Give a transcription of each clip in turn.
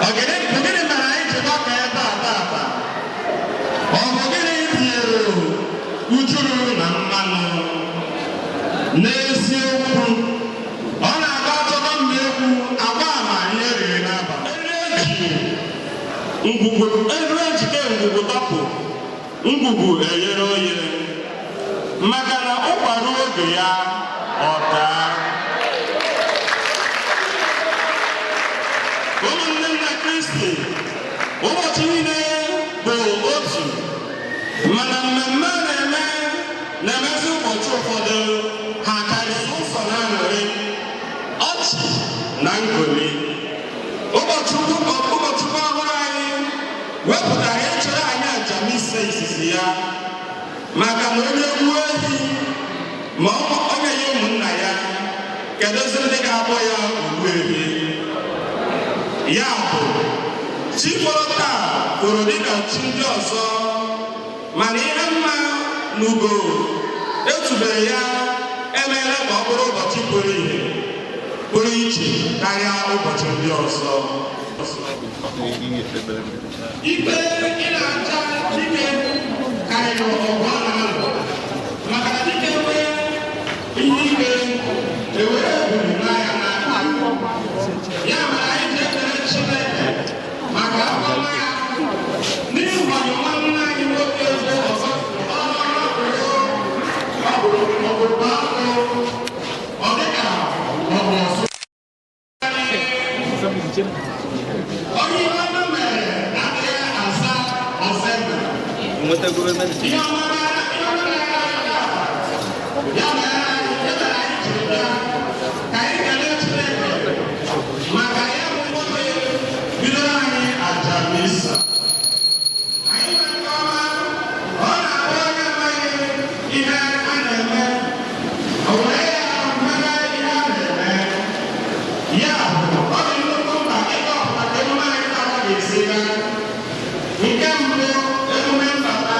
Ogene ujuru na mmanụ n'eziokwu ọ na-aga ọchọrọ mmegwu agwa ama ihe riri n'abalị ejide ngwugwu tọpụ ngwugwu eghere oye maka na ụkwara oge ya ọ daa. Ụmụnne nna Kristi, ụbọchị niile bụ otu, mana mmemme na-emezi ụbọchị ụfọdụ ha karịrị ụsọ na aṅụrị, ọchị na ngoli. Ụbọchị ọhụrụ anyị wepụtara ịchọrọ anyị aja n'ise izizi ya maka na onye gbuo ehi ma ọ nyeghị ụmụnna ya, kedụzi ndị ga-akpọ ya ogbu ehi? Ya bụ chi fọrọ taa fọrọ dịka chi ndị ọzọ, mana ihe mma n'ugo etubere ya emeela ka ọ bụrụ ụbọchị pụrụ iche karịa ụbọchị ndị ọzọ. Ikpe ị na-acha dike karịrị ọgụ a na-alụ, maka na dike nwee ihe ikpe ewere eburu n'anya n'aka. Ya mere anyị ji ekele Chineke maka ọma ya n'ihi ọnụma nna anyị nwoke eze ọzọ ọ dịka onye ihe ọma mere na ndị aza ọzọ ya mere anyị jiri bịa ka anyị kelee Chineke maka ya bụ nwoke bidoro anyị aja misa. Anyị nwere nke ọma ọ na-abụ onye amaghị ihe a na-eme, o were ya mere ihe a na-eme. Ya bụ ọ dị nnukwu mkpa ịga ọpụta ka emume anyị taa ga-esi gaa. Nke mbụ emume mbata,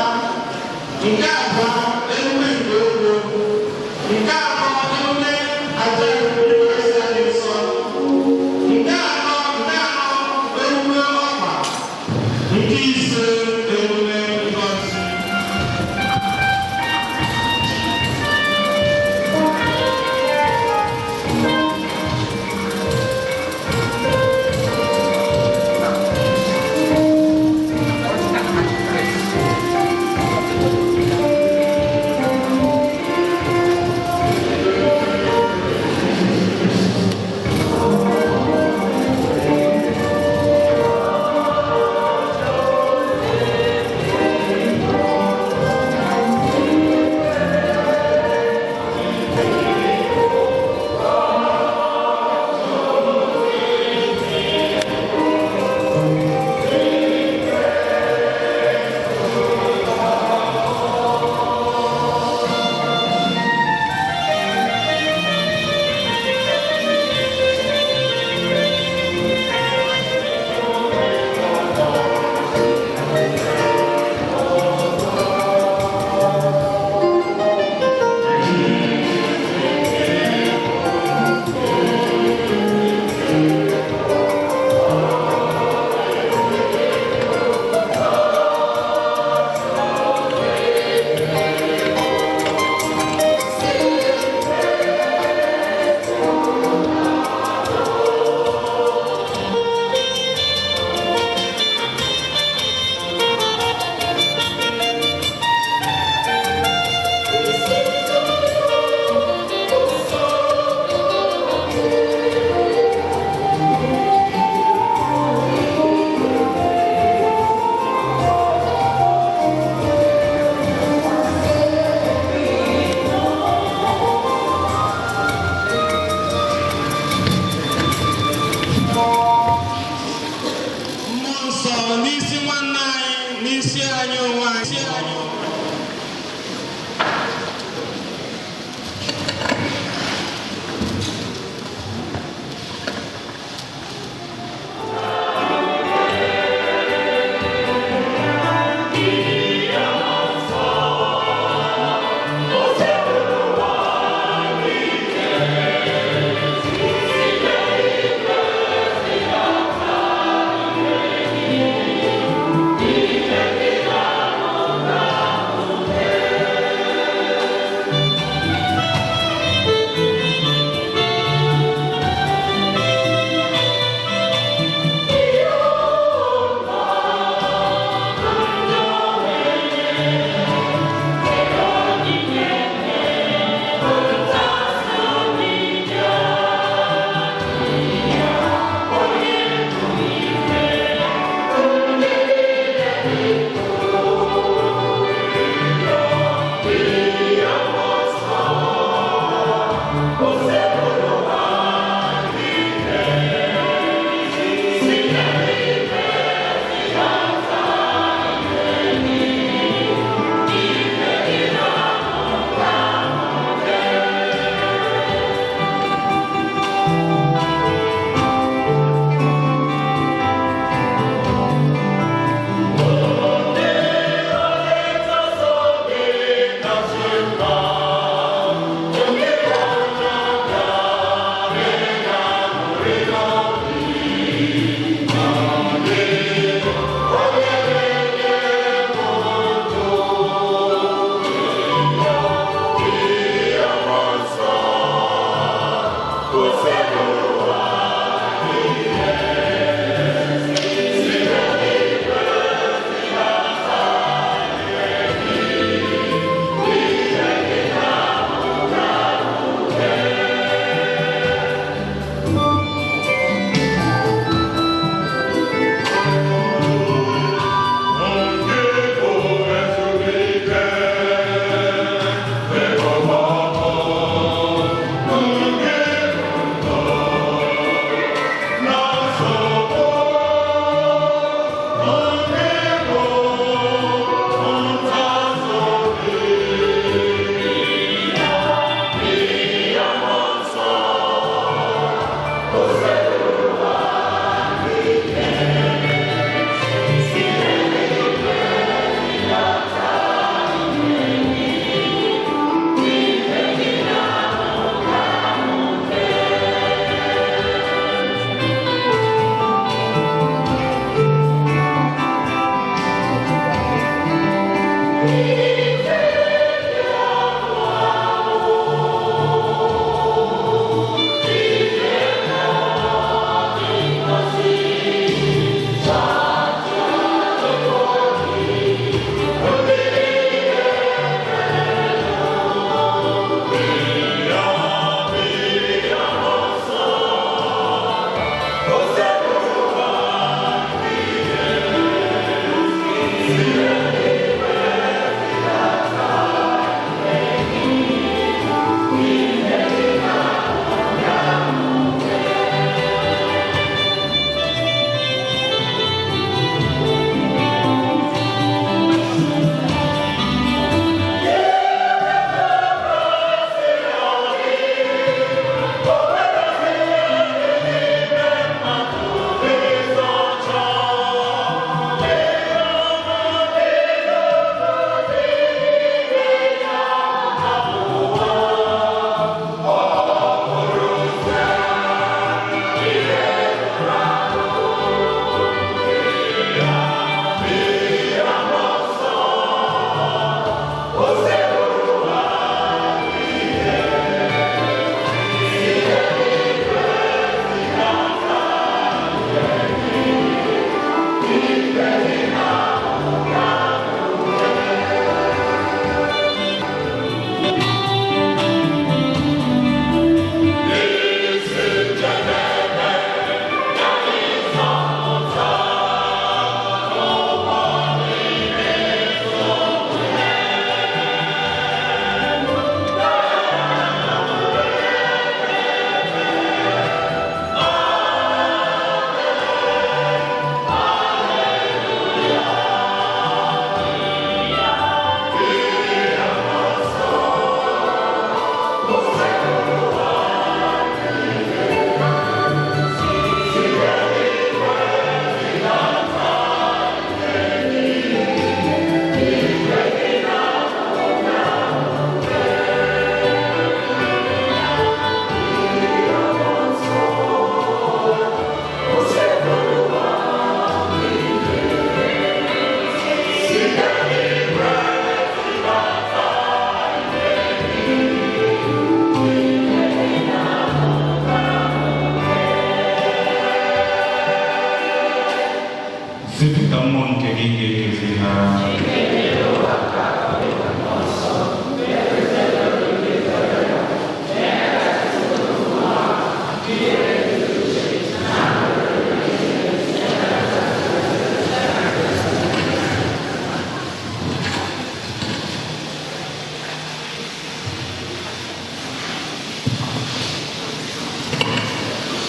zipụta mmụọ nke gị ga-ekezi ha.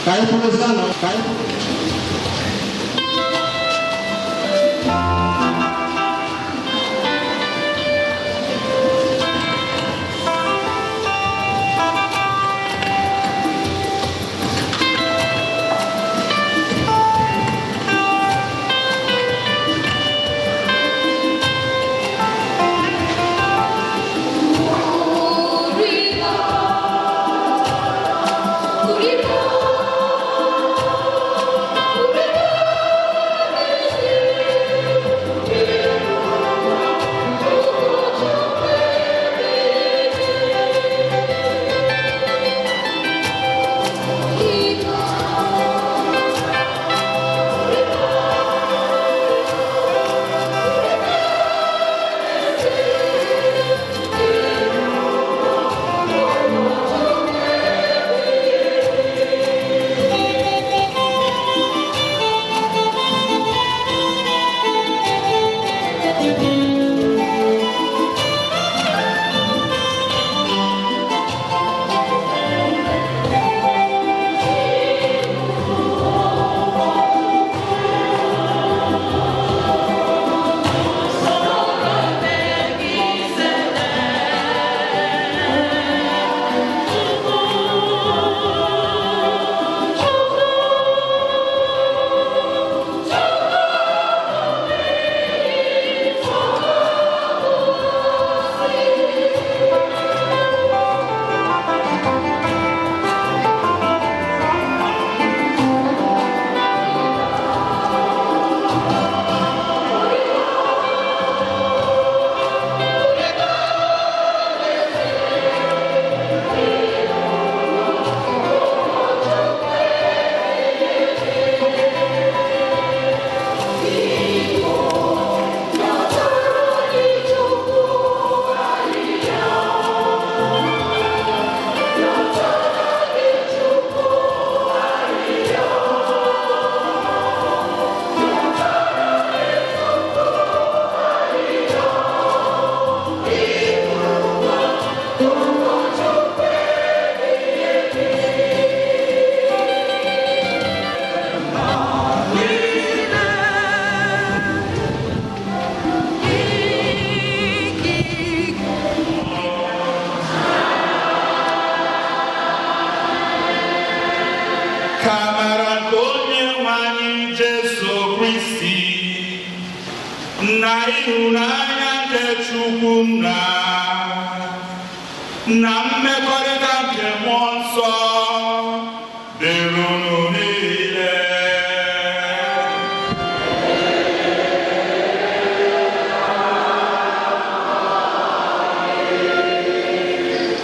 Kain pulosano, kain.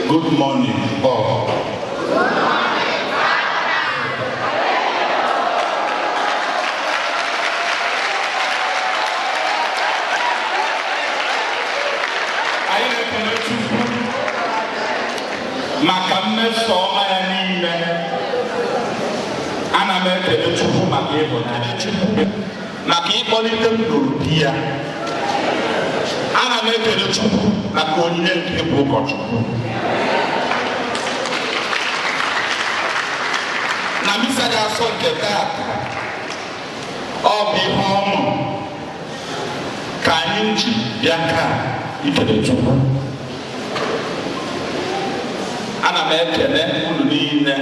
Good morning, all. Maka mmeso ya niile ana m ekele Chukwu maka ịhụnanya Chukwu maka ịkpọlite m n'obi ya. Ana m ekele Chukwu maka onyinye nke bụ ụkọchukwu. Na misa ga-asọ nke taata ọ bụ ihe ọṅụ ka anyị ji bịa ka ikele Chukwu. Ana m ekele unu niile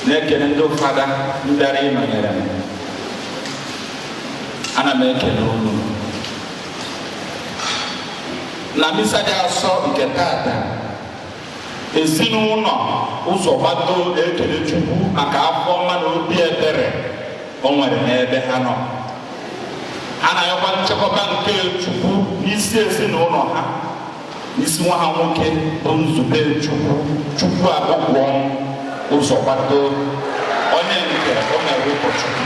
na-ekele ndị ụfọdụ mbịara ịnọnyere m. Ana m ekele unu na misa dị asọ nke taata. Ezinụlọ ụzọ gbado ekele Chukwu maka afọ ọma na obi ebere o nwere n'ebe ha nọ. Ha na-ayọkwa nchekwaba nke Chukwu n'isi ezinụlọ ha, n'isi nwa ha nwoke bụ nzube Chukwu abụkwọ ụzọ gbado onye nke o mere ụkọchukwu.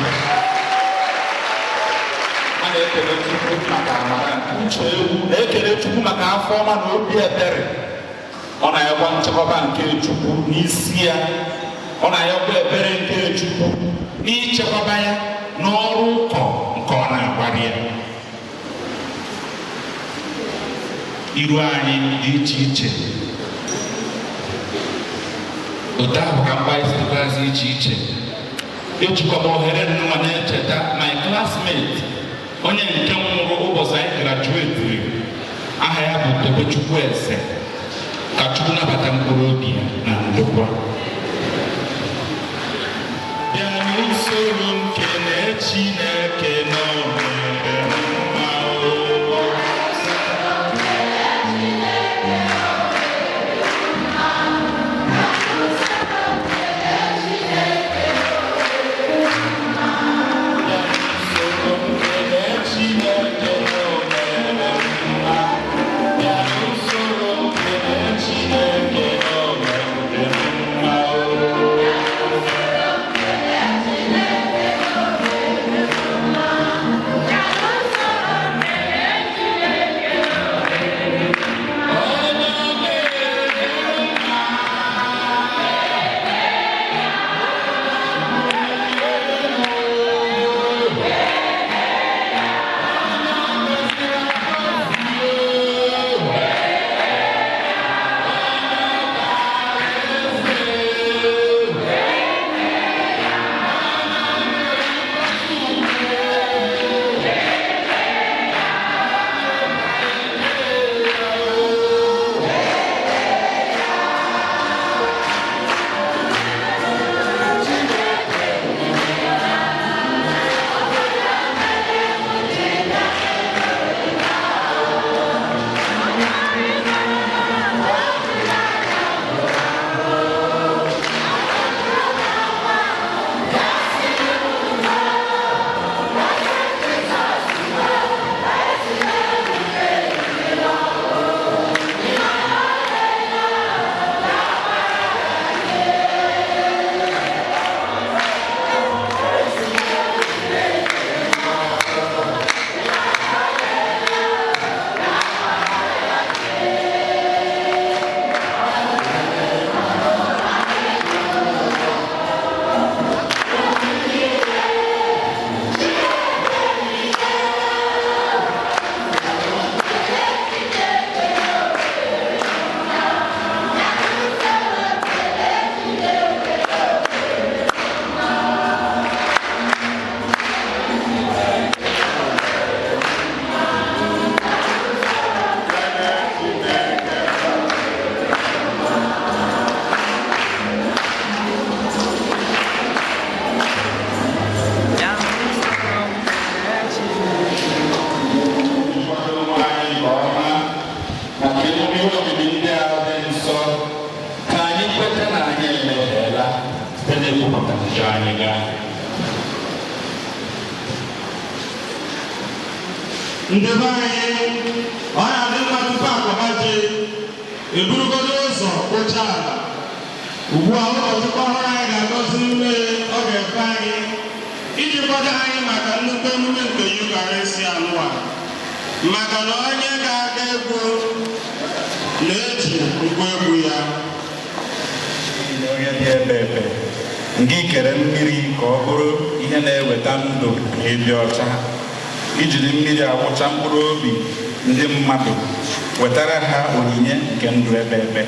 na-ekele Chukwu maka amara nke uche ewu, na-ekele Chukwu maka afọ ọma na obi ebere. Ọ na-ayọkwa nchekwaba nke Chukwu n'isi ya. Ọ na-ayọkwa ebere nke Chukwu n'ichekwaba ya n'ọrụ ụkọ nke ọ na-agbara ya. Iru anyị dị iche iche, otu ahụ ka mgbaịsịrịgazị iche iche. Ejikwa m ohere nnụnwa na-echeta my classmate, onye nke nwụrụ ụbọchị anyị graduate, aha ya bụ Tobechukwu Eze. Ka Chukwu nabata mkpụrụ obi ya na ndokwa. Bịa n'usoro nke Chineke n'ọmere mma o. Ndị be anyị, ọ na-adị mma tupu akwa ji eburugodo ụzọ kpocha ala. Ugbu a ụkọchukwu ọhụrụ anyị ga-agọzi ime ọ ga-efe anyị iji kwado anyị maka nnukwu emume nke Yukarịstịa a, maka na onye ga-aga egwu na-eji ngwa egwu ya. Onye dị ebe ebe nke ikere mmiri ka ọ bụrụ ihe na-eweta ndụ na ịdị ọcha, ijiri mmiri agwụcha mkpụrụ obi ndị mmadụ, wetara ha onyinye nke ndụ ebe ebe.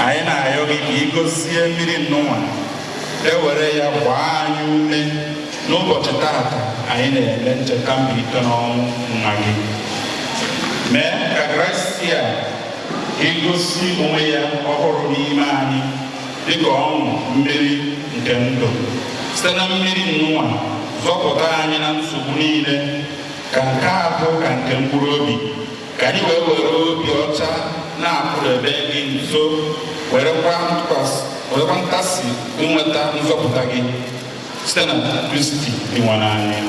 Anyị na-arịọ gị ka ị gọzie mmiri nnụnwa, ewere ya gbaa anyị ume n'ụbọchị taata anyị na-eme ncheta mbilite n'ọnwụ nwa gị. Mee ka Kraịst a igosi onwe ya ọhụrụ n'ime anyị dịka ọṅụ mmeri nke ndụ, site na mmiri nnụnwa zọpụta anyị na nsogbu niile, ka nke a bụ ka nke mkpụrụ obi, ka anyị wee were obi ọcha na-apụdebe gị nso, werekwa ntasi nweta nzọpụta gị site na Kristi dị nwa n'anya.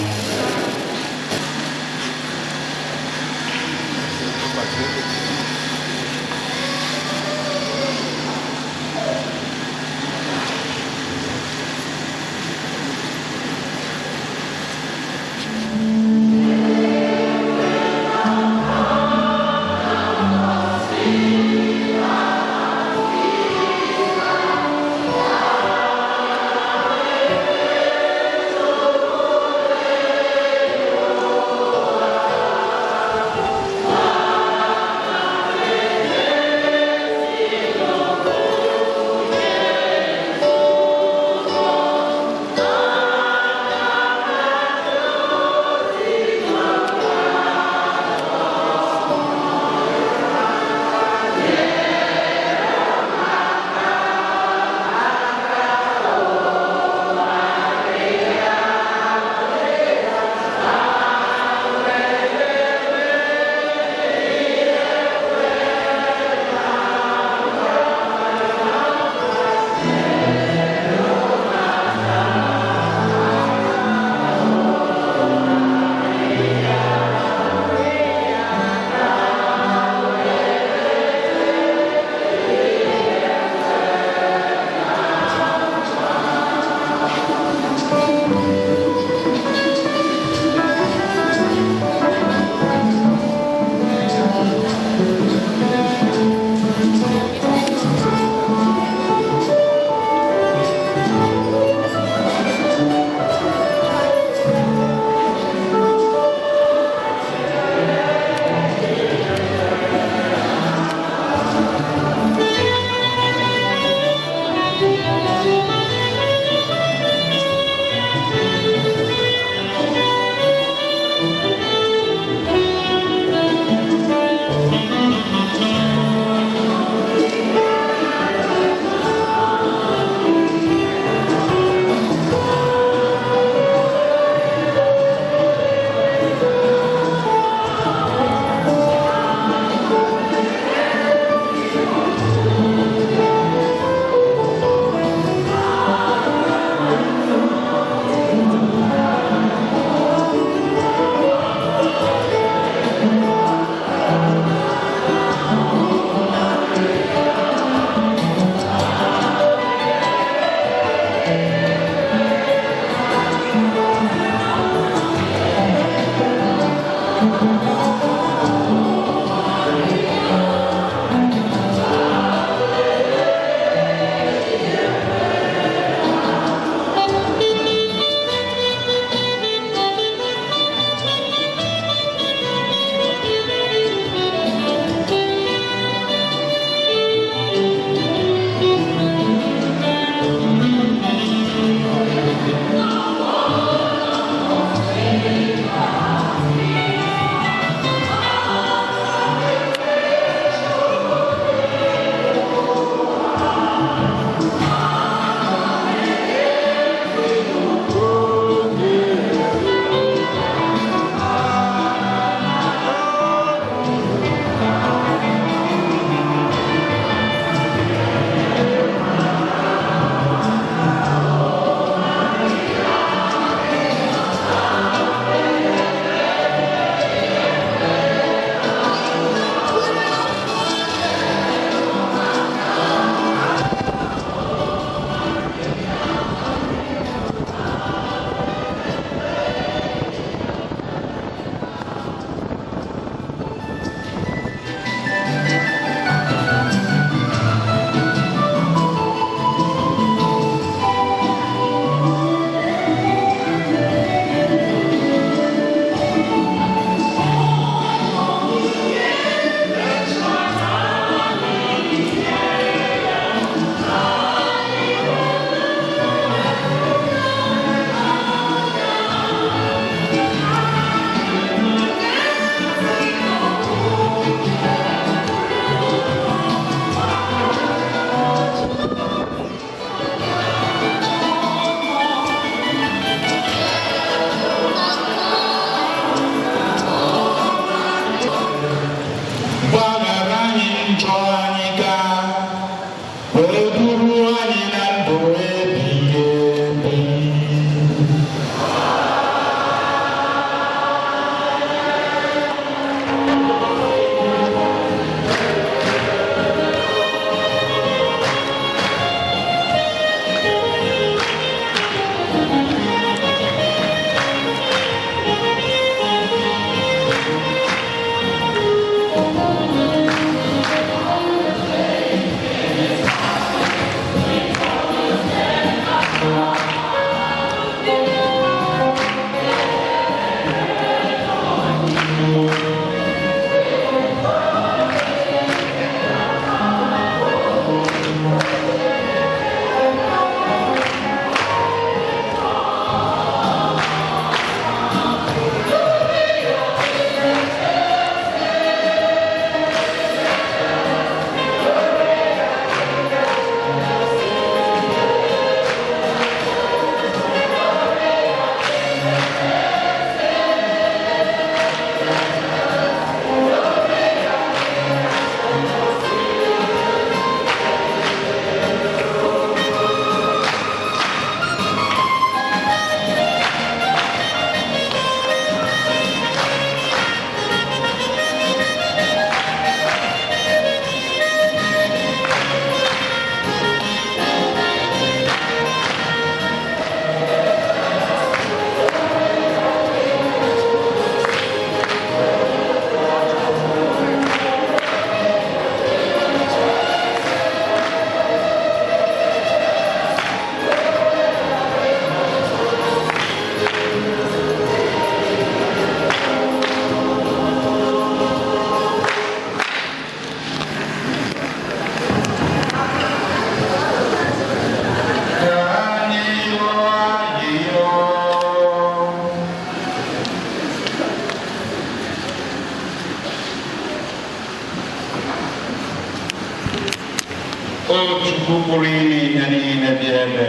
Chukwu pụrụ ime ihe niile dị ebe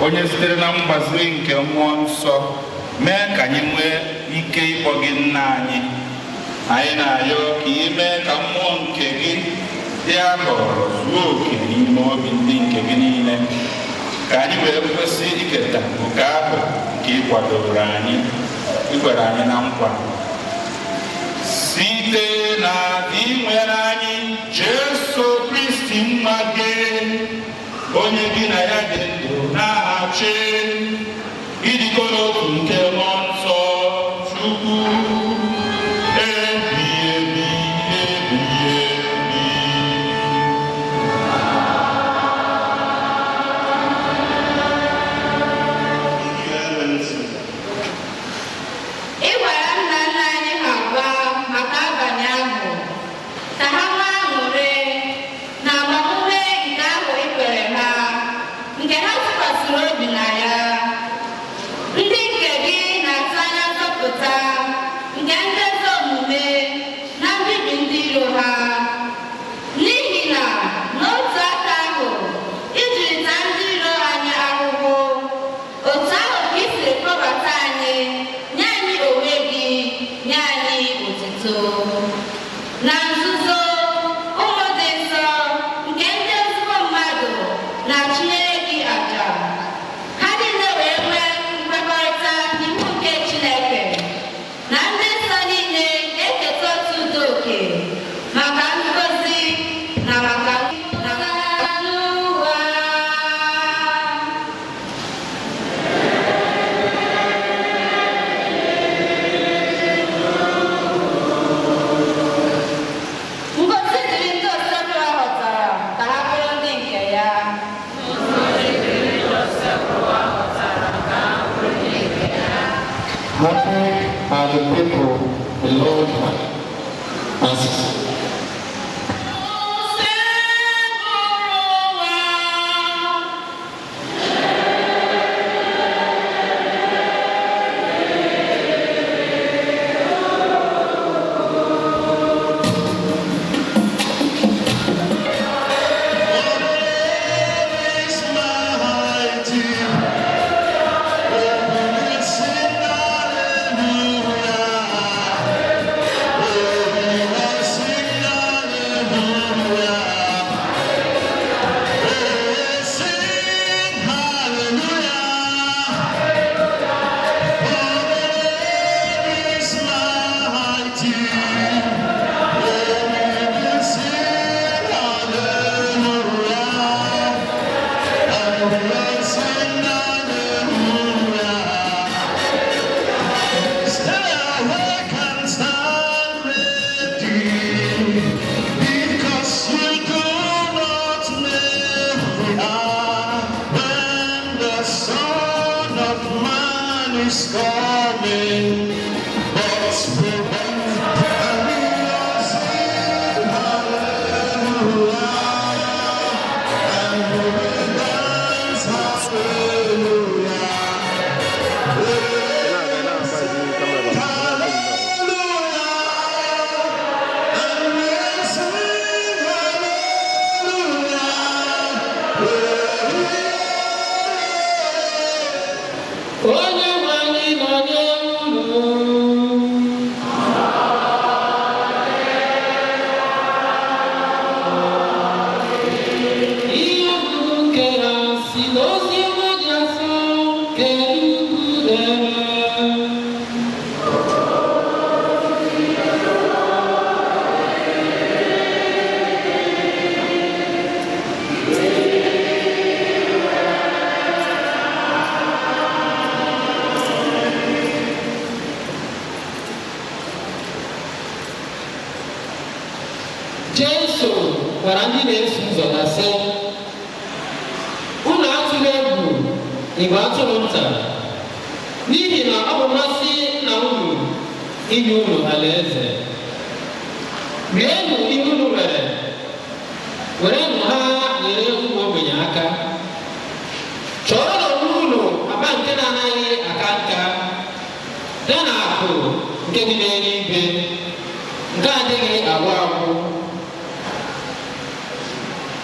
onye sitere na mgbaziri nke mmụọ nsọ mee ka anyị nwee ike ịkpọ gị nna anyị na-arịọ ka ị mee ka mmụọ nke gị dị ahọrọ zuo oke n'ime obi ndị nke gị niile ka anyị wee kwesị iketa nke ahụ nke ị kwadoro anyị ikwere anyị na nkwa site na ị nwere anyị Jesu Kristi nwa gị onye gị na ya dị ndụ na-achị ịdịkọ n'otu nke mmụọ nsọ Chukwu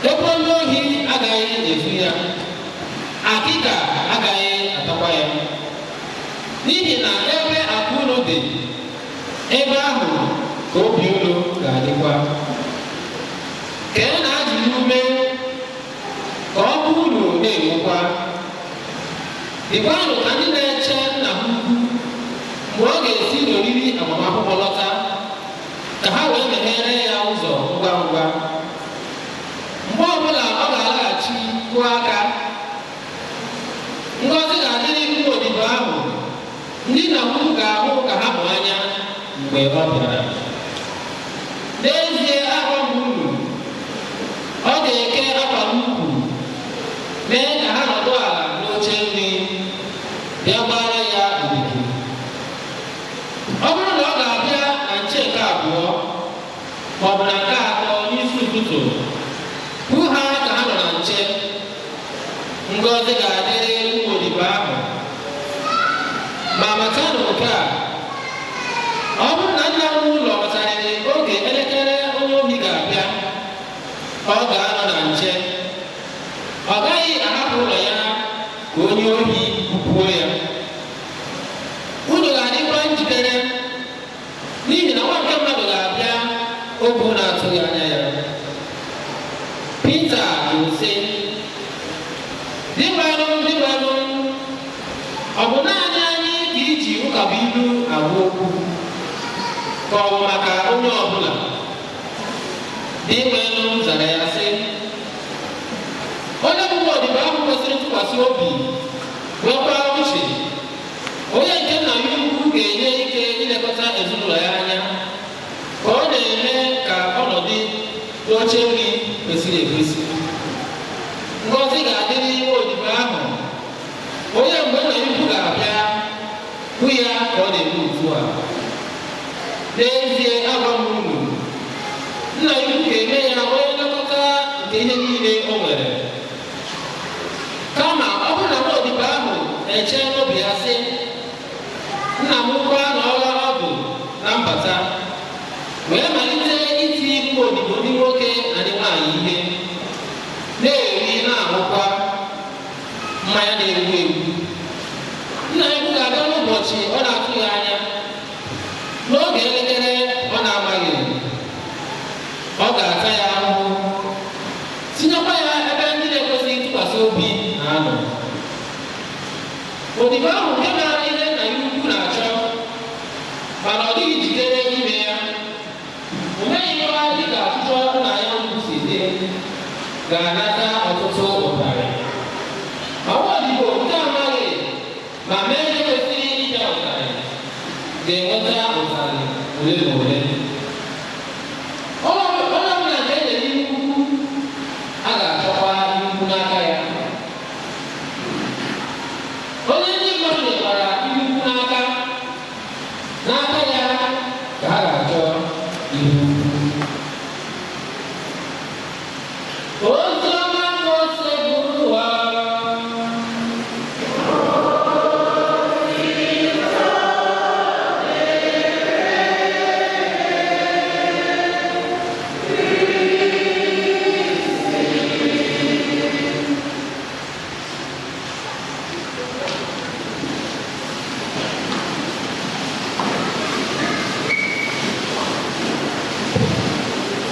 ebe onye ohi agaghị ezu ya, akịka agaghị atakwa ya. N'ihi na ebe akụ unu dị, ebe ahụ ka obi unu ga-adịkwa. Kee na-ajụ ume ka ọ bụ unu na-enwekwa. Dịkwanụ ka ndị na-eche nna ha ukwu mgbe ọ ga-esi n'oriri agbamakwụkwọ lọta, ka ha wee meghere ya ụzọ ngwa ngwa. Mgbe ọbụla ọ ga-alaghachi kụọ aka, ngọzi ga-adịrị ụmụ odibo ahụ, ndị nna ha ga-ahụ ka ha mụ anya mgbe ọ bịara. N'ezie, agwa m unu, ọ ga-eke akwa n'ukwu, mee ka ha nọdụ ala n'oche nri, bịa gbara ya okirikiri. Ọ bụrụ na ọ ga-abịa na nche nke abụọ maọbụ na nke atọ n'isi ụtụtụ, hụ ha ka ha nọ na nche, ngọzi ga-adịrị ụmụ odibo ahụ. Ma matanụ nke a, ọ bụrụ na nna m ụlọ matarịrị oge elekere onye ohi ga-abịa, ọ ga-anọ na nche, ọ gaghị ahapụ ụlọ ya ka onye ohi gbupuo ya. Unu ga-adịkwa njikere, n'ihi na nwa nke mmadụ ga-abịa oge unu atụghị anya ya. Pita jụrụ sị, dịbanụ, ọ bụ naanị anyị ka iji ụkabuilu agwa okwu, ka ọ bụ maka onye ọbụla? Dịbanụ zara ya sị, onye bụbu odibo ahụ kwesịrị ntụkwasị obi, nwekwa uche, onye nke nna ya ukwu ga-enye ike ilekọta ezinụlọ ya anya, ka ọ na-eme ka ọnọdụ n'oche nri kwesịrị ekwesị. Ngọzi ga-adịrị nwa odibo ahụ, onye mgbe nna ya ukwu ga-abịa hụ ya ka ọ na-eme otu a. N'ezie, agwa m unu, nna ya ukwu ga-eme ya onye nlekọta nke ihe niile o nwere. Kama ọ bụrụ na nwa odibo ahụ eche n'obi ya sị, nna m ukwu anọọla ọdụ na mbata, wee malite iti ụmụ odibo ndị nwoke na ndị nwaanyị ihe, na-eri na-aṅụkwa mmanya na-egbu egbu, nna ya ga-abịa n'ụbọchị ọ na-atụghị anya, n'oge elekere ọ na-amaghị, ọ ga-ata ya ahụhụ, tinyekwa ya ebe ndị na-ekwesịghị ntụkwasị obi na-anọ. Odibo ahụ nke maara ihe nna ya ukwu na-achọ, mana ọ dịghị njikere ime ya, o meghị ya dịka achịchọ nna ya ukwu si dị, ga-anata ọtụtụ ụtarị. Ma nwa odibo nke amaghị ma mee ihe kwesịrị ịbịa ụtarị, ga-enweta ụtarị ole na ole. Onye ọbụla nke enyere ihe ukwu, a ga-achọkwa ihe ukwu n'aka ya. Onye ndị mmadụ nyekwara ihe ukwu n'aka ya ka ha ga-achọ ihe ukwu. Ozi ọma nke ose bụrụ ụwa.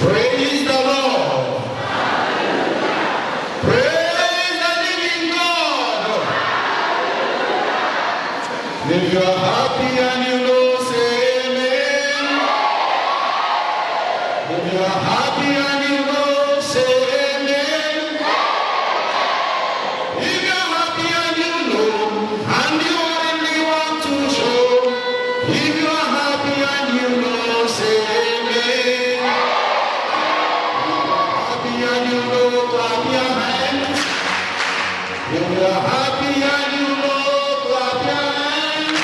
Praise the Lord. Praise the living God. If you are happy and you know, say amen. If you are happy and you know, say amen. If you are happy and you know, and you really want to show, if you are happy and you know, say amen. And you know, clap your hands. If you are happy and you know, clap your hands.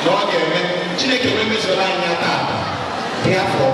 na ọ ga-eme Chineke wee mezuola anyị ya taata dị afọ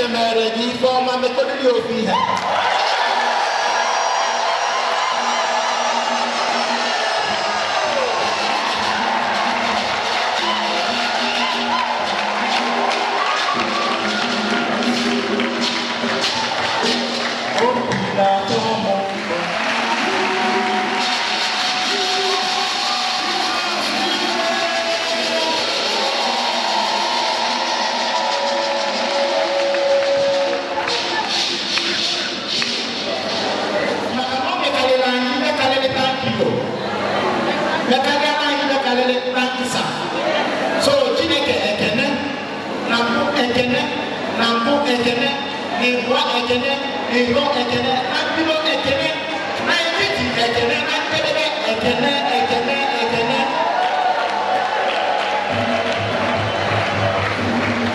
Chineke mere gị ife ọma mekodịrị obi ihe.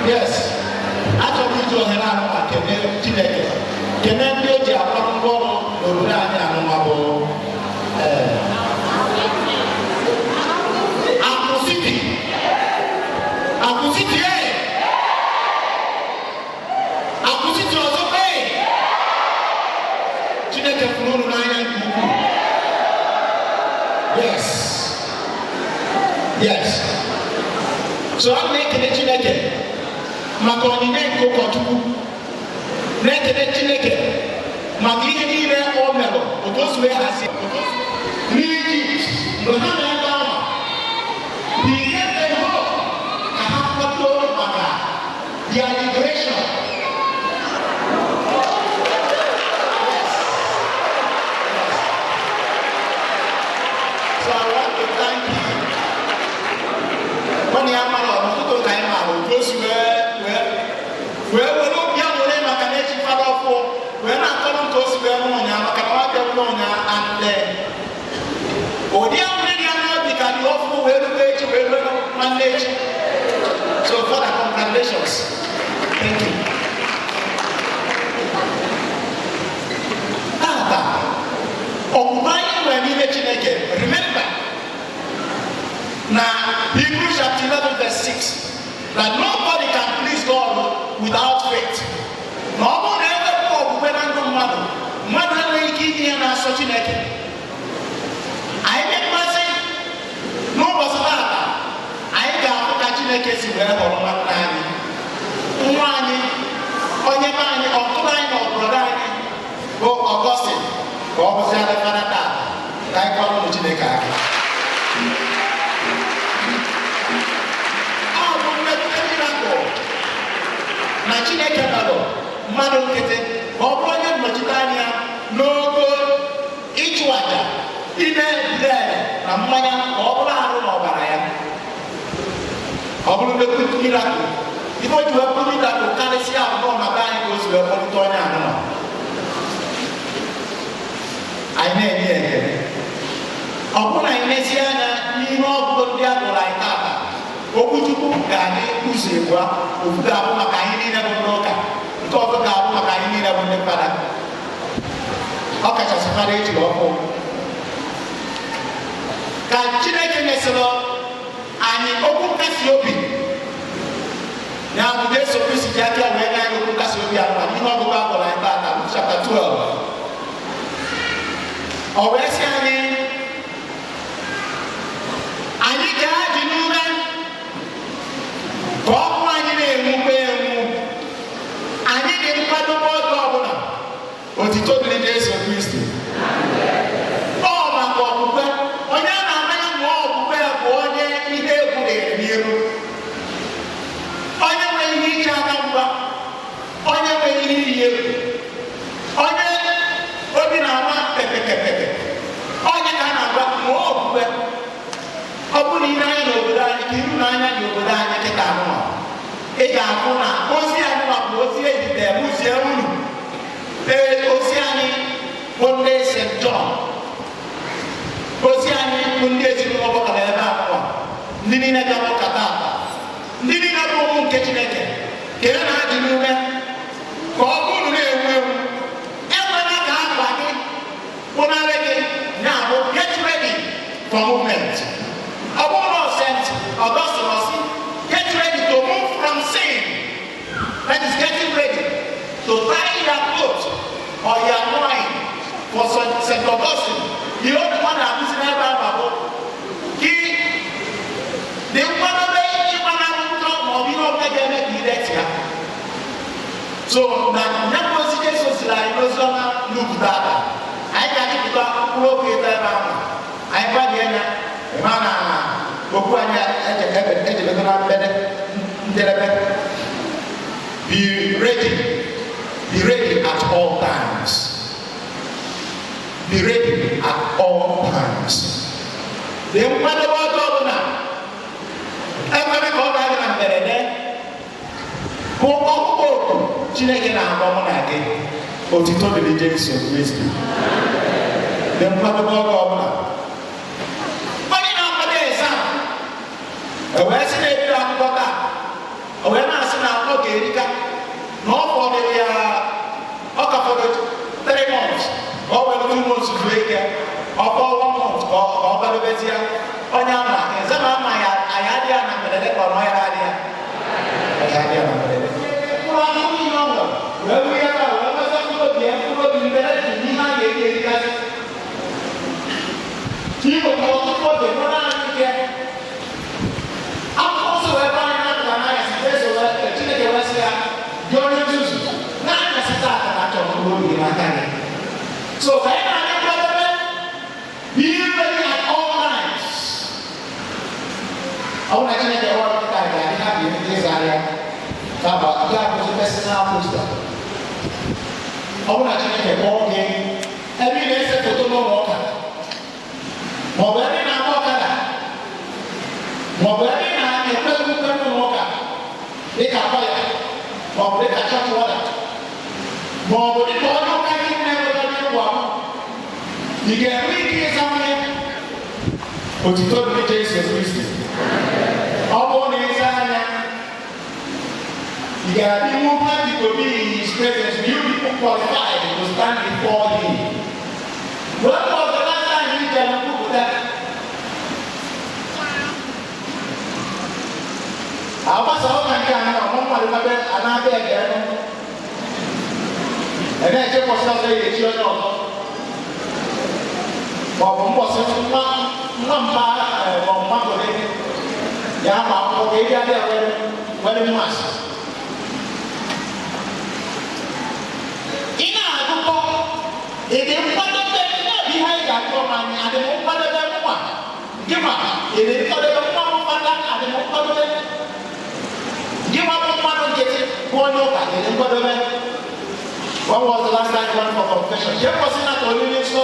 Yes, achọghị iji ohere ahụ ma kelee Chineke. Kelee ndị o ji akwa ngwa ọrụ n'obodo anyị anụma bụ Akwụsịtị ọzọ Chineke fụrụ unu n'anya nke ukwuu. Yes. So a na-ekele Chineke maka onyinye nke ụkọchukwu, na-ekele Chineke maka ihe niile o mere otu o si wee hazie n'Ijipt mgbe ha na-ebe ahụ bụ ihe dị hope ka ha kwado maka their liberation. So I want to thank you. When you are married, you don't time out. Those where obi amore maka na echi fara ọfụ wee na-akọrọ nke osi wee mụ ọnya maka na nwata mụ ọnya and ụdị amụrụ dị anya obi ka dị ọfụ wee rube echi wee rube nwanne echi. So Father, congratulations. Thank you. Ọgbụgba anyị nwere n'ime Chineke. Remember na Hebrews chapter 11 verse 6 that nobody can please God without faith. Na ọ bụrụ na ewepụ okwukwe na ndụ mmadụ enweghị ike inye ihe na-asọ Chineke. Anyị na-ekpezi n'ụbọchị taata anyị ga-ahụ ka Chineke si wee họrọ nwanne anyị, nwa anyị, onye be anyị, ọkụrụ anyị na ọbụrụ anyị bụ Ọgọstin ka ọ bụzi alefara taa ka anyị kọrọ ụmụ Chineke aka. Na Chineke nọrọ mmadụ nkịtị ma ọ bụrụ onye nnọchite anya n'ogo ịchụ aja, ime bidel na mmanya ka ọ bụrụ arụ na ọbara ya. Ọ bụrụ nnukwu mirakụl, ibe o ji wee bụrụ mirakụl karịsịa abụọ na be anyị ka o si wee kpọlite onye anụma. Anyị na-enye ekele. Ọ bụrụ na anyị nezie anya n'ihe ọgụgụ ndị a gụrụ anyị taata, okwuchukwu ga-adị ụzọ abụọ. Ofu ga-abụ maka anyị niile bụ ndị ụka, nke ọzọ ga-abụ maka anyị niile bụ ndị fada. Ọ kachasị fada ejiri ọkụ. Ka Chineke nyesịrị anyị okwu nkasi obi, ya bụ Jesu Kristi ji aka wee nye anyị okwu nkasi obi ahụ na ihe ọgụgụ a gwara anyị taata bụ chapter 12. Ọ wee sị anyị ga-adị n'ume ka ọkụ anyị na-enwukwa enwu. Anyị dị nkwadobe oge ọbụla otito dịrị Jesu Kristi. Ọ maka okwukwe, onye a na-amanya mụọ okwukwe bụ onye ihe egwu dịrị n'iru, onye nwere ihe ije aka mgba, onye nwere ihe iyi egwu, onye obi na-ama pepepepepe, onye ka a na-agwa mụọ okwukwe. Ọ bụrụ na ị na-anya n'obodo anyị ka iru n'anya dị obodo anyị kịta anụma, ị ga-ahụ na ozi anụma bụ ozi ejide ebuzie unu. Ozi anyị bụ ndị St. John, ozi anyị bụ ndị ezinụlọ gbakọrọ ebe abụọ, ndị niile bịa ata, ndị niile bụ ụmụ nke Chineke ka e na-adị n'ume ka ọ bụrụ na-ewu ewu. Ekwela ka akwa gị pụnarị gị, na-abụ get ready for movement. Ọ bụrụ na St. Augustine, get ready to move from sin, that is getting ready to tie your coat or your wine for St. Augustine. The only one that is never about. The one way you want to talk or you don't get any lecture. So now, never see Jesus like look that. I can't keep up with that. I buy the man. Be ready at all times. Be ready at all times. The one about governor. Everybody go back and better there. Go, Chineke na Mama again. Otito diligence of wisdom. The one about governor. Where's the name of Bota? When I said, I'm not getting it, no for the for 3 months, or 2 months to break it, or 1 month, or the Betia, or Yama, and some of my idea and the letter of my idea. Well, I'm only longer. Well, we are going to be better than me. People call the photo, what I get. So, be ready at all times. I want to change the word of the time. I have you in this area. God was the best in our wisdom. I want to change the ball game. Every day, I say, "Photo no walker." More very now walker. More very now, you play with them walker. They can fire. More they can catch water. More they can you can read here something. But you told me Jesus Christ. All is you can be more happy to be in his presence. You people qualified to stand before him. When was the last time you can put that? I was all my time, another again. And then I was not saying, you know. Một bộ phim năm ba vòng năm rồi đi, nhà bảo một cái gia đình quen mas. Ina aku kok, ini pada benda di hari aku mana ada mau pada benda apa? Gimana? Ini pada benda mau pada ada mau pada benda. Gimana mau jadi kuonoka? Ini pada benda. When was the last time you went for confession? Siapa sih nak tolong so?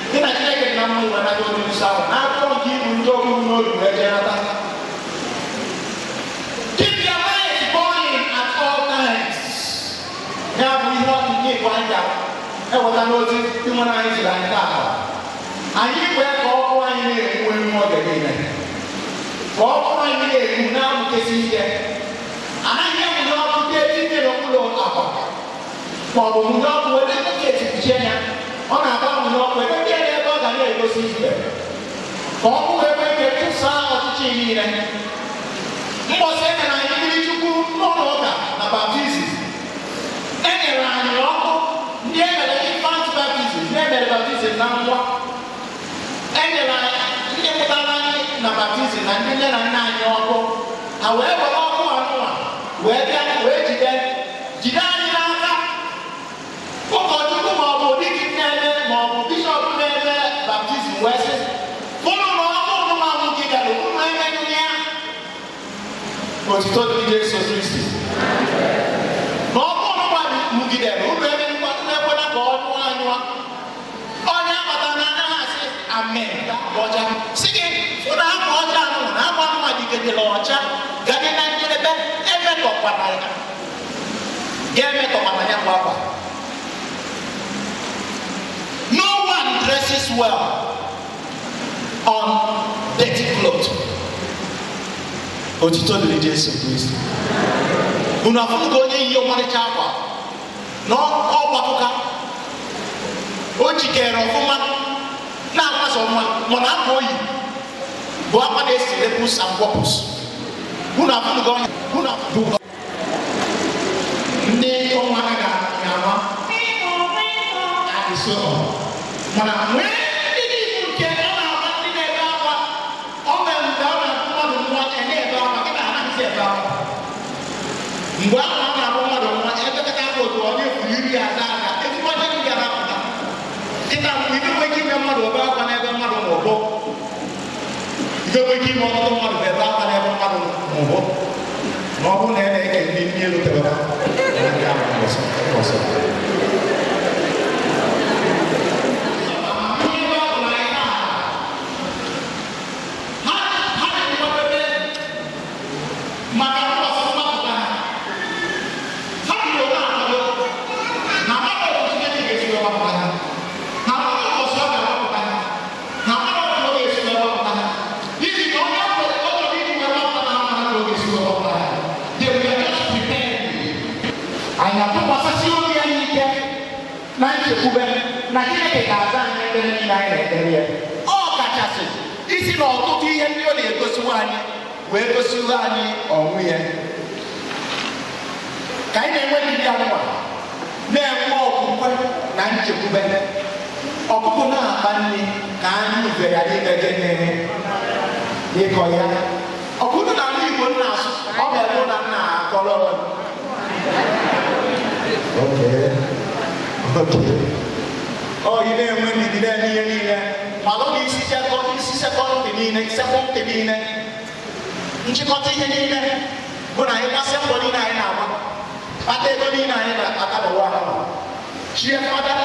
Ina kile namu wana doni sawa na ko ki unjo no regenata. Keep your mind going at all times. Now we want to keep one down. E wata no ti ti mo na yin la nta ha. Ayi we ko wan ni we mo de ni. Ko wan ni e na mu ke si je. Ana ye mo no ku te ti ni ro ku lo apa. Ko bo mu no ku we de ke ti ti je na. Ona ba mu no ku de Como é que tu sabe que tinha, né? Você que na igreja tu não nota na batismo. É lá no loco, nem é infante batismo, nem é batismo na rua. É lá, nem é na batismo, nem é na loco. However, loco a rua, where did that? Did I not? Como tu como body que tem, como bishop tem batismo, West. Otito de Jesus Christ. Não como para mugidero, o bebê não é para God no ano. Olha para na assim, amém. Boja. Sigue, funa boja não, na para uma dica de loja. Gade na de bebê, é meto para lá. Geme to para minha guapa. No one dresses well on dirty clothes. Otito de Jesus Christ. Unafunga onye iyo maricha akwa. No ọgbatuka. O jikere ọfụma na amasị ọma mana akwa oyi bụ akwa na-esi lepus and purpose. Unafunga onye ndị ọnwa na na-ama adịso mana nwee ndị n'ihu nke ọ na-ama ndị na-ebe akwa ọ mere mgbe ọ na-abụ mmadụ nwa na-ebe akwa gị na-anaghịzi ebe akwa mgbe ahụ ọ na-abụ mmadụ nwa ebekọta aka otu ọ na-efu iri ya aza aka ezigbo ọjọọ gị gara apụta kịta mgbe ị nwere ike ime mmadụ ebe akwa n'ebe mmadụ ma ụbọ ị nwere ike ime ọtụtụ mmadụ ebe akwa n'ebe mmadụ ma ụbọ ma ọ bụrụ na ị na-eke ndị elu tebara na Chineke ga-aza anyị ekpere niile anyị na-ekpere ya ọ kachasị isi na ọtụtụ ihe ndị ọ na-egosiwa anyị wee gosiwe anyị ọnwụ ya ka anyị na-enwe ndị anụwa na-enwe okwukwe na nchekwube ọkụkụ na-akpa nri ka anyị ube ya n'imege na-eme ịkọ ya ọkụkụ na ndị Igbo nna asụ ọ ga-ebu na nna akọrọ ọ ị na-enwe ndidi na-eme ihe niile mana ọ ga-isi sekọndị niile nchịkọta ihe niile bụ na anyị gbasịa mbọ niile anyị na-agba kpata ego niile anyị na-akpata n'ụwa ahụ chie fada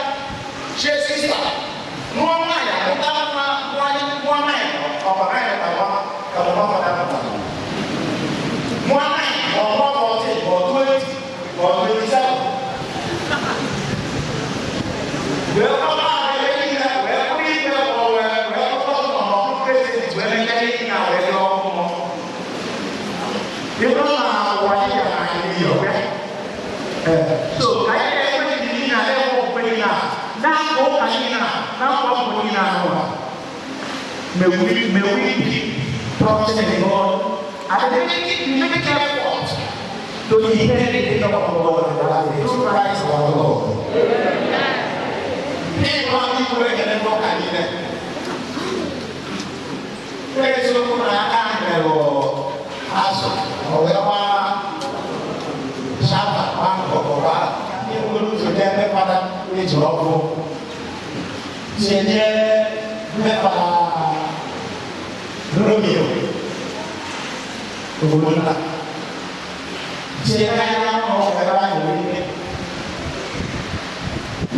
chie sista nụọ nwaanyị amụta nwa nwaanyị ọbara anyị na-agba ka mụma fada pụta nwa nwaanyị ma ọgba 40 ma ọ 20 ma ọ 27 so kaya na hindi na lewo pwede na ko kanina na ko pwede na ano mewi process ni God ada ni make effort to inherit the kingdom of God through Christ our Lord ni wali ko ngene ko kanina Yesu kuna angelo aso owewa Sapa bangko ba ni ulu sudah pada ni jowo sini pada Romeo kemudian siapa mau berapa ini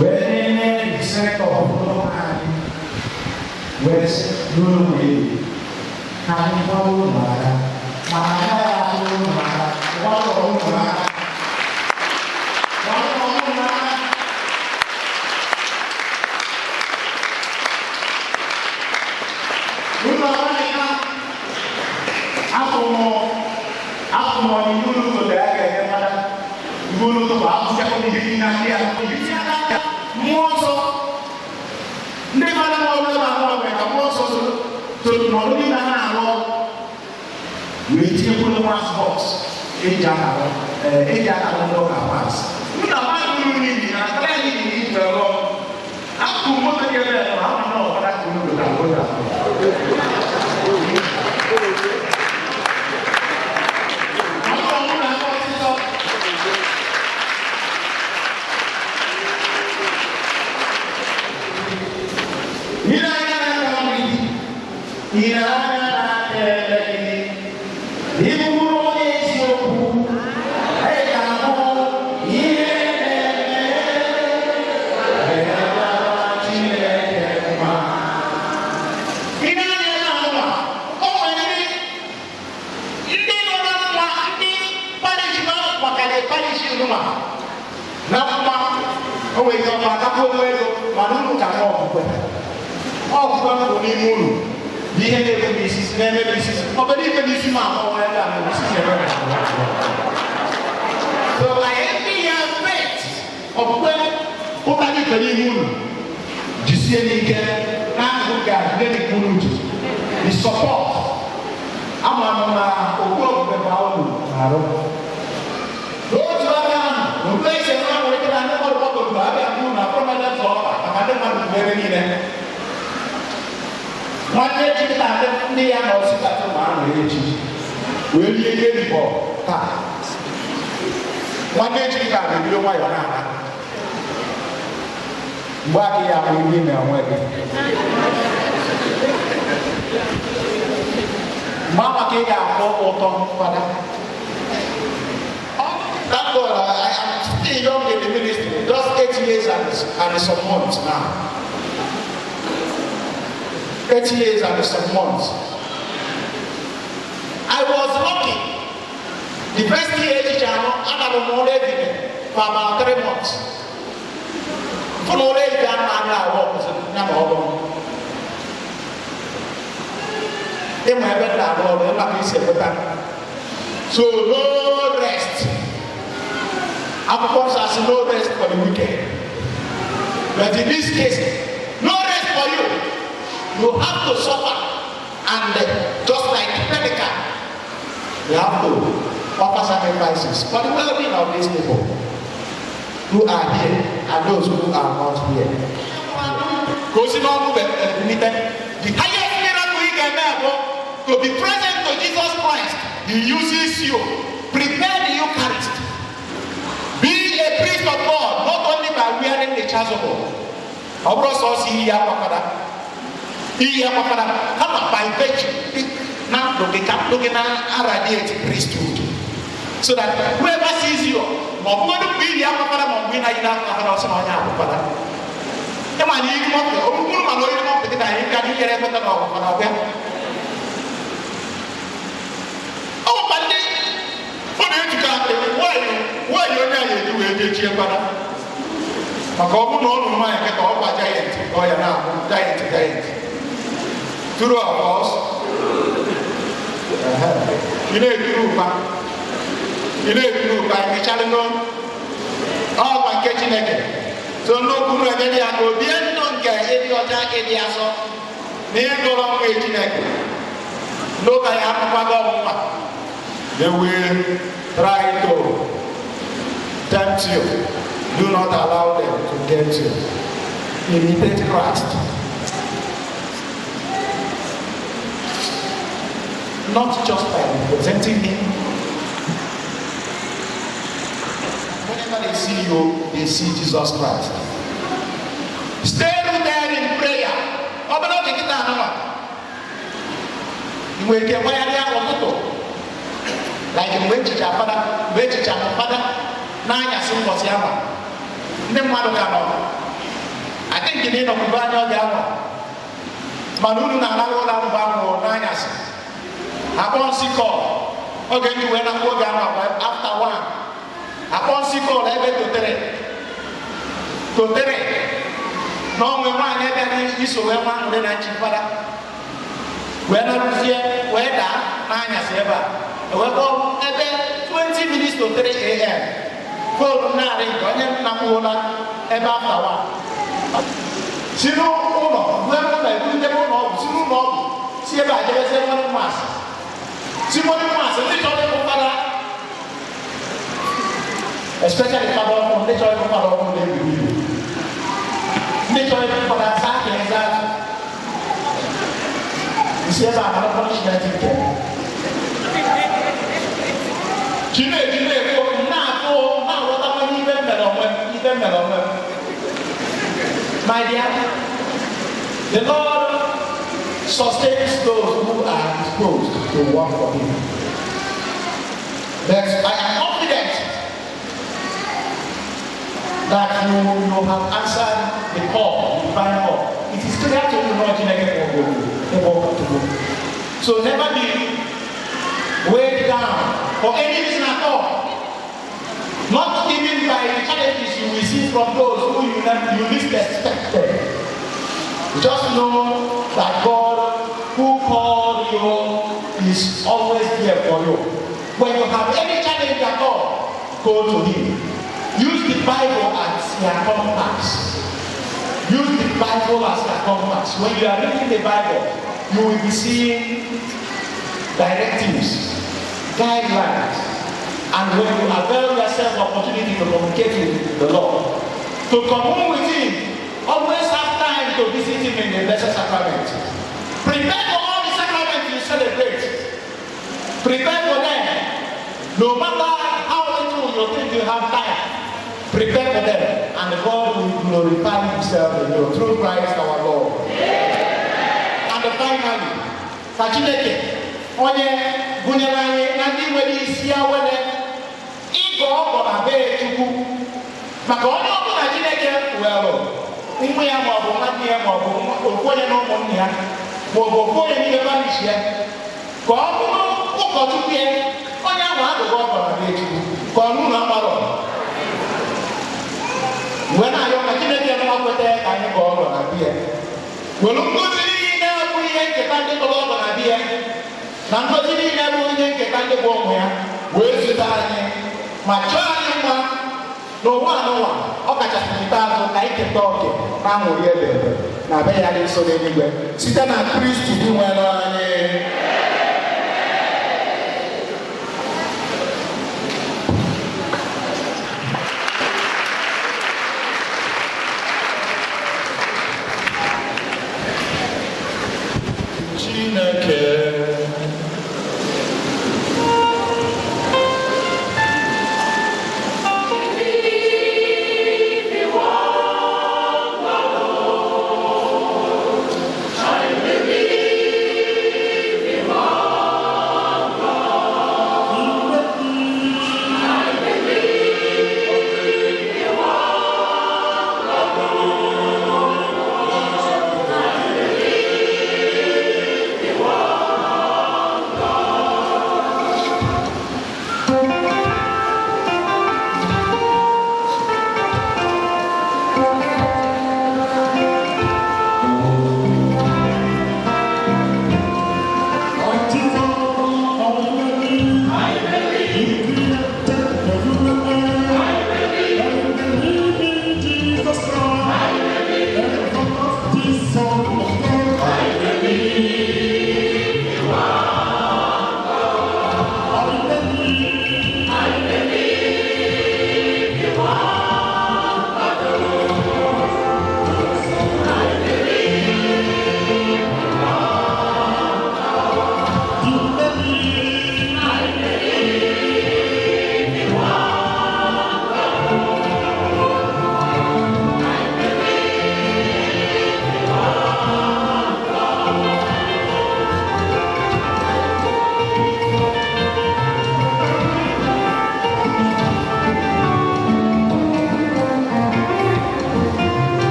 wene bisa kau berapa wes dulu ini kami mau marah aku marah walau marah aku mau dulu tuh dari kayak mana dulu tuh aku siapa di sini nanti aku di sini ada musuh di mana mau berapa mereka musuh tuh mau di mana lo wajib punya mas box jangan lo kapas udah mana dulu ini kalian ini kalau aku mau tanya dia apa no pada dulu tahu dah the support amama ogbo beba olu aro those who are down no place around where they are not nwanne jikọta ndị ya na osikata ma a na echi wee rie ihe rigbo taa nwanne jikọta na-ebido nwayọọ na-ana mgbe aka ya bụ ihe na onwe gị mgbe maka ị ga-afụ ụtọ fada. Thank God, I am still young in the ministry, just 8 years and some months now. 8 years and some months. I was lucky. The first year, I had already for about 3 months. For already, I was in my bed, I was so no rest. Of course, there's no rest for the wicked. But in this case, no rest for you. You have to suffer. And just like Pelican, you have to offer sacrifices for the well-being of these people who are here and those who are not here. The highest miracle you can have to be present to Jesus Christ, He uses you. Prepare the Eucharist. Be a priest of God, not only by wearing the chasuble. Also, see here, come by virtue. Now, looking at radiate priesthood. So that whoever sees you, why you are doing it? Maka ọ bụ na ọnụ mmanya nke ka ọ gba giant ọ ya na-abụ giant true of us ị na-eturu ụkpa ịchalụ n'ọnụ ọgba nke Chineke so n'okwu ebe dị ya ka obie ndụ nke ịdị ọcha ịdị asọ na ịgụrụ ọnwụ Chineke n'ụka ya akpụkwago ọmụma they will try to tempt you. Do not allow them to get you. Imitate Christ. Not just by representing Him. Whenever they see you, they see Jesus Christ. Stay there in prayer. Open up the guitar. You will get where they are. Like in Wechicha Father, Nanya Simple Siama. I think you need to provide your gallon. Manunu na Nagola Bano, Nanyas. Upon Siko, okay, you went up after one. Upon Siko, I bet to Tere. No, we want any issue where one will not cheap. When I was here, where that Nanyas ever. We're going 20 minutes to 3 a.m. For Nari, Namuola, and after one. Sino Uno, whoever I do the one, Sino Mob, see about the seven mass. Simon Mass, and this other father, especially father from this other father from the review. This other father, Saki, that. You see, I'm not punishment in there. My dear, the Lord sustains those who are disposed to work for Him. But I am confident that you have answered the call, the divine call. It is clear to you not to go. So never be weighed down for any reason at all. Not even by the challenges you receive from those who you least expected. Just know that God who called you is always there for you. When you have any challenge at all, go to Him. Use the Bible as your compass. Use the Bible as your compass. When you are reading the Bible, you will be seeing directives, guidelines. And when you avail yourself the opportunity to communicate with the Lord, to commune with Him, always have time to visit Him in the Blessed Sacrament. Prepare for all the sacraments you celebrate. Prepare for them. No matter how little you think you have time, prepare for them, and God will glorify Himself in you through Christ our Lord. And finally, Kachineke, onye gụnyere anyị na ndị nwere isi awele ịgọ ọgọ na be Chukwu, maka onye ọbụla Chineke were nwa ya maọbụ nwanne ya maọbụ ofu onye na ụmụnne ya maọbụ ofu onye n'ime parish ya ka ọ bụrụ ụkọchukwu ya onye ahụ agụgụ ọgọ na be Chukwu ka ọ n'ụlọ mkpọrọ mgbe na-ayọ ka Chineke na-akweta ka anyị gọọ ọgọ na be ya were ngozi niile bụ ihe nketa ndị tọrọ ọgọ na be ya na ngozi niile bụ ihe nketa ndị bụ ụmụ ya wee zute anyị ma chọọ anyị mma n'ụwa n'ụwa ọ kachasị ikpeazụ ka anyị keta oke na aṅụrị ebe na be ya dị nsọ n'eluigwe site na Kristi dị nwere anyị.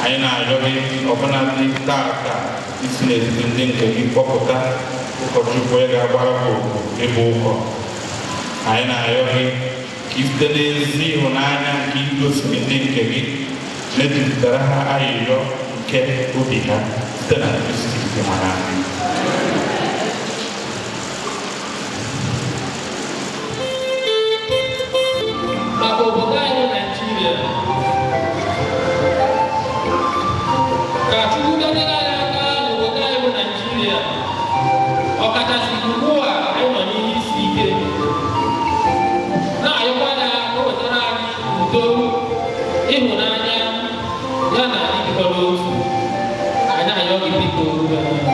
anyị na-ayọghị ọbụna ndị taata isi n'etiti ndị nke gị kpọpụta ụkọchukwu onye ga-agbara ịbụ ụkọ. Anyị na-ayọghị ka isite n'ezi ịhụnanya nke igosiri ndị nke gị na-ejupụtara ha ayịyọ nke obi ha site na Kristi nke nwere anyị. Maka obodo anyị Naijiria, ka Chukwu ganyere anyị aka n'obodo anyị bụ Naijiria, ọkachasị ugbu a anyị nọ n'ihe isi ike, na-ayọkwa ya ka o wetara anyị udo, ịhụnanya ya na ịdịkọ n'otu. Anyị ayọ gị biko ọhụrụ anyị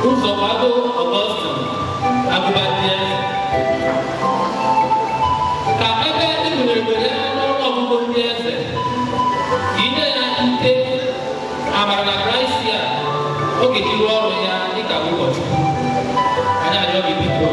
Ụzọkwado Augustine Agụbadie, ka ebe egwuregwere n'ọrụ ọgụgụ ndị eze inye ya ike, amara na Kraịst ya oge jiri ọrụ ya dịka ụkọchukwu. Anyị arịọ gị biko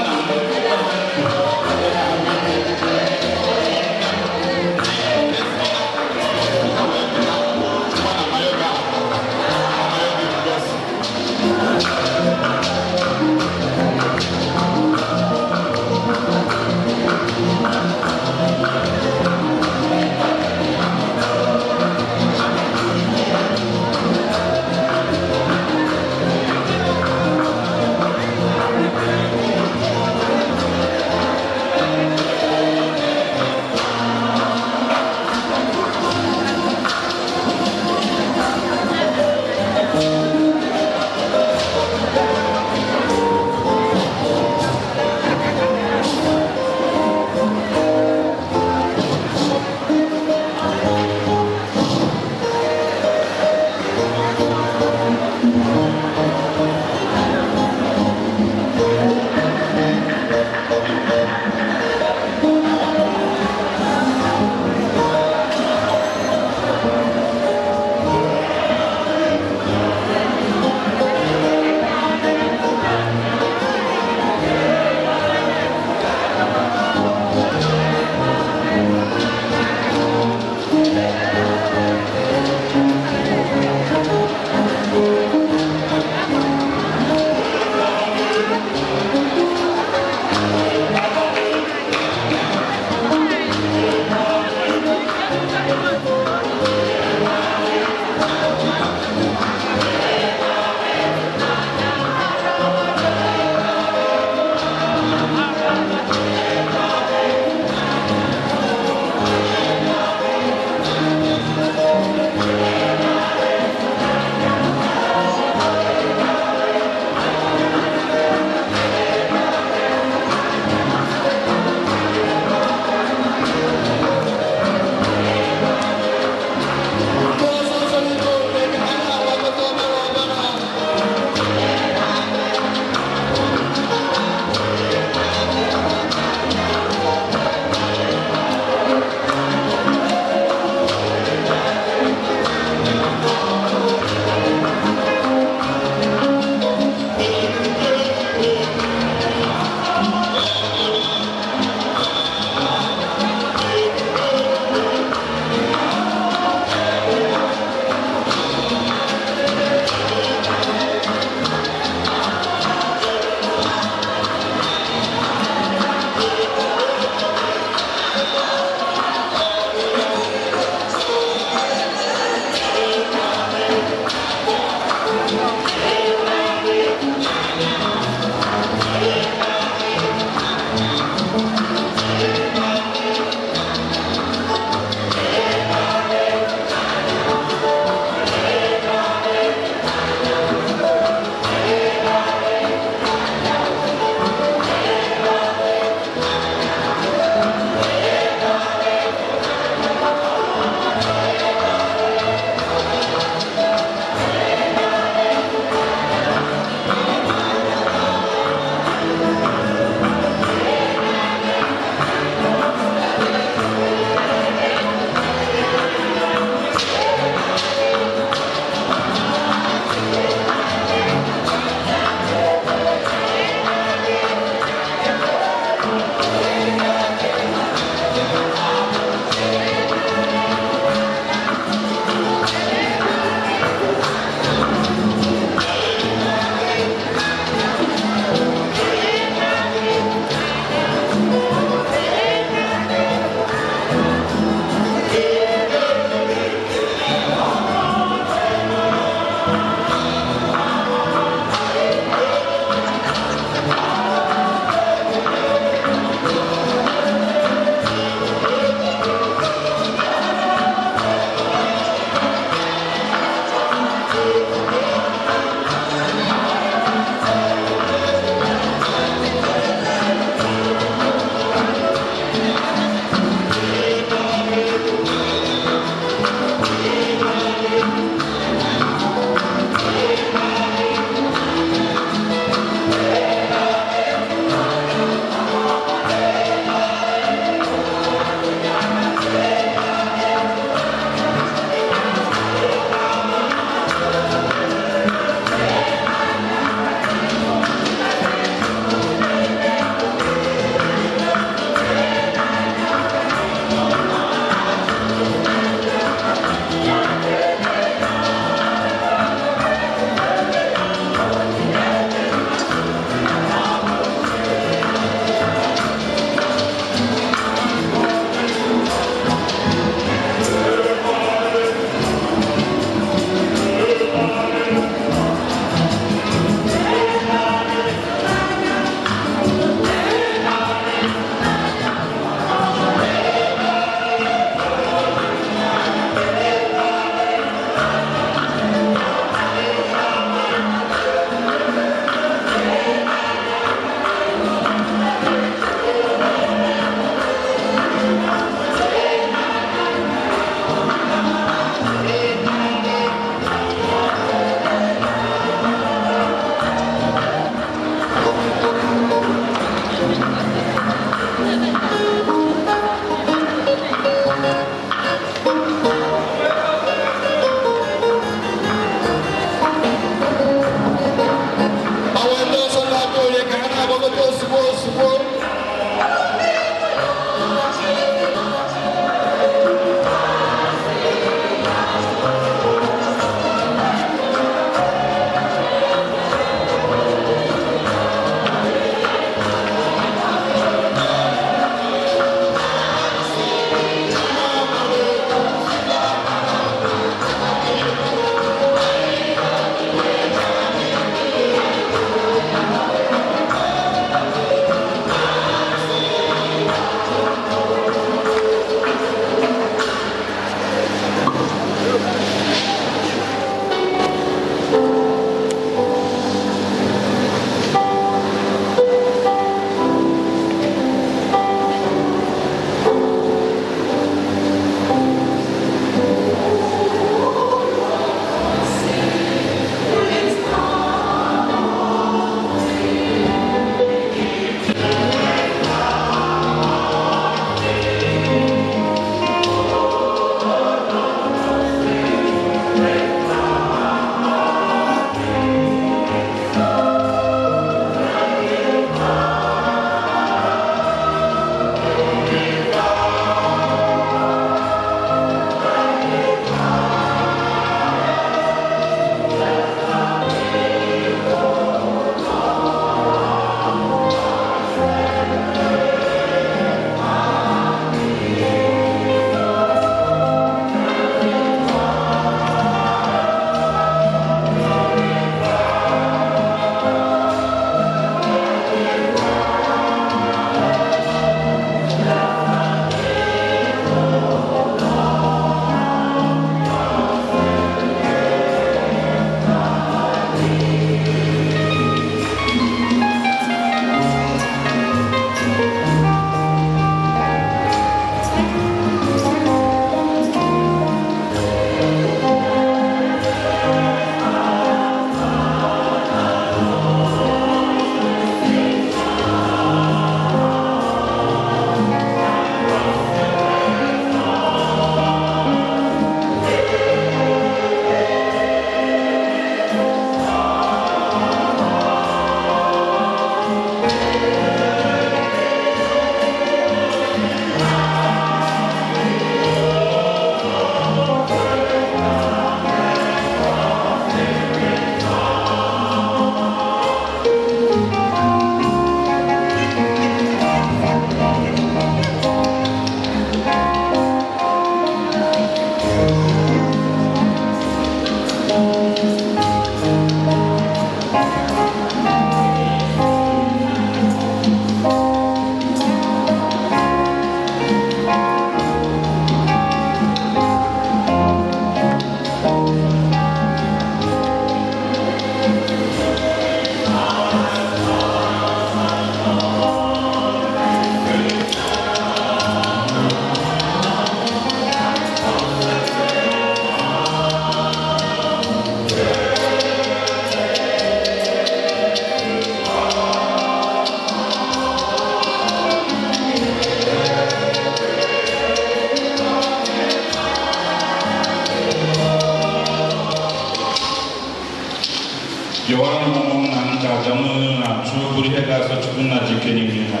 kewara mụmụ na nka aja m na-achụ bụrụ ihe ga-asọ Chukwu nna jike n'ime ha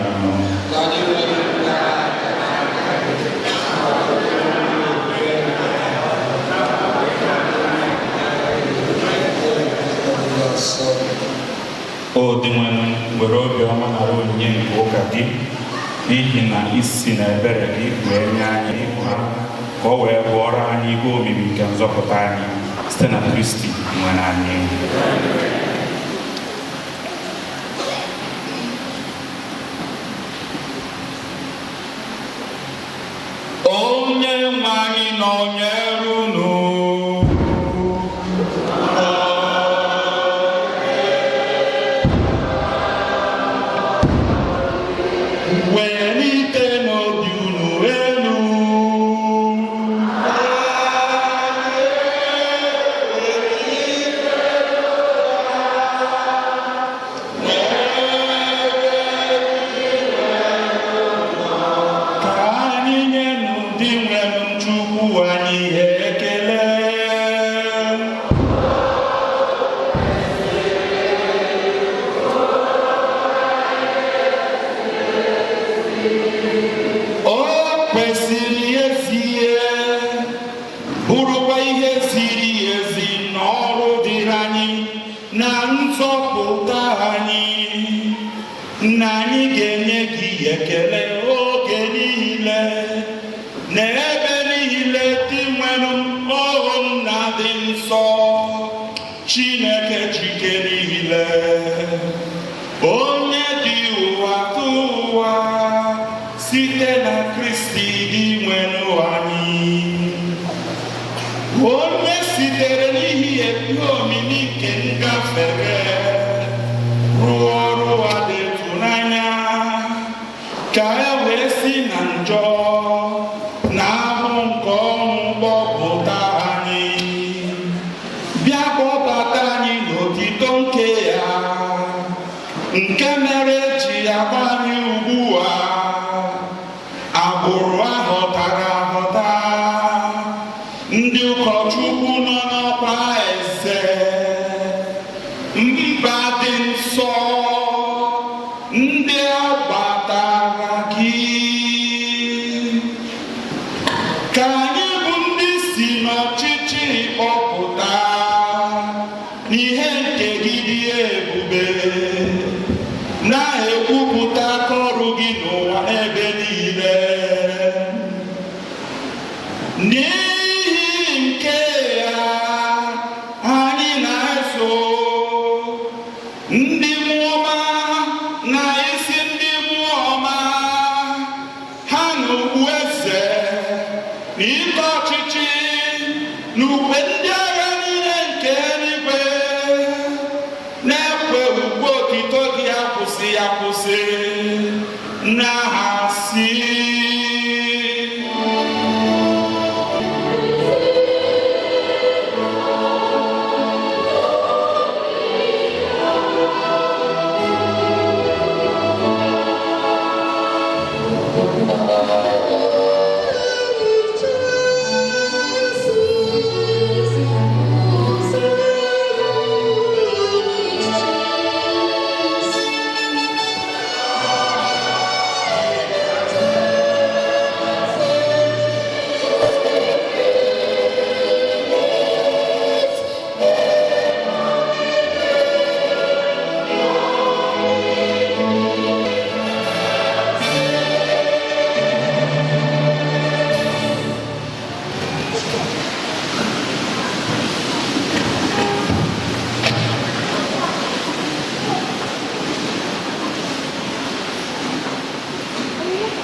o dị nwere were obiọma nara onyinye nke ụka gị n'ihi na isi na ebere gị wee nye anyị ka o wee bụọrọ anyị ihe omimi nke nzọpụta anyị site na Kristi nwere anyị. Onye nwe anyị nọnyere unu.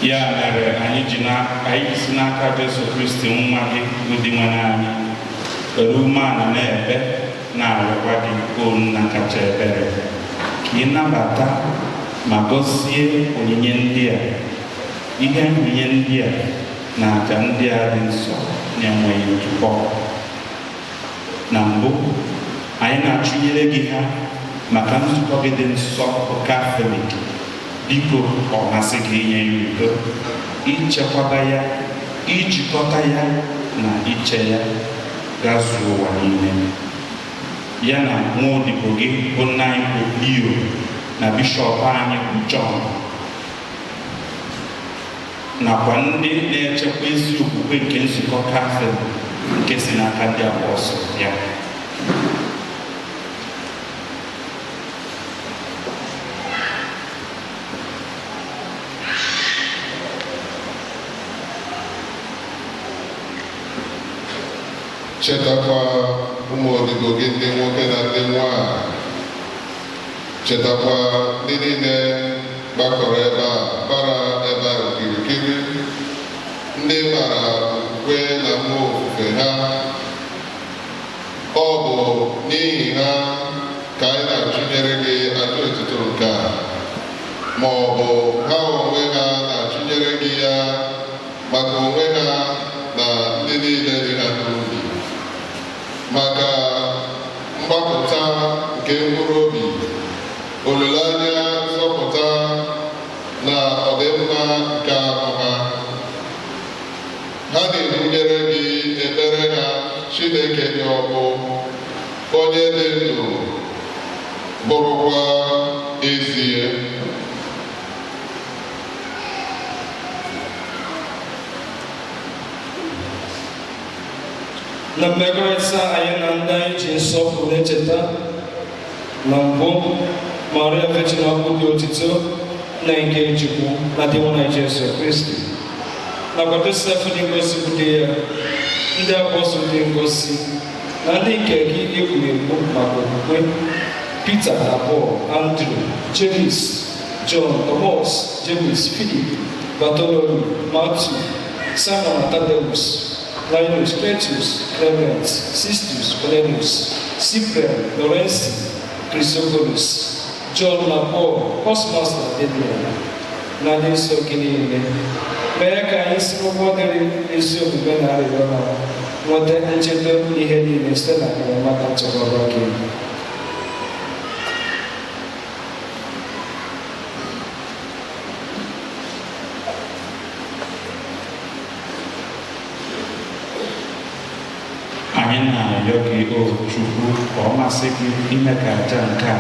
Ya mere anyị si n'aka Jesu Kristi nwa gị ụdị nwere anyị were umeala na-ebe na-arịọkwa gị onu na kacha ebere ka ị nabata ma gosie onyinye ndị a, ihe onyinye ndị a na aja ndị a dị nsọ na-enweghị ntụpọ. Na mbụ anyị na-achụnyere gị ha maka nzukọ gị dị nsọ Katọlik. Biko ọ masị gị inye ya udo, ichekwaba ya, ijikọta ya na iche ya gazuo ụwa niile. ya na nwa odibo gị bụ nna anyị bụ Leo na bishọp anyị bụ John nakwa ndị na-echekwa ezi okwukwe nke nzukọ Katọlik nke si n'aka ndị apọstọl ya. Chetakwa ụmụ odibo gị ndị nwoke na ndị nwanyị. Chetakwa ndị niile gbakọrọ ebe a gbara ebe a okirikiri, ndị mara okwukwe na mmụọ ofufe ha. Ọ bụ n'ihi ha ka anyị na-achụnyere gị aja otuto nke a, ma ọ bụ ha onwe ha na-achụnyere gị ya maka onwe ha na ndị niile dị ha n'obi, maka mgbapụta nke mkpụrụ obi, olileanya nzọpụta na ọdịmma nke ahụ ha. Ha na-ebunyere gị ekpere ha Chineke dị ọkụ, onye dị ndụ bụrụkwa ezie. Na mmekọrịta anyị na ndị anyị ji nsọpụrụ echeta na mbụ Maria Virgin ọkụ dị otito na nke Chukwu na dị nwa Jesu Kristi, nakwa Josef dị ngosi bude ya, ndị apọstọl dị ngosi na ndị nke gị ekwuru ekwu maka okwukwe, Peter na Paul, Andrew, James, John, Thomas, James, Philip, Bartholomew, Matthew, Simon na Thaddeus, Linus, Cletus, Clement, Sistus, Polemius, Cyprian, Lorenzi, Chrysogonus, John na Paul, Cosmas na Daniel, na ndị nsọ gị niile. Mee ka anyị si ụgbọ dịrị ezi omume na arịrịọ ha nweta nchedo ihe niile site na enyemaka nchekwaba gị. Anyị na-arịọ gị o Chukwu ka ọ masị gị ime ka aja nke a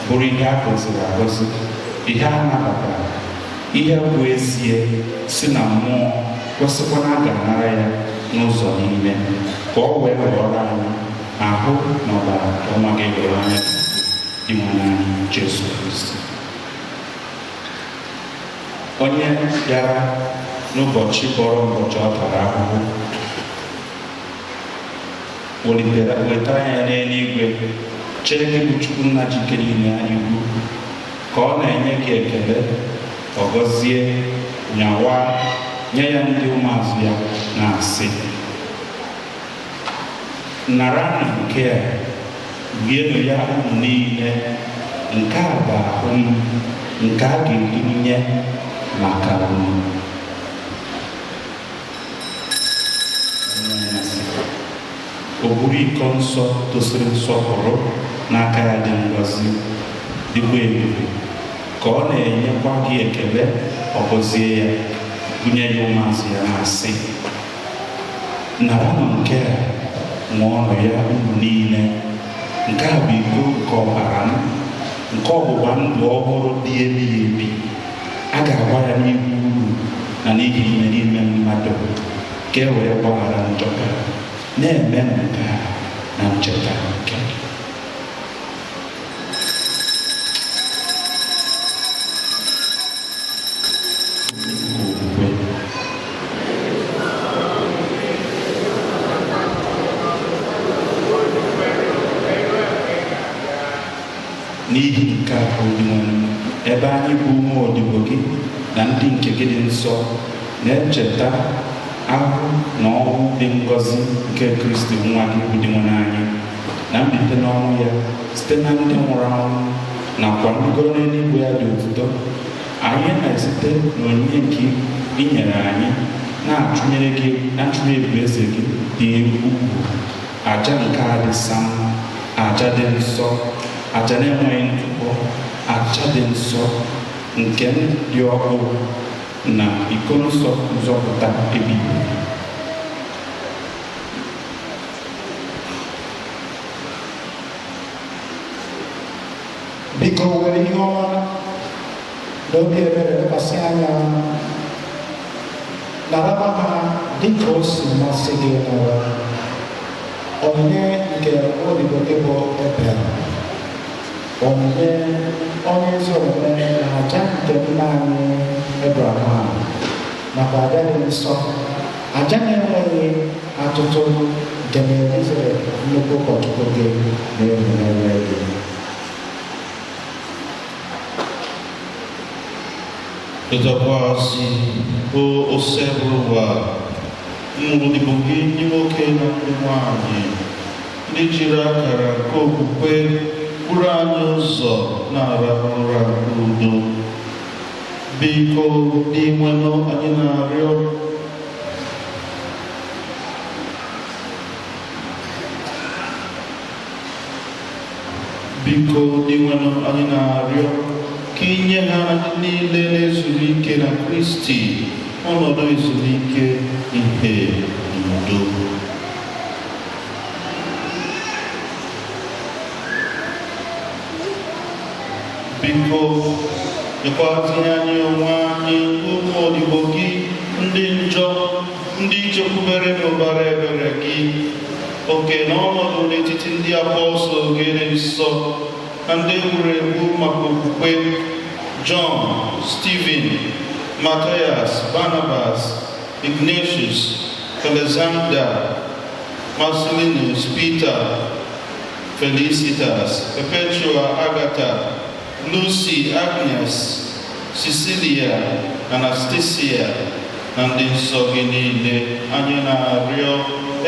bụrụ ihe a gọziri agọzi, ihe a nabatara, ihe bụ ezie si na mmụọ, kwesịkwa na a ga-anara ya n'ụzọ niile, ka ọ wee ghọrọ anyị ahụ na ọbara ka ọnwa gị were anya dị nwa n'anyị Jesu Kristi, onye bịara n'ụbọchị bọrọ ụbọchị ọ tara ahụhụ, weta anya n'eluigwe, chere gị bụ Chukwu nna ji ike niile ihu, ka ọ na-enye gị ekele, ọ gọzie, nyawa, nye ya ndị ụmụazụ ya na-asị: nara nke a, rienụ ya unu niile, nke a bụ ahụ m nke a ga-etinye maka unu. O buru iko nsọ tosiri nsọpụrụ n'aka ya dị ngọzi dịkwa ebube, ka ọ na-enyekwa gị ekele, ọ gọzie ya, gụnye ya ụmụazụ ya na-asị: naranụ nke a, ṅụọnụ ya unu niile, nke a bụ iko nke ọbara m, nke ọgbụgba ndụ ọhụrụ dị ebighị ebi, a ga-agba ya n'ihu uru na n'ihi n'ime mmadụ, ka e wee gbaghara njọ ya. Na-eme nke a na ncheta nke gị. N'ihi nke a bụ ebe anyị bụ ụmụ odibo gị na ndị nke gị dị nsọ na-echeta ahụ na ọnwụ dị ngọzi nke Kristi nwa gị bụ dị nwa anyị, na mbilite n'ọnwụ ya site na ndị nwụrụ anwụ, nakwa ngọrọ n'eluigwe ya dị otuto. Anyị na-esite n'onyinye nke ị nyere anyị na-achụnyere gị ebu eze gị dị ukwuu, aja nke a dị sam, aja dị nsọ, aja na-enweghị ntụpọ, aja dị nsọ nke dị ọkụ na iko nsọ nzọpụta ebighị. biko were ihe ọma na obi ebere lekwasị anya naraba ha dịka o si masị gị nara onyinye nke odibo gị bụ Ebel, onyinye onye ezi omume na aja nke nna anyị Abraham nakwa aja dị nsọ, aja na-enweghị atụtụ nke na-eruzere nnukwu ụkọchukwu gị na-enyere gị. Itakwasi o osebụwa odibo gị ndị nwoke na ndị nwanyị ndị jiri akara nke okwukwe buru anyị ụzọ na-arahụ ụra n'udo. Biko dị nwenụ anyị na-arịọ ka inye ha niile na-ezuru ike na Kristi ọnọdụ ezumike ihe n'udo. Biko nyekwazinye anyị onwe anyị ụmụ odibo gị ndị njọ, ndị chekwubere n'ụbara ebere gị, oke na ọnọdụ n'etiti ndị apọstọl gị dị nsọ na ndị egwuregwu maka okwukwe: John, Stephen, Matthias, Barnabas, Ignatius, Alexander, Marcellinus, Peter, Felicitas, Perpetua, Agatha, Lucy, Agnes, Cecilia, Anastasia na ndị nsọ gị niile anyị na-arịọ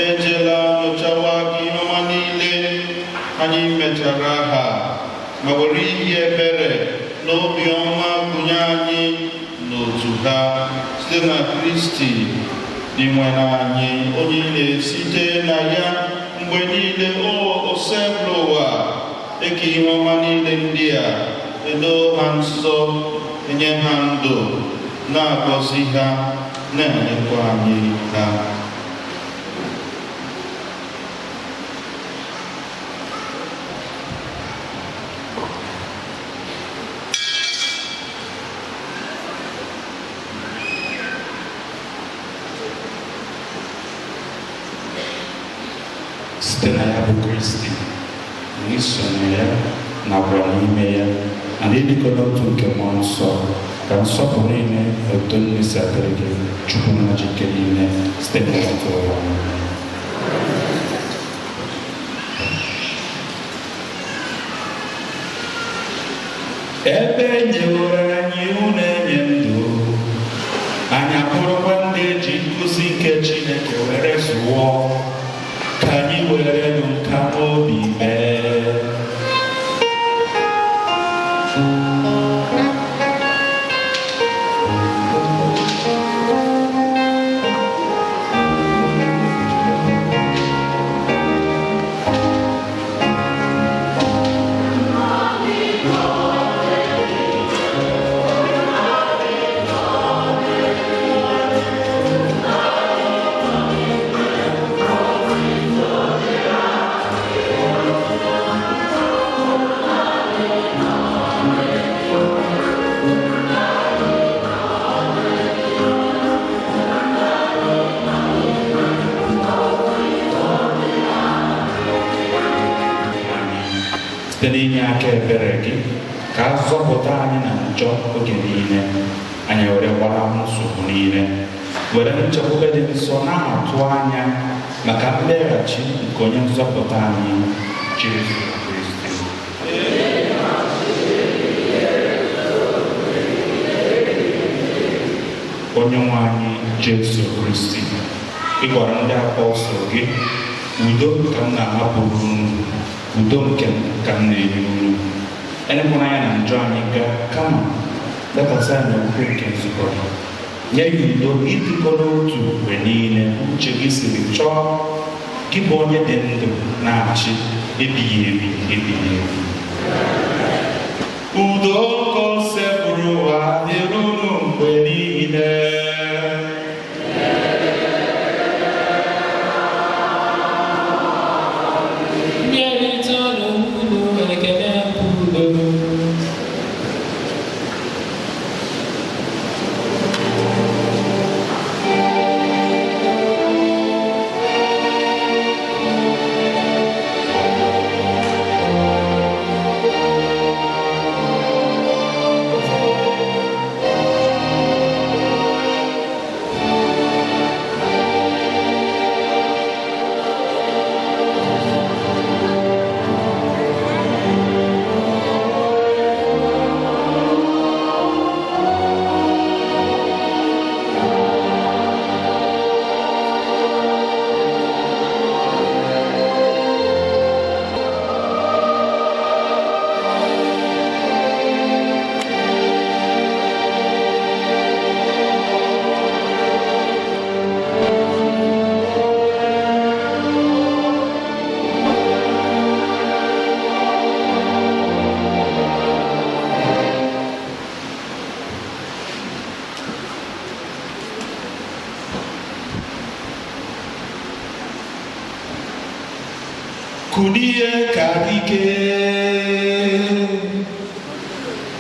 ejela nyochawa gị ọma niile anyị mechara ha, ma were ihe ebere na obiọma gụnye anyị n'otu ha site na Kristi dị nwere anyị, onye na-esite na ya mgbe niile osebụla ụwa, eke ihe ọma niile ndị a edo ha nsọ, enye ha ndụ, na-agọzi ha, na-enyekwa anyị ha. Site na ya bụ Kristi, n'isonye ya nakwa n'ime ya na n'ịdịkọ n'otu nke mmụọ nsọ, ka nsọpụrụ niile na otuto niile si adịrị gị Chukwu na Jike niile site n'ọtụtụ ụwa. Ebe nyewere anyị unu enye ndụ, anyị abụrụkwa ndị eji nkụzi nke Chineke were zụọ, ka anyị were nka n'obi mee. Site n'inye aka ebere gị ka a zọpụta anyị na njọ oge niile, anyị were gbara nsogbu niile, were nchekwube dị nsọ na-atụ anya maka mmeghachi nke onye nzọpụta anyị Jesu Kristi. Onye nwe anyị Jesu Kristi, ị gwara ndị apọstọl gị, udo ka m na-ahapụrụ unu, udo nke ka m na-enye unu. Enyekwana ya na njọ anyị gaa, kama lekwasị anyị n'okwukwe nke nzukọ, nye ya udo ịdịkọ n'otu mgbe niile uche gị siri chọọ, gị bụ onye dị ndụ na-achị ebighị ebi. Udo ka o sepụrụ ụwa dịrị unu mgbe niile. Nye anyị taa n'okpuru ekele udo.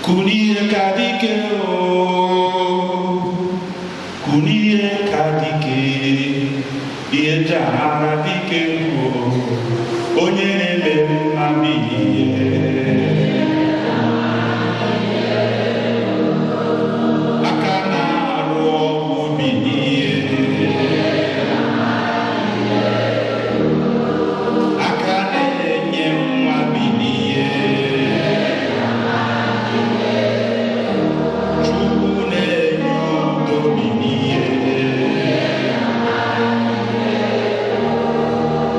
kunie kadike o kunie kadike ihe jamara dike o onye na-eme mmabi ihe aka na-arụ ọgwụ bi ihe aka na-enye nwa bi n'ihe Chukwu na-enye udo bi n'ihe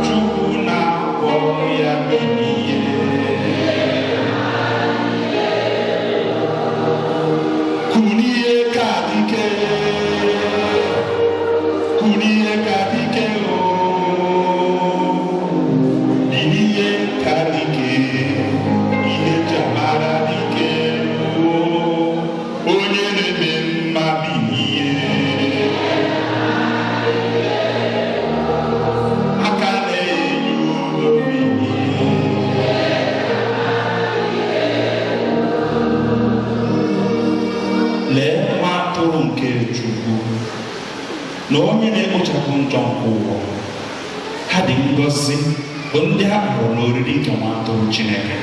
Chukwu na-agwọ ya bi n'ihe kunie ka dike o diniye ka dike ihe jamara dike o onye na-eme mma bi n'ihe aka na-enye udo bi n'ihe lee nwa atụrụ nke Chukwu na onye na-ekpochapụ njọ nke ụwa ha dị ngọzi bụ ndị a kpọrọ n'oriri nke nwa atụrụ Chineke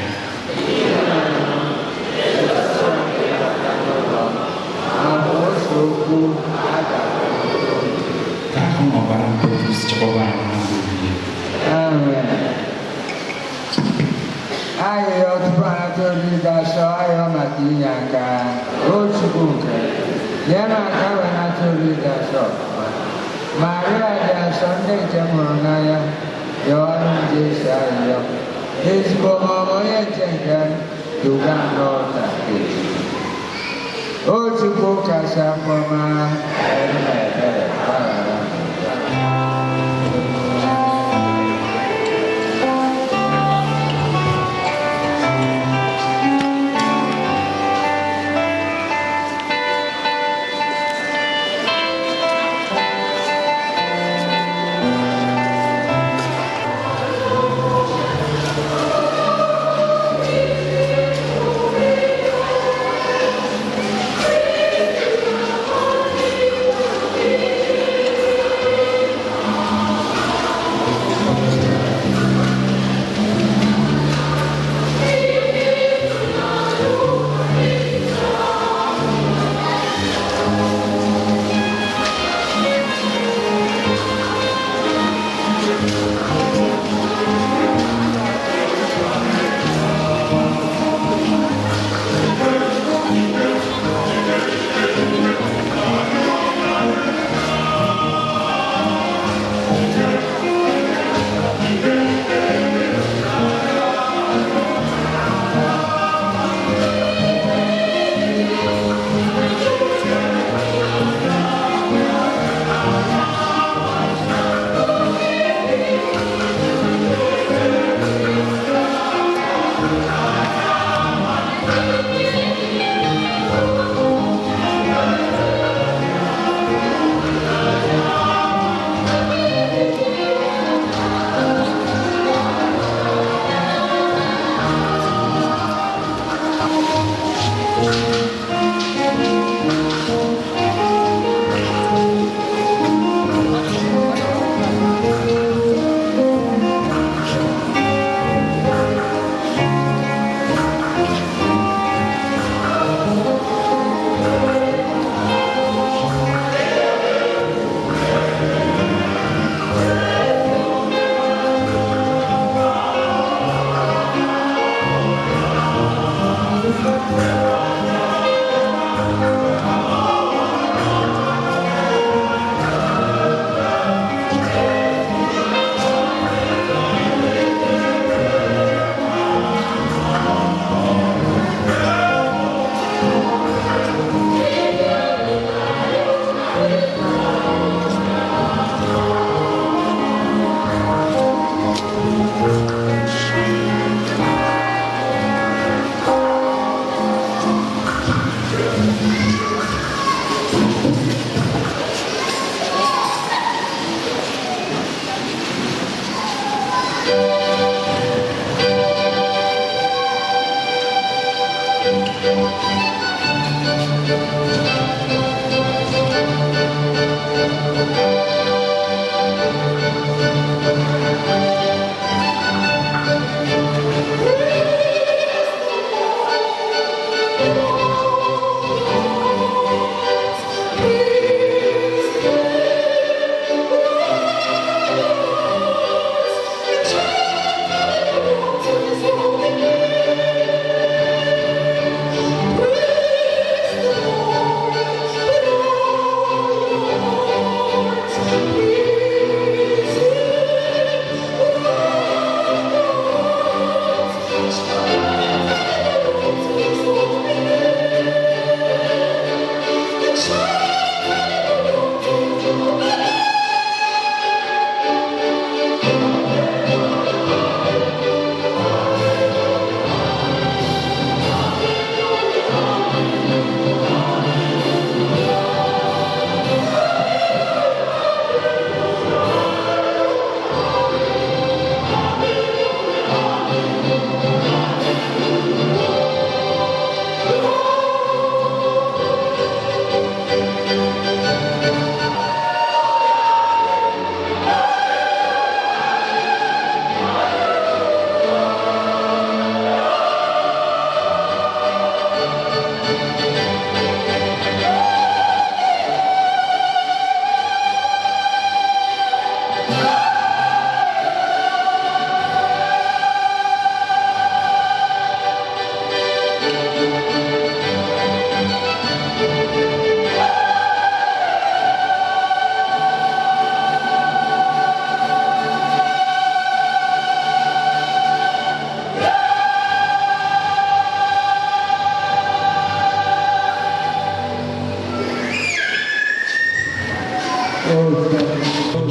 ka ahụ n'ọbara nke Kristi chekwaba anyị na mgbe Ayọ̀ tupu anatoli ga-asọ ayọ̀ maka inye aka o Chukwu nke nye m aka wee natoli ga-asọ Maria dị asọ ndị nke mụrụ n'anya dị ọrụ ndị esi ayọ̀ ezigbo maọbụ onye nche nke duga n'ọta o Chukwu kasị akpọma ebere gbaghara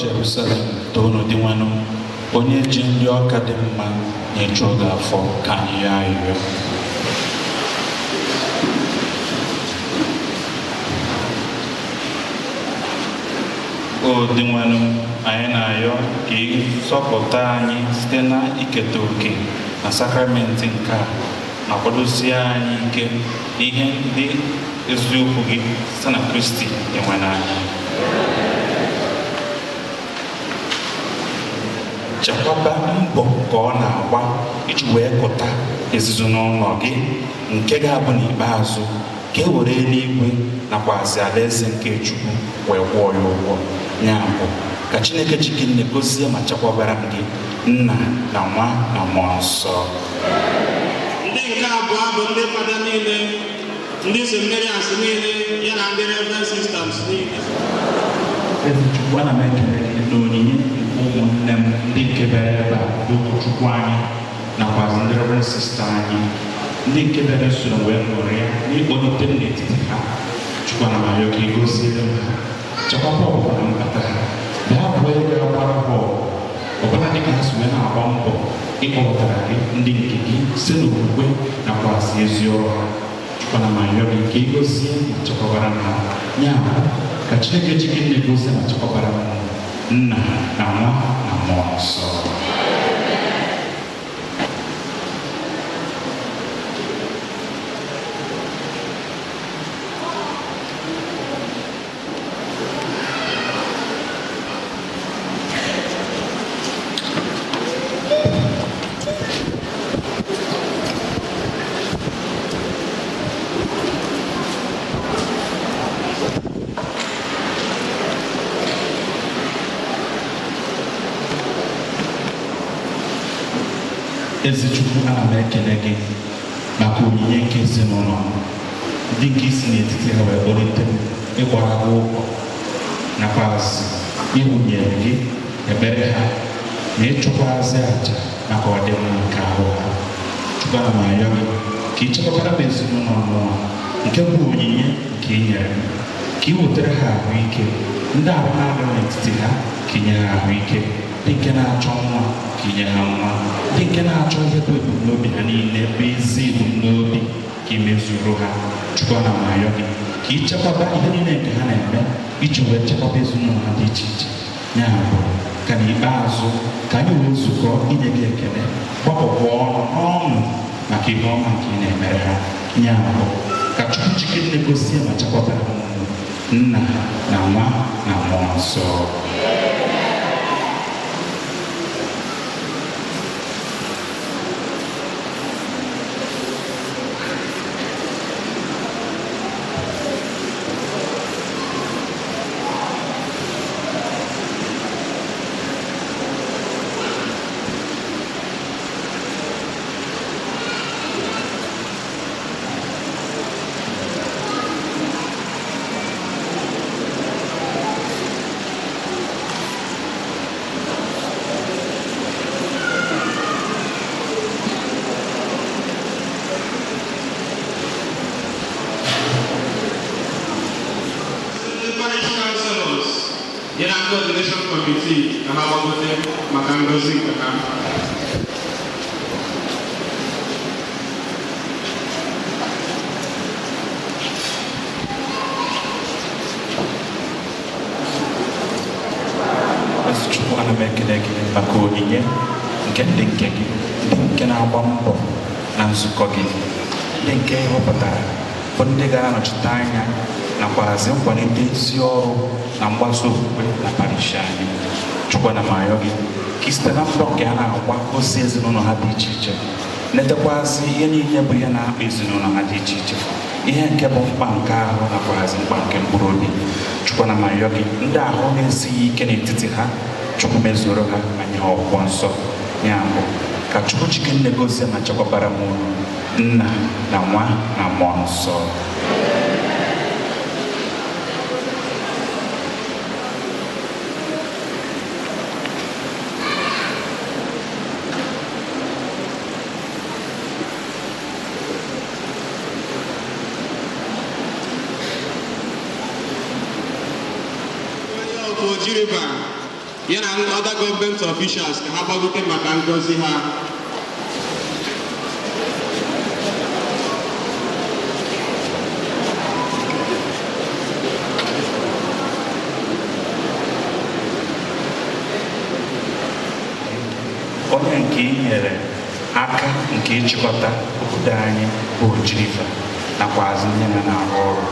Jerusalem tono dị nwanụ onye ji nri ọka dị mma na-eju oge afọ ka anyị ya ayọ. O dị nwanụ anyị na-ayọ ka ị zọpụta anyị site na iketa oke na sakramenti nke a ma kwadosie anyị ike ihe ndị eziokwu gị site na Kristi enwe n'anya. Chekwaba mbọ ka ọ na-agba iji wee kụta ezuzu n'ụlọ gị nke ga-abụ n'ikpeazụ ka e were eluigwe nakwazi alaeze nke Chukwu wee kwụọ ya ụgwọ. Ya bụ ka Chineke ji gị na-egozie ma chekwabara m gị Nna na Nwa na Mmụọ Nsọ. Ndị nke abụọ bụ ndị fada niile, ndị seminarians niile ya na ndị reverend sisters niile. Eze Chukwu, ana m ekele gị n'onyinye ụmụnne m ndị nke bịara ebe a bụ ụkọchukwu anyị nakwazi ndị reverend sista anyị ndị nke bịara soro wee ṅụrụ ya n'ịkpọlite m n'etiti ha. Chukwu, ana m ayọ ka ị goziere m ha, chekwaba ọbụla mbata ha, bịa bụ ego agbara bọọlụ ọbụla dịka ha si wee na-agba mbọ ịkpọpụtara gị ndị nke gị site n'okwukwe nakwazi ezi ọrụ ha. Chukwu, ana m ayọ gị ka ị gozie ma chekwabara m ha. Ya ka Chineke ji gị na-egozi ma chekwabara m Nna na Nwa na Mmụọ Nsọ. Eze Chukwu, ana m ekele gị maka onyinye nke ezinụlọ ndị nke isi n'etiti ha wee kpọlite m ịgbara ha ụkwụ nakwazi ịwụnyere gị ekpere ha na ịchụkwazi àjà maka ọdịmma nke ahụ ha. Chukwu, ana m ayọ gị ka ị chekwabara m ezinụlọ ọnụnwa nke bụ onyinye nke ị nyere m, ka ị wetara ha ahụike, ndị ahụ na-adọ n'etiti ha ka ị nye ha ahụike, ndị nke na-achọ nwa ka ị nye ha nwa, ndị nke na-achọ ihe bụ ebumnobi ha niile bụ ezi ebumnobi ka ị mezuru ha. Chukwu, ana m ayọ gị ka ị chekwaba ihe niile nke ha na-eme iji wee chekwaba ezinụlọ ha dị iche iche. Ya bụ ka n'ikpeazụ ka anyị wee zukọ inye gị ekele, gbapụkwa ọnụ n'ọṅụ maka ihe ọma nke ị na-emere ha. Ya bụ ka Chukwu ji gị na-egosi ma chekwabara ha Nna na Nwa na Mmụọ Nsọ. Yana coordination committee na mabagote maka ngozi nke ha. Ezi Chukwu, ana m ekele gị maka onyinye nke ndị nke gị, ndị nke na-agba mbọ na nzukọ gị, ndị nke ịhọpụtara bụ ndị ga-anọchite anya nakwazi nkwalite isi ọrụ na mgbasa okwukwe na parish anyị. Chukwu, ana m ayọ gị ka site na mbọ nke a na-agba ozi ezinụlọ ha dị iche iche, netekwazi ihe niile bụ ihe na-akpa ezinụlọ ha dị iche iche, ihe nke bụ mkpa nke ahụ nakwazi mkpa nke mkpụrụ obi. Chukwu, ana m ayọ gị ndị ahụ na-esighị ike n'etiti ha Chukwu mezuru ha anyị ha ọgwụgwọ nsọ ya bụ ka Chukwu chike nne gozie ma chekwabara m unu Nna na Nwa na Mmụọ Nsọ. Ojiriba ya na other government officials ka ha gbagote maka ngozi ha. Onye nke i nyere aka nke ịchịkọta obodo anyị bụ Ojiriba nakwazi ndị na-arụ ọrụ.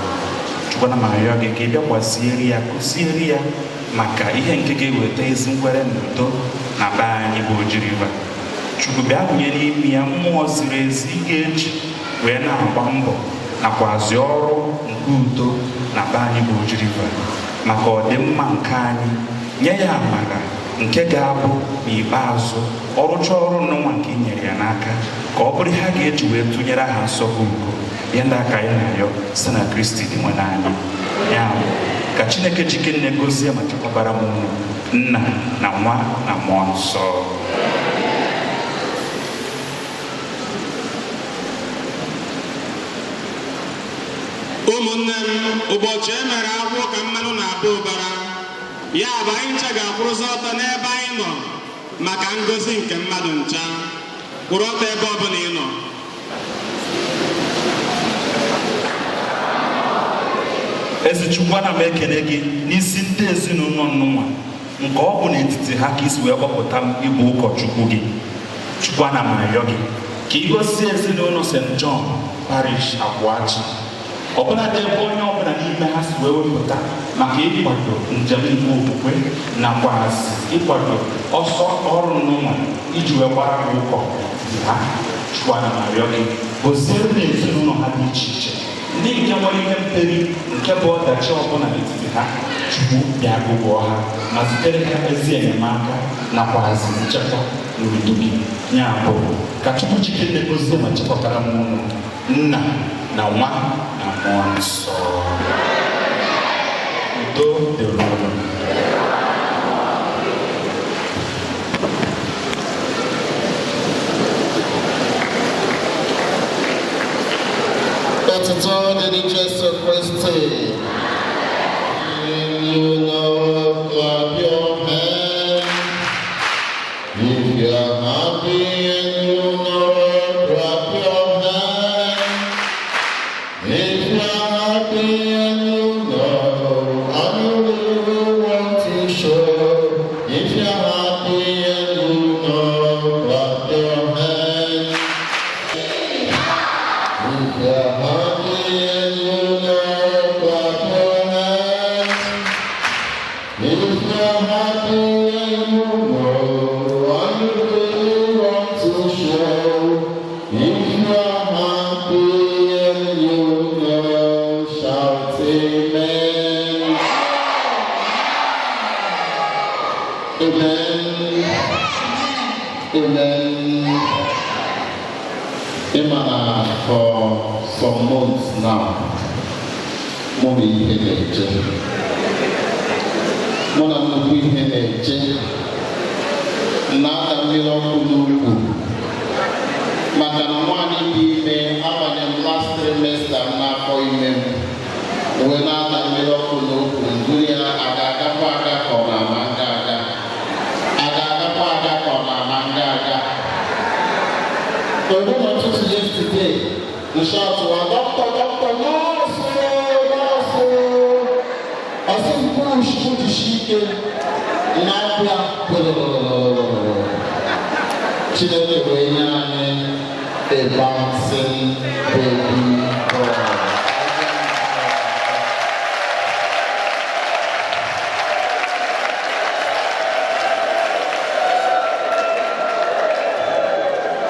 Chukwu na arịọ gị ka ị bịakwasịrị ya kụziere ya maka ihe nke ga-eweta ezi nkwere n'udo na be anyị bụ Ojiriba. Chukwu bịa gụnye n'ime ya mmụọ ziri ezi ị ga-eji wee na-agba mbọ nakwazi ọrụ nke udo na be anyị bụ Ojiriba maka ọdịmma nke anyị. Nye ya amara nke ga-abụ n'ikpeazụ ọrụcha ọrụ nnọnwa nke i nyere ya n'aka ka ọ bụrụ ha ga-eji wee tụnyere aha nsọ bụ ugo ya ndị aka anyị na-arịọ site na Kristi dị nwe n'anyị. Ya ka Chineke chike nne gozie ma chekwabara m unu Nna na Nwa na Mmụọ Nsọ. Ụmụnne m, ụbọchị e mere akwụkwọ ka mmanụ na-aba ụbara, ya bụ anyị ncha ga-akwụrụzi ọtọ n'ebe anyị nọ maka ngozi nke mmadụ ncha. Kwụrụ ọtọ ebe ọ bụla ị nọ. Ezi Chukwu, ana m ekele gị n'isi ndị ezinụlọ nnụnwa nke ọ bụ n'etiti ha ka isi wee kpọpụta m ịbụ ụkọchukwu gị. Chukwu, ana m arịọ gị ka ị gozie ezinụlọ St. John Parish Akwụachi ọbụla dị ebe onye ọbụla n'ime ha si wee wepụta maka ịkwado njem nke okwukwe nakwa ịkwado ọsọ ọrụ nnụnwa iji wee gbara gị ụkọ ha. Chukwu, ana m arịọ gị goziere n'ezinụlọ ha dị iche iche ndị nke nwere ihe mperi nke bụ ọdachi ọbụla n'etiti ha. Chukwu bịa gụgụọ ha ma zitere ha ezi enyemaka nakwazi nchekwa n'udo gị. Ya bụ ka Chukwu chike nne gozie ma chekwatara m unu Nna na Nwa na Mmụọ Nsọ. Udo dịrị unu. Otuto dịrị Jesu Kristi. You know, clap your hands. If you are happy and you know, clap your hands. If you are happy and you know, and you really want to show. If you are happy and you know, clap your hands. If you are happy and you know, clap your hands. If you are happy and you know, and you really want to show. If you are happy and you know, shout amen. Amen. Amen. Amen. For some months now, Mommy Hene. Mụ na nnukwu ihe na-eche na-aka mmiri ọkụ n'ukwu maka na nwaanyị dị ime abanye m last trimester m n'afọ ime m wee na-aka mmiri ọkụ n'ukwu ngụrụ ya aga-agakwa aga ka ọ na-ama nga aga aga-agakwa aga ka ọ na-ama nga aga. Oru n'ụtụtụ yesterday nsọtụwa dọkịta nọọsụ ọsị mkpụrụ ike na-abịa Chineke wee nye anyị a bouncing baby boy.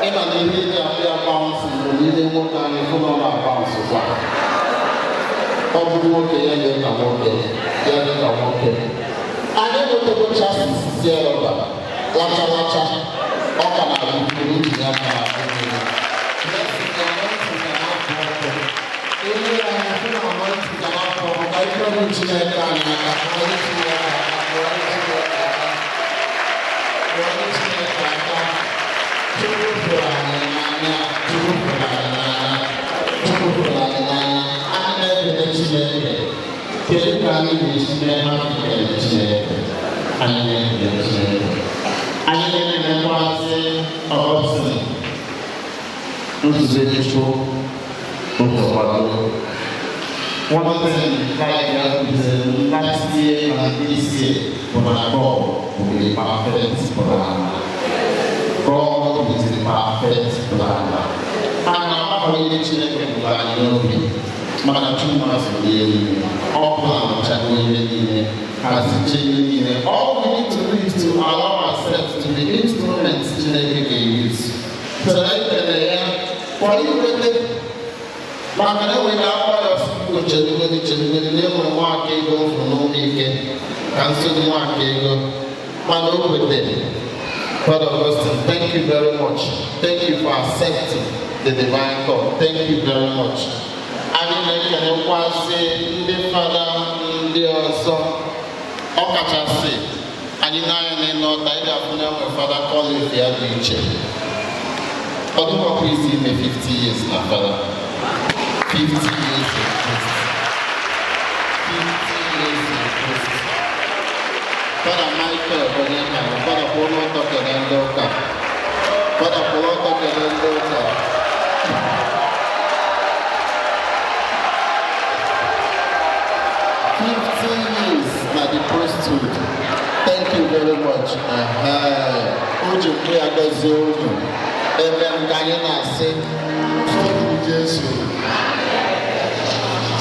Ịma na ihe eji abịa bounce bụ niile nwoke anyị fụnọ na bounce kwa. Ọ bụrụ nwoke ya dị ka nwoke, ya dị ka nwoke. Anyị bụ table chassis there lacha ọka na abụrụ ji ya ka one thing like the last year and this year, when I go, will be perfect plan. God is the perfect plan. And I'm already checking plan, you know, man, 2 months a year, all plans are going has changed. All we need to do is to allow ourselves to be instruments to make a use. So that for you, Makana we now want us to children mark ego for no making, cancel mark ego, man over there. Father Augustine, thank you very much. Thank you for accepting the divine call. Thank you very much. And in the say, the Father, the Son, Okachasi, and in I know that I have never Father call you the adventure. Although we see me 50 years now, Father. 50 years in Christ. 50 years in Christ. Father Michael, Father Polo Tokendoka. Father Polo Tokendoka. 50 years na the priesthood. Thank you very much. Ojo pe agazi ojo. Ebe nkanye na ase. Jesus.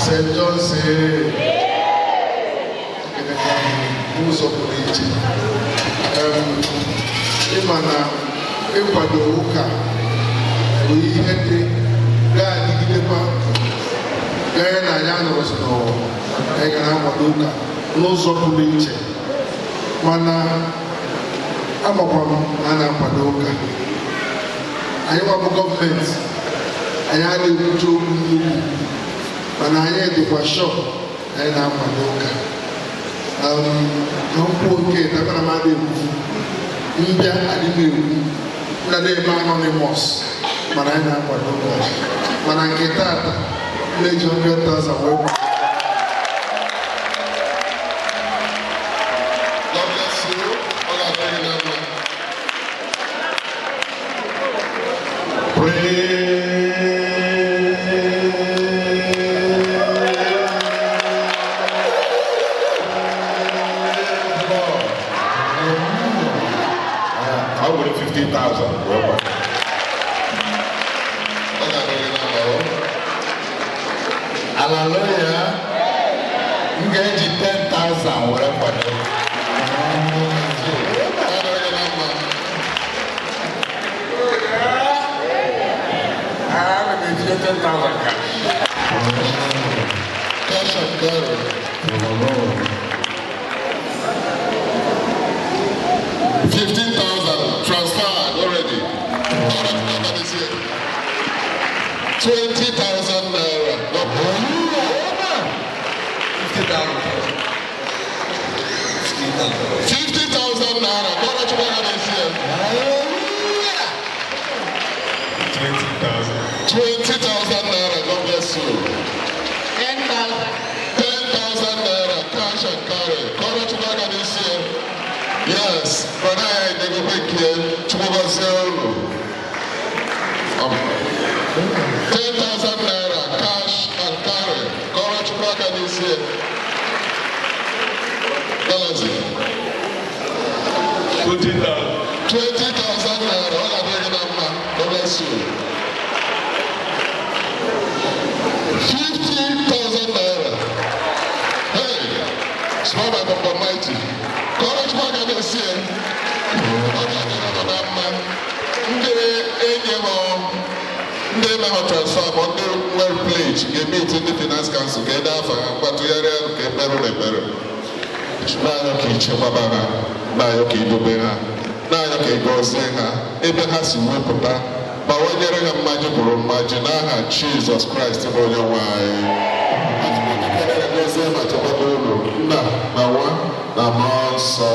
St. John say, who's of the Imana, Equado Uka, we had the guy Gidepa, Gayana Yanos, no, Eganamoduka, no Sopuliche, Mana Amapam, Anna Padoka. I am a government, I had a joke. And I had to shop and I'm a local. No poor kid, I'm going to be India and the that they ban on the mosque. But I am a local. But I get that, let 100,000 work. God bless you. All are very pray. Hallelujah. Engage 10,000 whatever. Cash and carry. 15,000 transferred already. 20,000 naira. 50,000 naira. How much money is here? 20,000 naira. God bless you. 10,000 naira. Cash and carry. How much money is here? Yes. But I go back here. 10,000 naira. Cash and carry. How much money is here? 20,000 naira. All are very good, man. God bless you. 50,000 naira. Hey, small man of Almighty. Courage man can see him. They never transfer, but they well pledged. They meet in the finance council. Get that for what we are better. na-ayọ ka ichekwaba ha, na-ayọ ka idobe ha, na-ayọ ka ịgọzie ha ebe ha si wepụta, ma wanyere ha mmaji kwuru mmaji n'aha Jizọs Kraịst bụ onye nwe anyị. Gọzie ma chekwaba unu Nna na Nwa na Mmụọ Nsọ.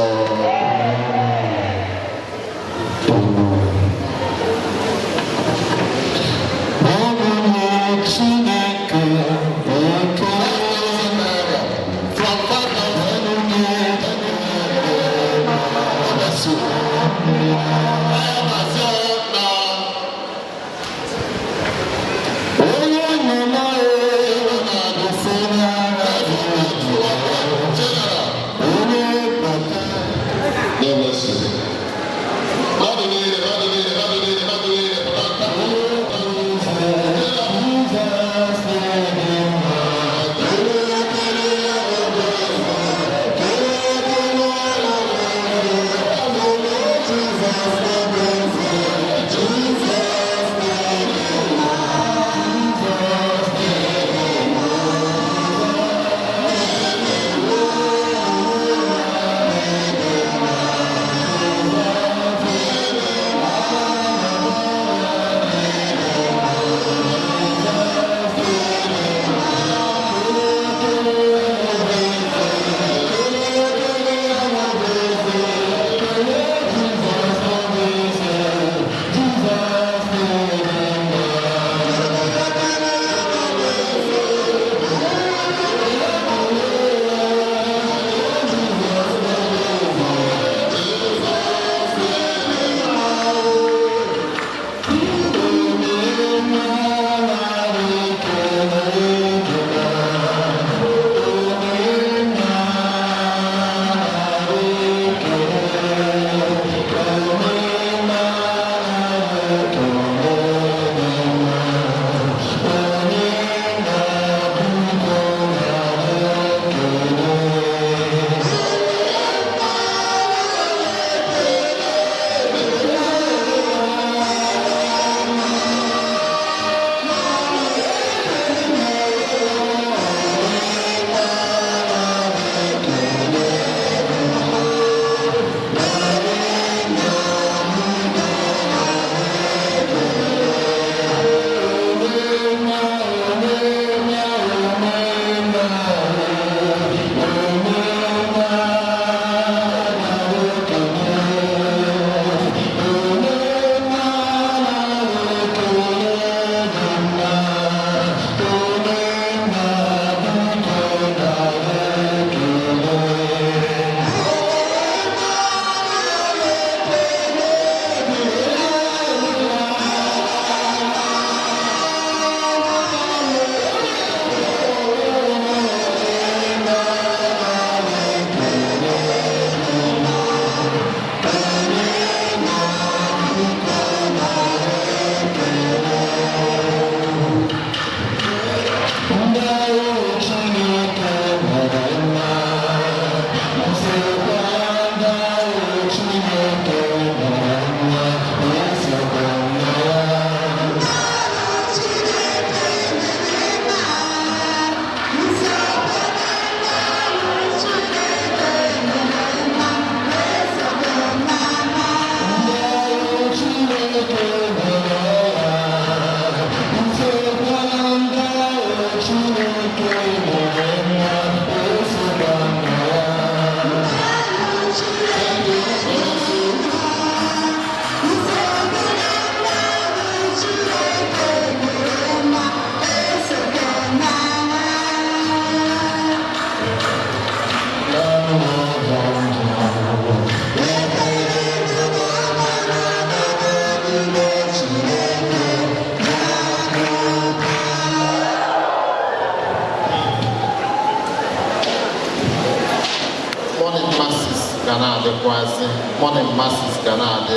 Morning masses can add,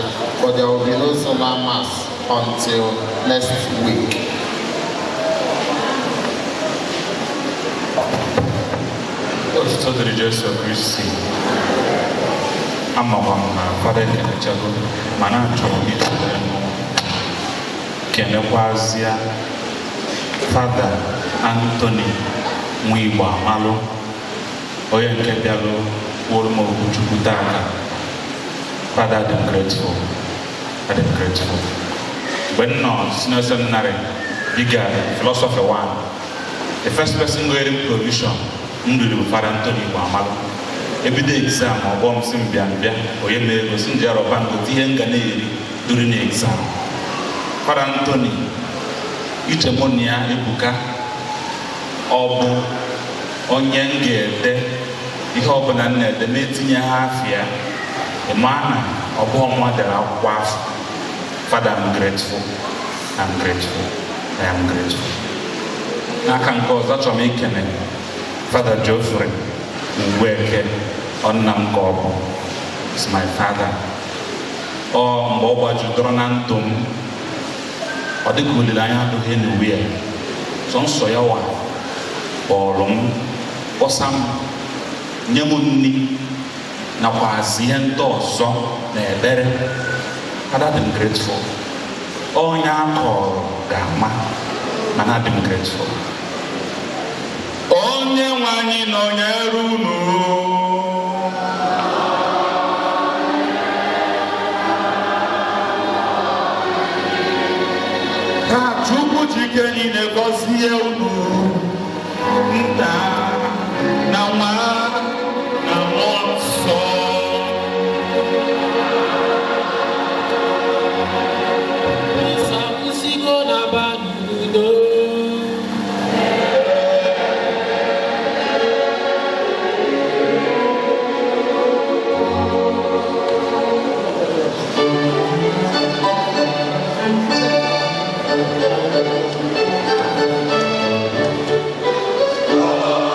but there will be no summer mass until next week. Otuto dịrị Jesu Kristi. Amakwa m na Fada ekelechago mana achọrọ m ịtụle kelekwazịa Fada Anthony Nwigbo Amalụ, onye nke bịalụ kwuoro m okwu Chukwu taa. Father, I'm grateful. I'm grateful. When no senior seminary, bigger philosophy one, the first person going provision, Father Anthony Wamalo. Every day exam or bomb Simbia, or you may go sing there or bank with during the exam. Father Anthony, each ammonia, Ibuka, Obu, Onyenge, the hope and the meeting half year, the manner of one mother of wife. Father, I'm grateful. I'm grateful. I am grateful. I can cause that to make Father Geoffrey, who work on Namkobo, is my father. Oh, Mboba Judronantum, or the good lion to him wear. Some soyawa, or long, or some Nyamuni, Napaziento, so, better. Father, I'm grateful. Oh, Yanko, Gamma, and I've been grateful. Onye nwanyị nọnyere unu. Ka Chukwu Chike niile gọzie unu. Nna na nwa na mmụọ nsọ. Isakwụsịgo na Banudo. Oh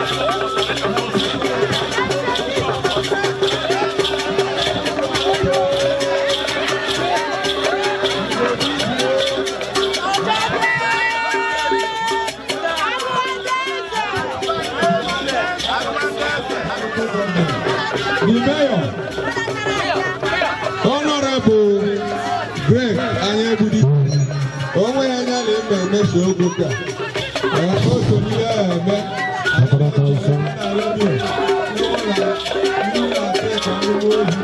The mayor, Honorable Greg Anyabudi, onwe anya le mmemme Shogoka, otu ihe eme akọrọta ọsọ na redio ndị na-ate ka ndị ohi.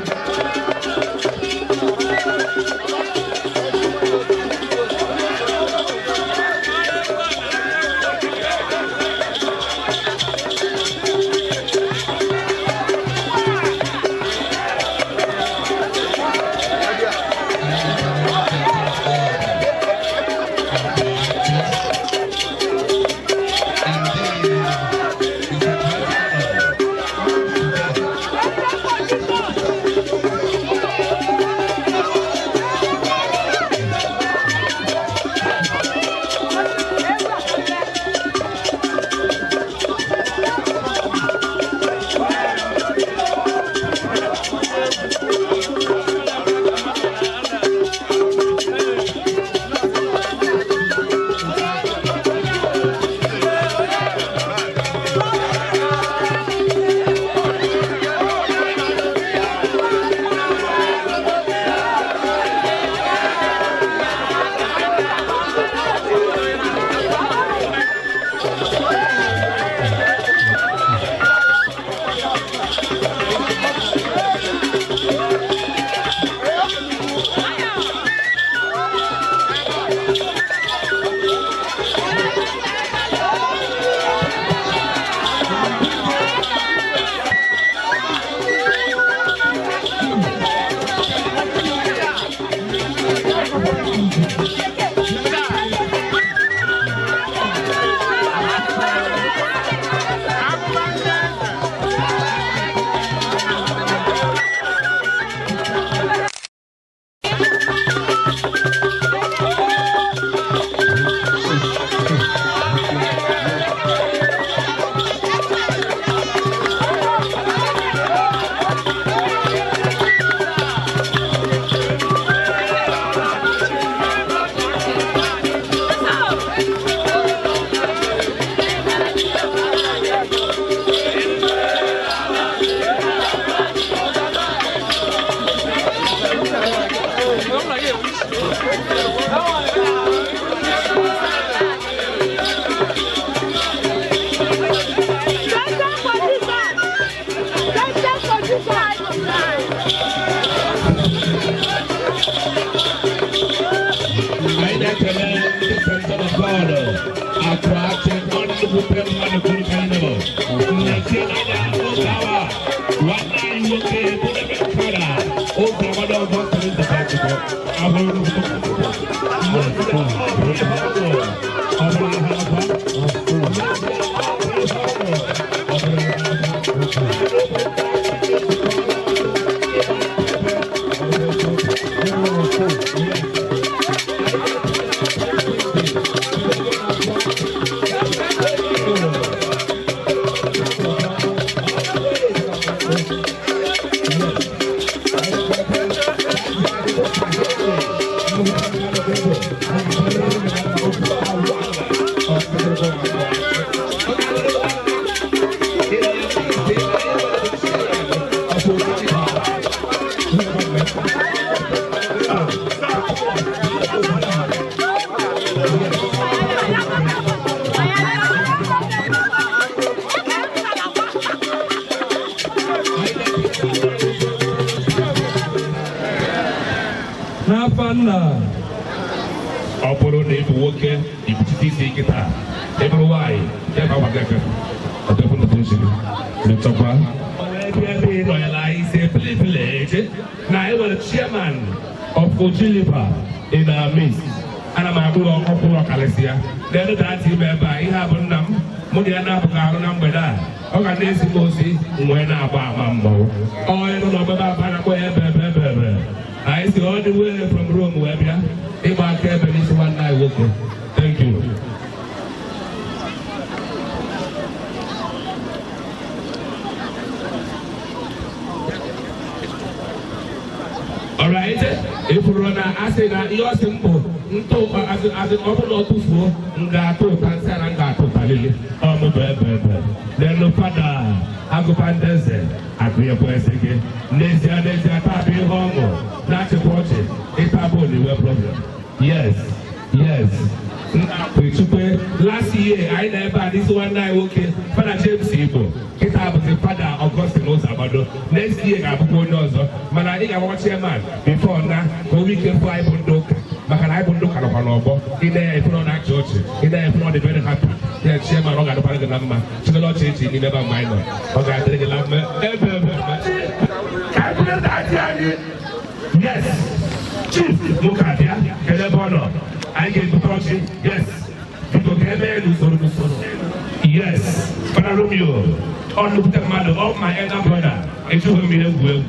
In our midst, and I'm a good uncle, Calesia. The other that you may buy, have a number, Modiana, number that. Organize Mosi, when I buy Mambo. Oh, I don't know about Panacoya, I see all the way from Rome, Webia. If I care, is one night walking. Thank you. right? If we run I say that you're simple. As an open to four, Ngato, Tansan, and Gato, Palili, then no father, Agopandese, Agriapoes again, Nezia, Papi, Hongo, not a project, it's a body problem. Yes. Last year, I never this one night okay. Father James Ibo, get up the father Augustine Osabado. Next year, I will go also. Man, I think I want chairman before now. Go we can fly Bundoka. Makan Bundoka of Hanobo. In there, if not that church, in there, if not the very happy. Yeah, chairman, I'm going to find the number. To the Lord change, you never mind. Okay, I take a number. Yes, Chief Mukadia, Kelebono. I get to touch it, yes. Yes, Father Romeo, on the mother of my elder brother, and to him in a will.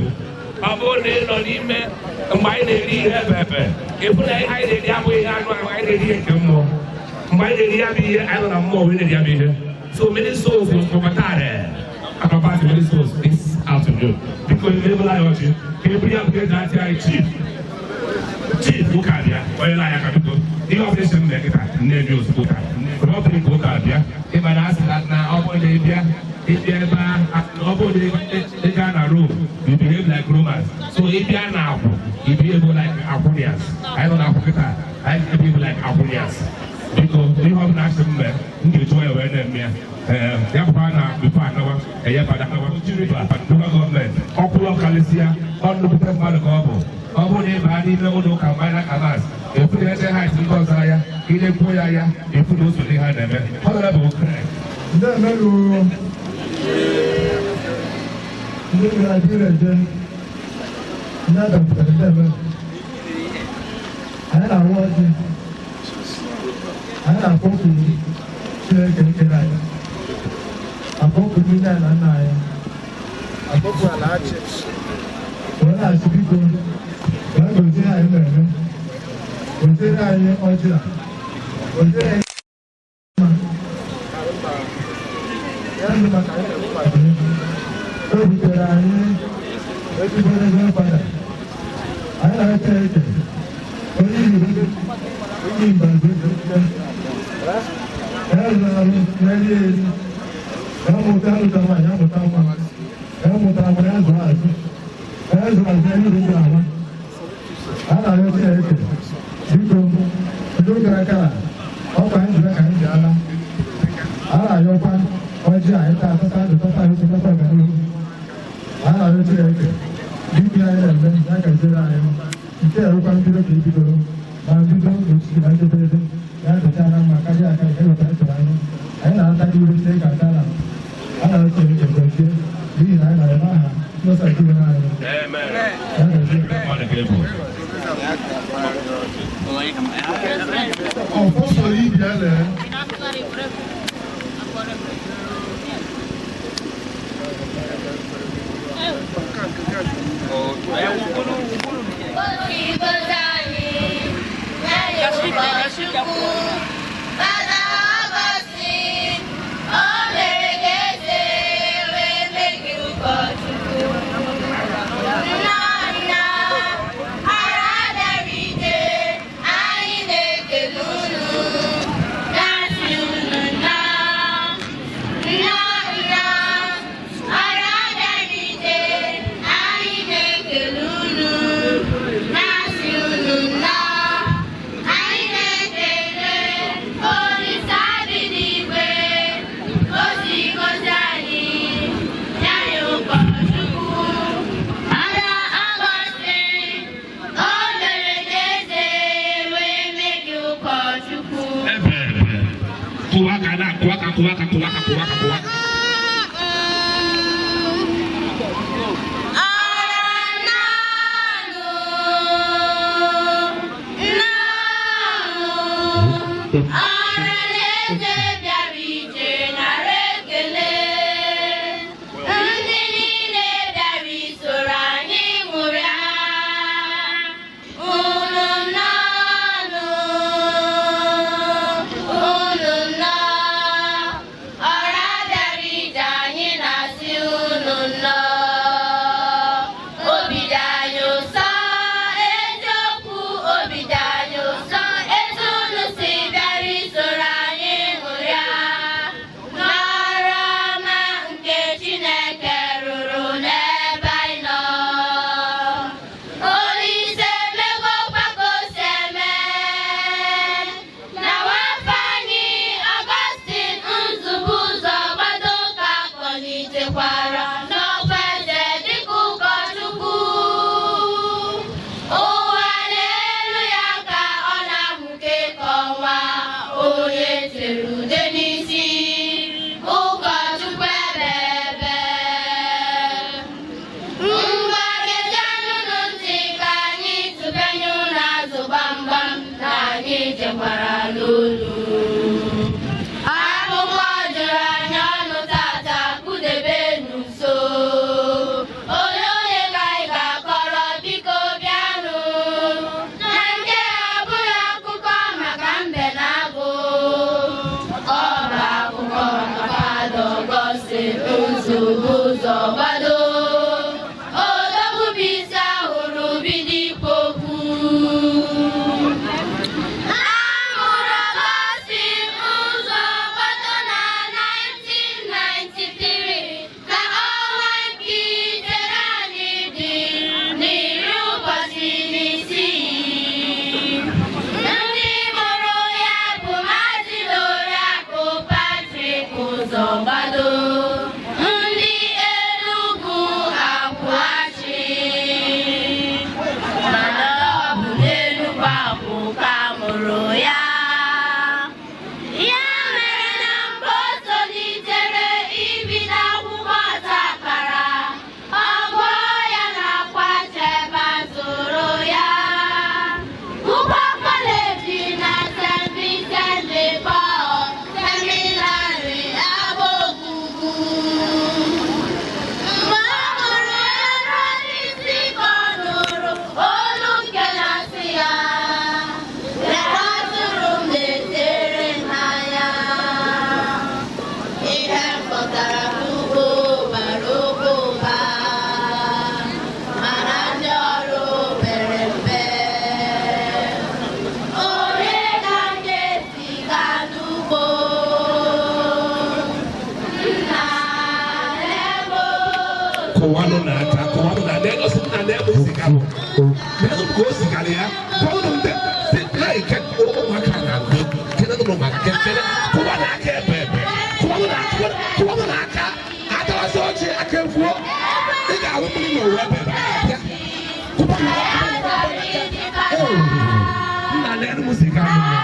I'm only on him, and my lady have ever. If I hide it, I will have my lady more. My lady, I be here, I don't have more with the Yabby. So many souls will come at that. I'm about to many souls this afternoon. Because you never lie on you. Can you bring up that chief? Chief Mukadia, or you like a capital. The office in the Nevius Buka. Robin Bukadia, if I ask that now, over the India, if you ever over the Ghana room, you behave like Romans. So if you are now, you behave like Africans. I don't know Africa, I behave like Africans. Because we have national men, you join away them here. Yapana, Bipana, a Yapana, local government, Opula Calicia, on the Button Obone badi no no kamana kamas. If we had a high because I in a poya, if we also had them. Honorable Craig. The Melu Nigeria, not of the devil. I was I spoke to Tonight. I spoke to Mina and I spoke to Alachi. When I speak to I will say I am. Was there I am Ojila? Was there Obidayo sa nọkwara n'okpeze dịka ụkọchukwu. Ụwa n'elu ya ka ọ na-amụke ka ọnwa, onye tere ude n'isi, ụkọchukwu ebe ebe. Ngwa gezienụ ntị ka anyị tụpenye unu azụ gbamgbam na anyị jekwara n'olu. Akwụkwọ jụrụ anyị ọnụ tata, kụdebe n'uso. Onye ka anyị ga-akọrọ, biko bịanụ. Na nke abụghị akụkọ maka mbe na agụ, ọ bụ akụkọ maka Fada Augustine ụzọ gbado. Odogwu bụ isi ahụrụ bido ikwu okwu. Amụrụ Augustine ụzọ gbado na 1993 ka ọnwa nke ijere anyị dị n'iri ụbọchị n'isii. Ndị mụrụ ya bụ Maazị na Oriakụ Patrick ụzọ gbado, ndị Enugu Akwụachi. Mana ọ bụ n'Enugu Akwụ ka mụrụ ya. Ya mere na mgbe o tolitere ibido akwụkwọ ọta akara, ọ gụọ ya na Akwụachi ebe a zụrụ ya. Ụgbọ kọleji na St. Vincent de Paul Seminary Agbogugu. Mgbe ọ hụrụ ya ruo n'isi ka ọ nụrụ olu nke na-asị ya, "Lee atụrụ m na-etere n'anya." Ihe m kọtara n'ugbo bara oke ụba, mana ndị ọrụ pere mpe. Onye ka m ga-eziga n'ugbo? Nna Ebo. Kụwanụ n'aka, kụwanụ na na-egosi na na-ebe ozigara. Na-egosi ka o zigara ya. Kụwanụ ndị na-eke ụmụaka na-agụ. Kene nụrụ maka kekele. Kụwa n'aka ebe ebe. Kụwanụ n'aka. Atawasị ọchị aka efuo. Ị ga-ahụ mmiri n'owu ebe ebe a ga-abịa. Kụwanụ n'aka. Nna na-enu zigara n'ụlọ.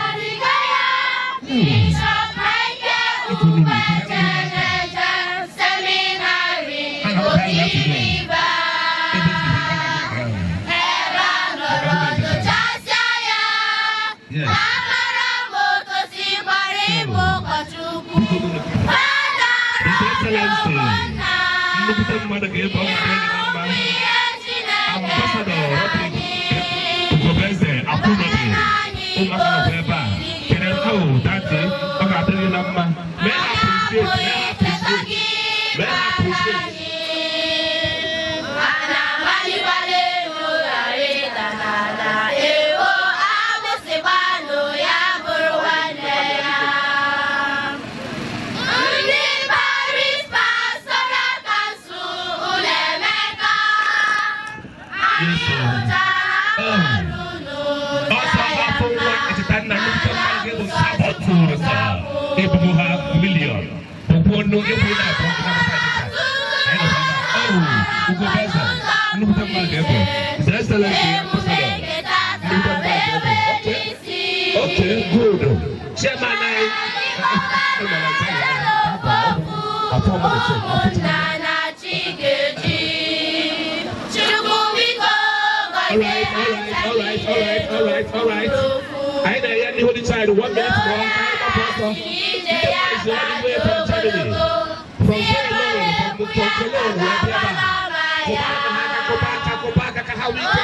Bishop Michael Umejejeje Seminary Obiriba. Ebe a nọrọ nyochasịa ya, amara m otu o sikwara ịbụ ụkọchukwu. Fada Excellency, Rọbụna nnukwute mmadụ ga-ebe ọ ga-adị gị na mma. ihe Chineke Ambassador mere Rodrick anyị. Ugobeze Akwụnobi, ụmụaka nọkwa ebe a. Kere dati, ọ ga-adị gị na mma. Mee ha appreciate. Ana malikwala elu ghara ịda n'ala, ewo agbụsịkwanụ ya bụrụ nwanne ya. Ndị Paris Pastoral Council ụlọ Emeka, anyị rụchara ọrụ n'ụlọ Ọsọ afọ nwa echeta nna nnukwute mmadụ ga-ebu sabọtụ ụzọ ebubo ha milion. Okwu ọnụ egwu na-abụ Ugobeze, nnukwute mmadụ ga-ebu. His Excellency Ambassador, nnukwute mmadụ ga-ebu. Okay, good. Chairman anyị. All right. I know you hold inside 1 minute more. Pastor. Is the only way from Germany. From Cologne, from Cologne, wherever. Kobaka, Kahawika,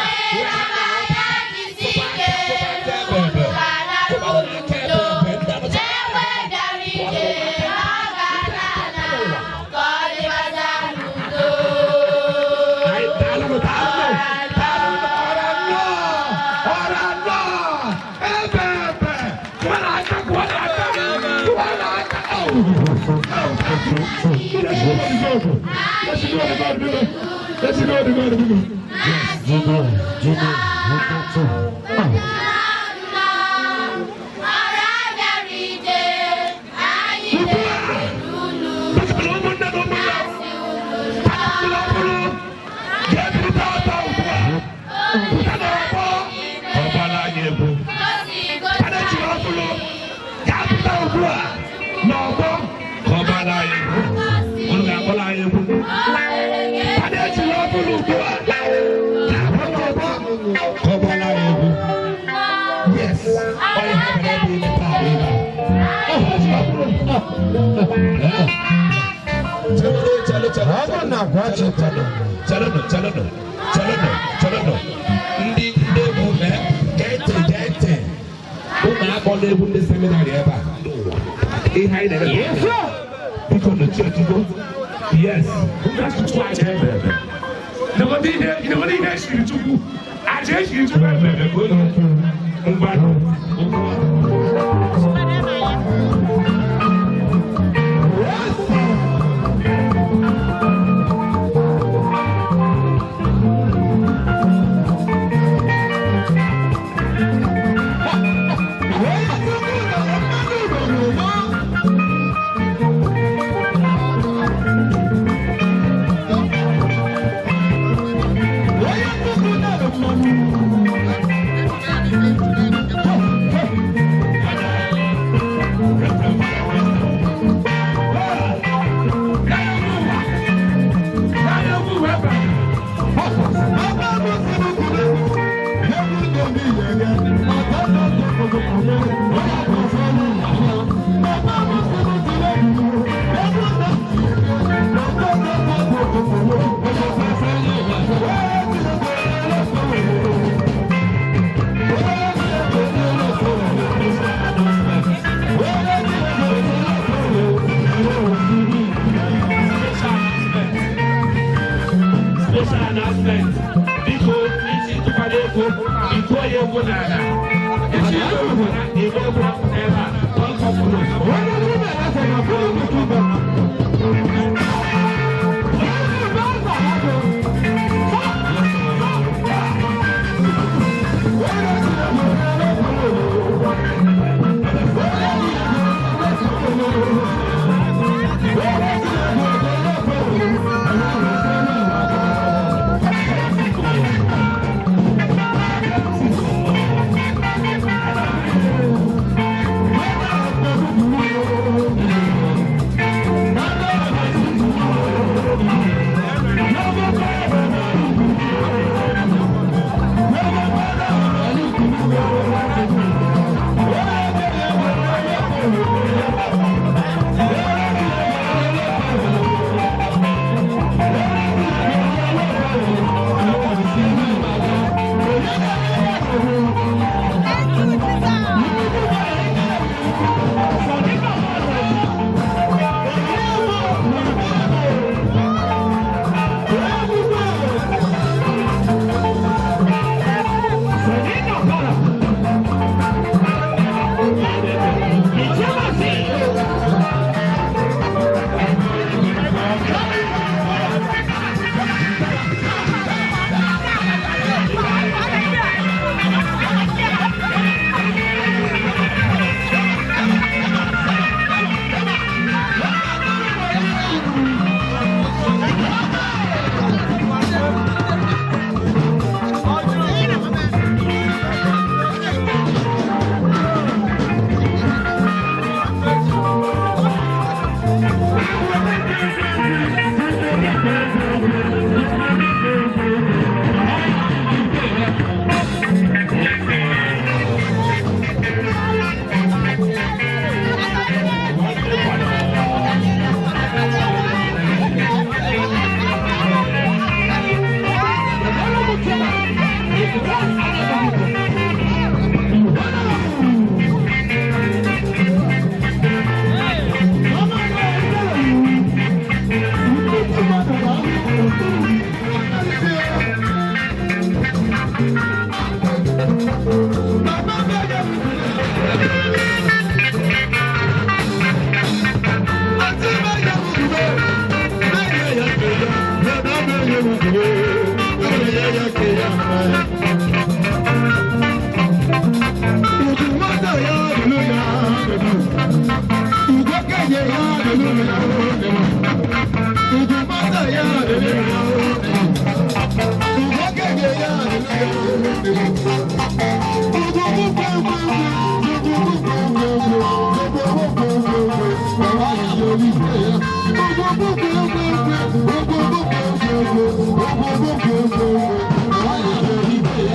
Let's go. Yes, Ndị egwu gete ụmụaka na-egwu ndị seminarị ebe a ihe anyị na-eme biko nọchi ojugbo yes ụmụachukwu aja ebe ebe ịnọgọdụ ihe eshiri chukwu aja eshiri chukwu ebe ebe ka onye mgbadụ Thank you.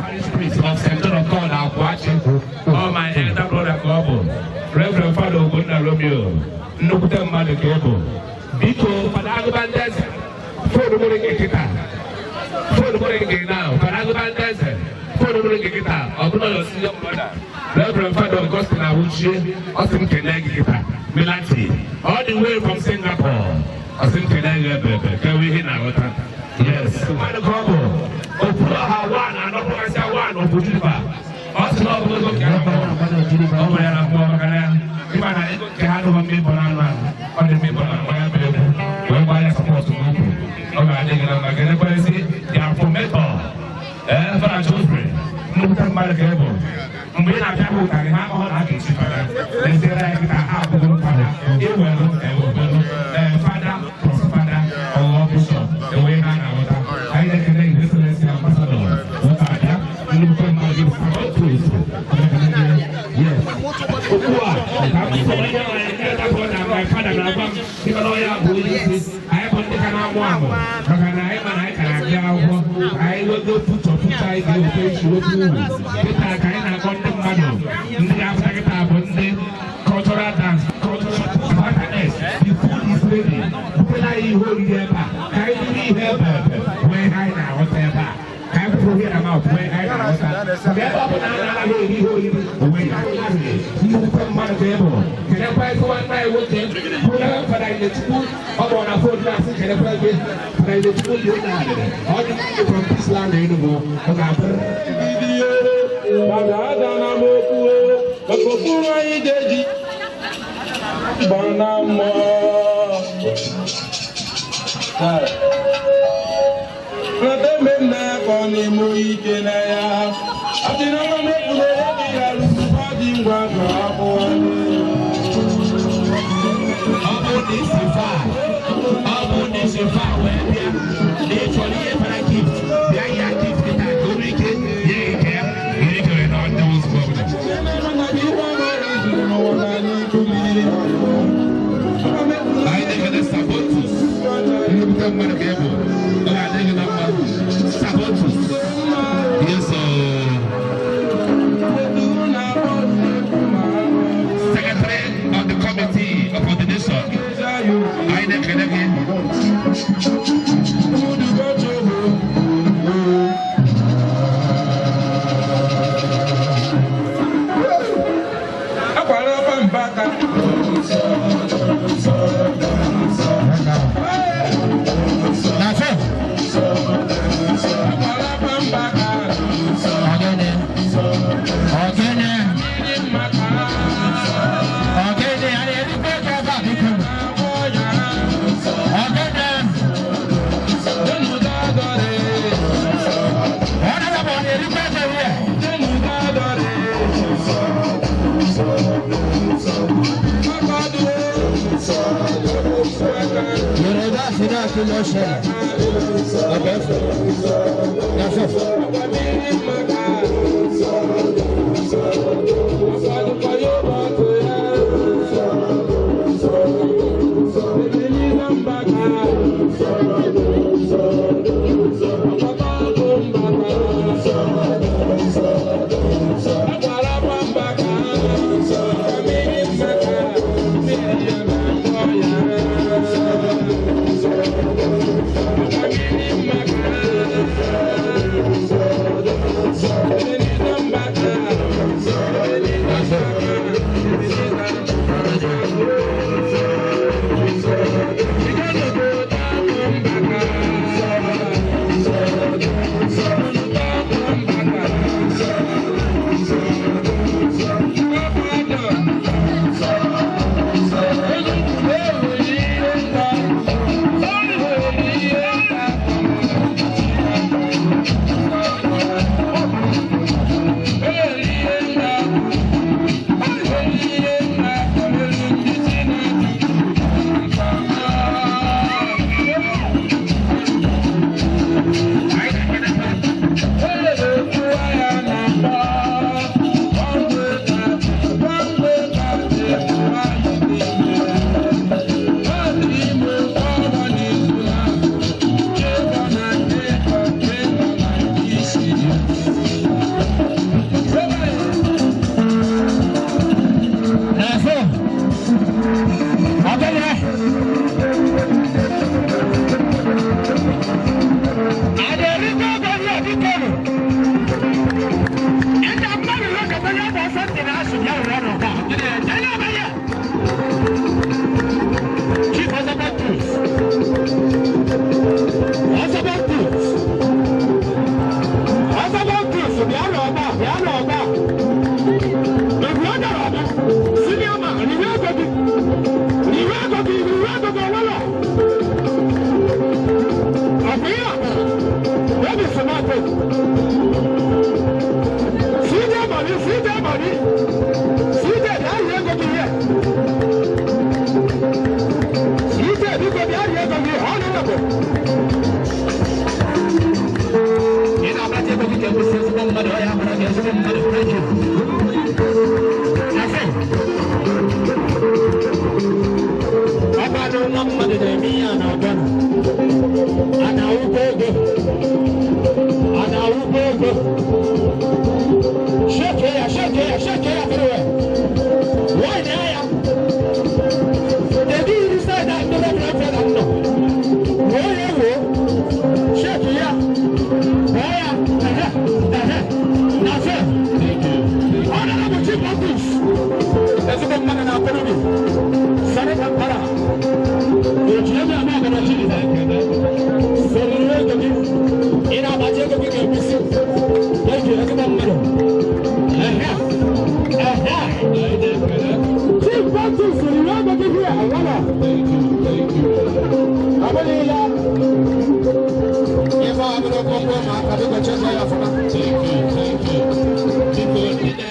Parish priest of St. John of God, I'm watching. Oh, my elder brother, Gobo, Reverend Father Ogunda Romeo, Nukuta Madakebo, Biko, Padagubandes, for the morning guitar, for the morning now, Padagubandes, for the morning guitar, Ogunda, your brother, Reverend Father Augustine Awuchi, Austin Keneg guitar, Milati, all the way from Singapore, Austin Keneg, can we hear now? Yes, Father Gobo. One and not one of Bujuba. Also, no good of Yaramo, over Yaramo, even I can't have a people on the people on my baby. When I am supposed to move, or I think I'm going to policy, they are from Metal. For a children, no time by the cable. And when I have a have all I can see, they say I have a good father. It will, father, father, or bishop, the way I can this. Yes. My father, I will go put your I cultural dance, cultural awareness. The food is ready. When I hold the bar, I really help when I now whatever. I will forget about when I now. You come my table. Can I buy one night with them? But I let you up on a food glass. Can I buy it? But I let you do that. All the people from this land anymore. So money. See that I hear go to here. See that because I hear go to here. Honorable. You know, I'm not able to get this system, but I am going to get some money. Thank you. I don't know what it is. Me and I'm done. And I will go. And I will go. Shake here everywhere. Why I am? They didn't decide that the referendum. No. Why you? Shake here. Why? That's it. Honorable Chief of Police. There's a good man in our economy. Sorry, Kampala. You're not going to do that. So you're going to do in our budget. We can miss it. Thank you. That's a good man. Chief Baptist, you are going to be here. Thank you. I believe that. If I have a problem, I will check my phone. Thank you. People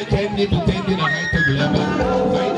can be pretending I have to be able to find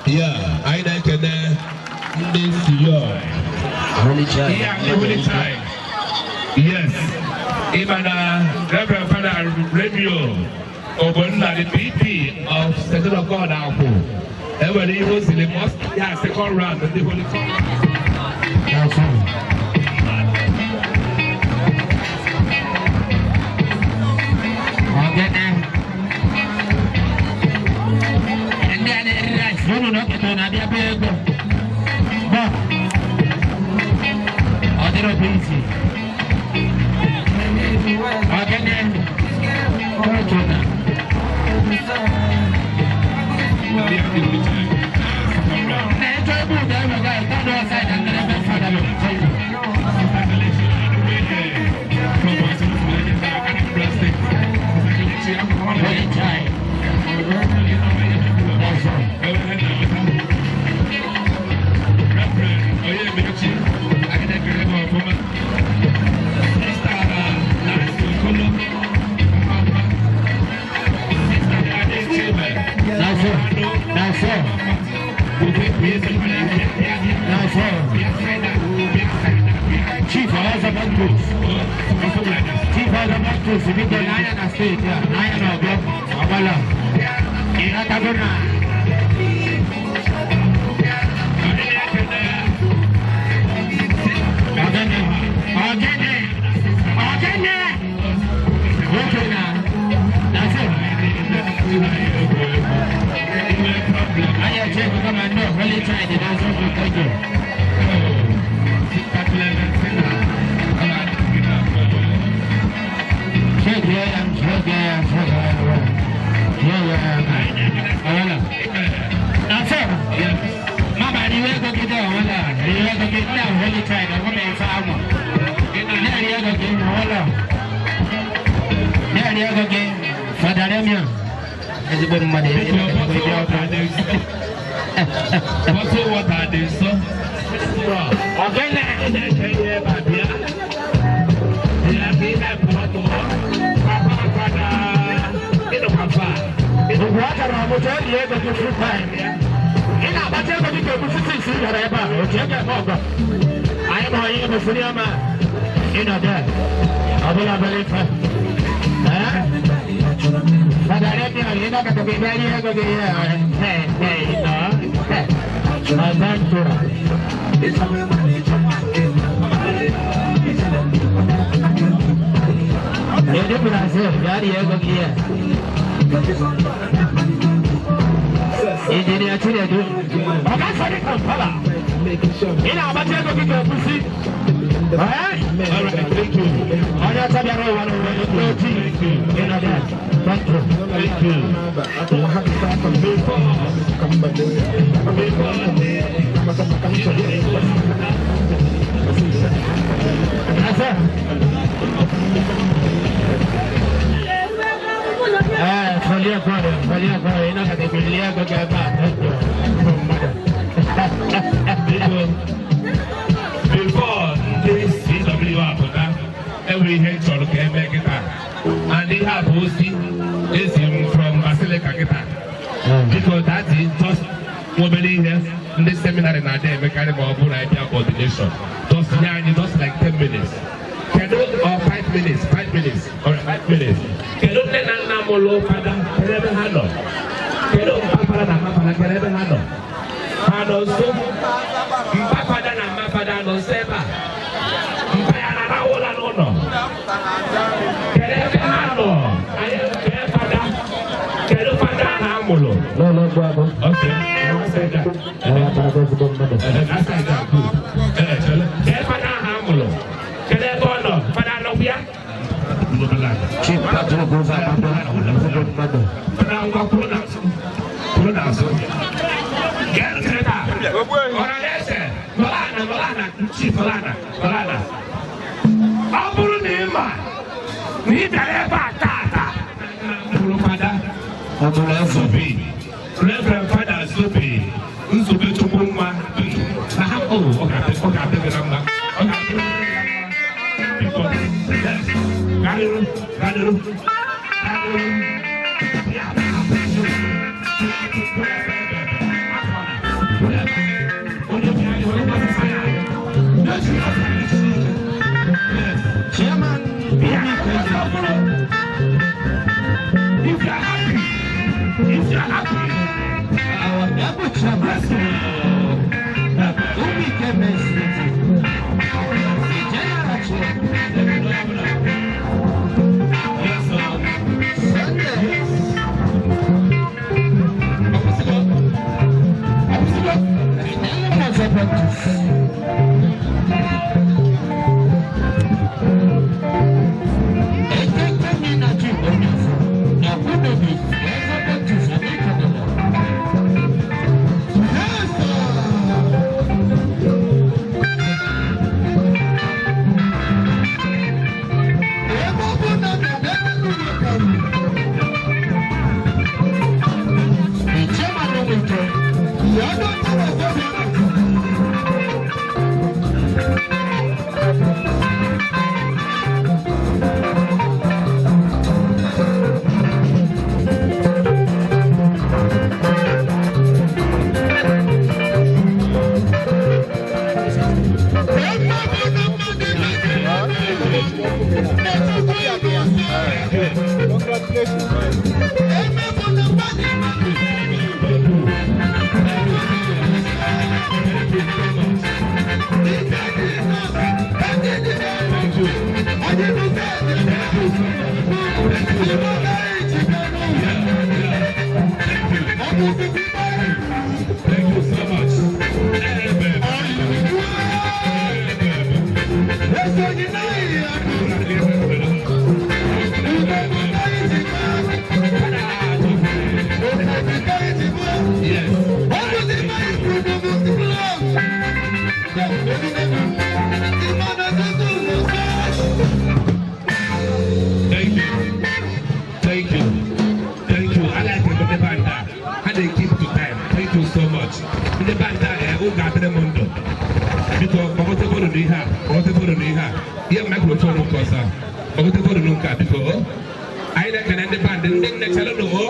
Yeah, I like it. This year. Holy time. Yes. Even Reverend Father Radio Obonla, the BP of Second of God Alpo. Ever he was in the most second round of the Holy the kind of woman in farmer. There you go again, hold on. There you go again. Father Lemia. Is it good money? What are they, sir? Before this CW every head shot can make it out. And they have hosted this from Basilica guitar. Because that is just nobody here in this seminar in our day, mechanical idea coordination. Just like 10 minutes. Can you, or 5 minutes, or 5 minutes. Can you let an animal father, can ever handle? Can you can ever handle? And also, Papa and Papa no Seba. Mpayana ola no. Can ever handle? I am Father. Can you Father Namulo? No, brother. Okay. I say that. I say that. Good. Can Father Namulo? Can I go on? Father no fear? Keep that to go Reverend Father Sophie, Nsobe Chukuma. Oh, okay. Chairman, if you're happy, our double chairman, who became a Yes. you so much. Ndị banda oge adịrị m ndụ. Biko gbagoteboro n'ihe a, gbagoteboro n'ihe a. Ihe microphone nke ọzọ. Gbagoteboro nke a biko. Anyị na-ekele ndị band ndị nne chere n'ụwa.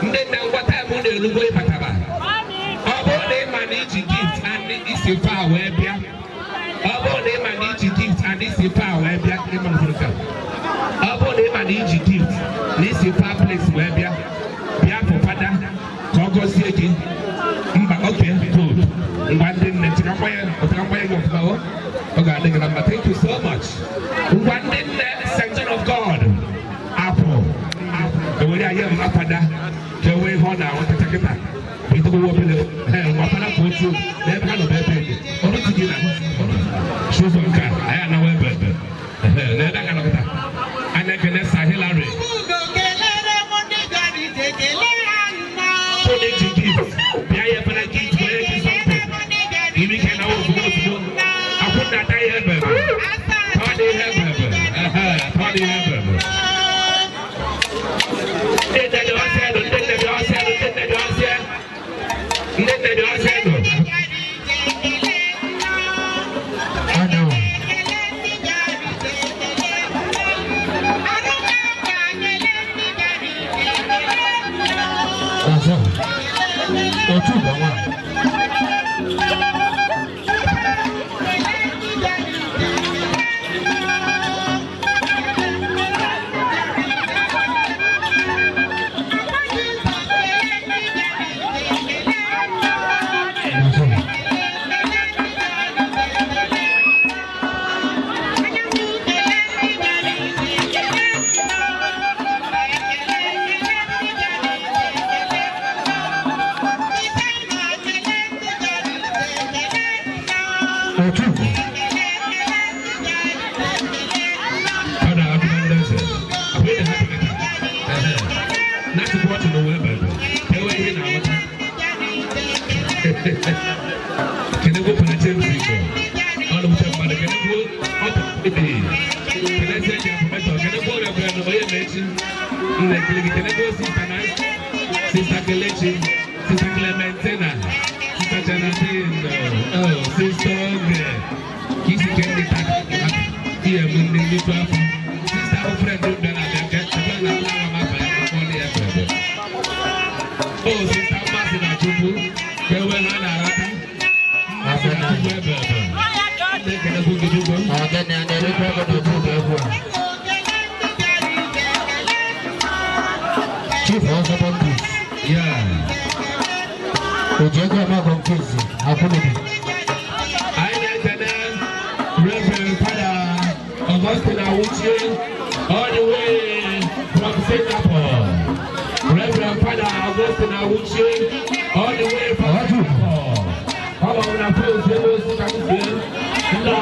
Ndị nne ngwata ebe unu elugo ịbataba. Ọ bụrụ na ịma na iji gift and isi faa wee bịa. Ọ bụrụ na ịma na iji gift and isi faa wee bịa. Ọ bụrụ na ịma na iji gift na isi faa place wee bịa. Bịa for fada ka ọ gọzie gị. Mba, okay, good. Ngwa ndị nne chịkakwa ya gị ọfụma o. Ọ ga-adị gị na mma. Thank you so much. Ngwa ndị nne St. John of God. Apple. Ewere ayé mma fada. Ka ewee ihe ọ na-awọtacha kịta. Itogo wobele. Nwafada ka otu n'ebe ha nọ n'ebe ebe. Ọrụ ti gị na shows on car. Anyị anawa ebe ebe. N'ebe aka nọ kịta. Anyị ekele Sir Hillary. Bịa ya fana gift wee gị something. Imi ke na ozugbo ozugbo. Akwụ na ata ihe ebe ebe. Tọọ dị ihe ebe ebe. Tọọ dị ihe ebe ebe. Ndị nne dị ọsịa ego, ndị nne dị ọsịa ego, ndị nne dị ọsịa. Ndị nne dị ọsịa ego. Otu bụ nwa. Sister Kelechi, Sister Clementina, Sister Janatine, oh, Sister Ogre, Kisi Kendi here in the little Sister Ofred Dundana, oh, Sister Masina Chubu, Kewena Rata, Masina Chief Honorable Peace. Yeah. Ojego ma confuse. Akunidi. I like Reverend Father Augustine Awuchi all the way from Singapore. Reverend Father Augustine Awuchi all the way from Singapore. How about when I feel the come here? No.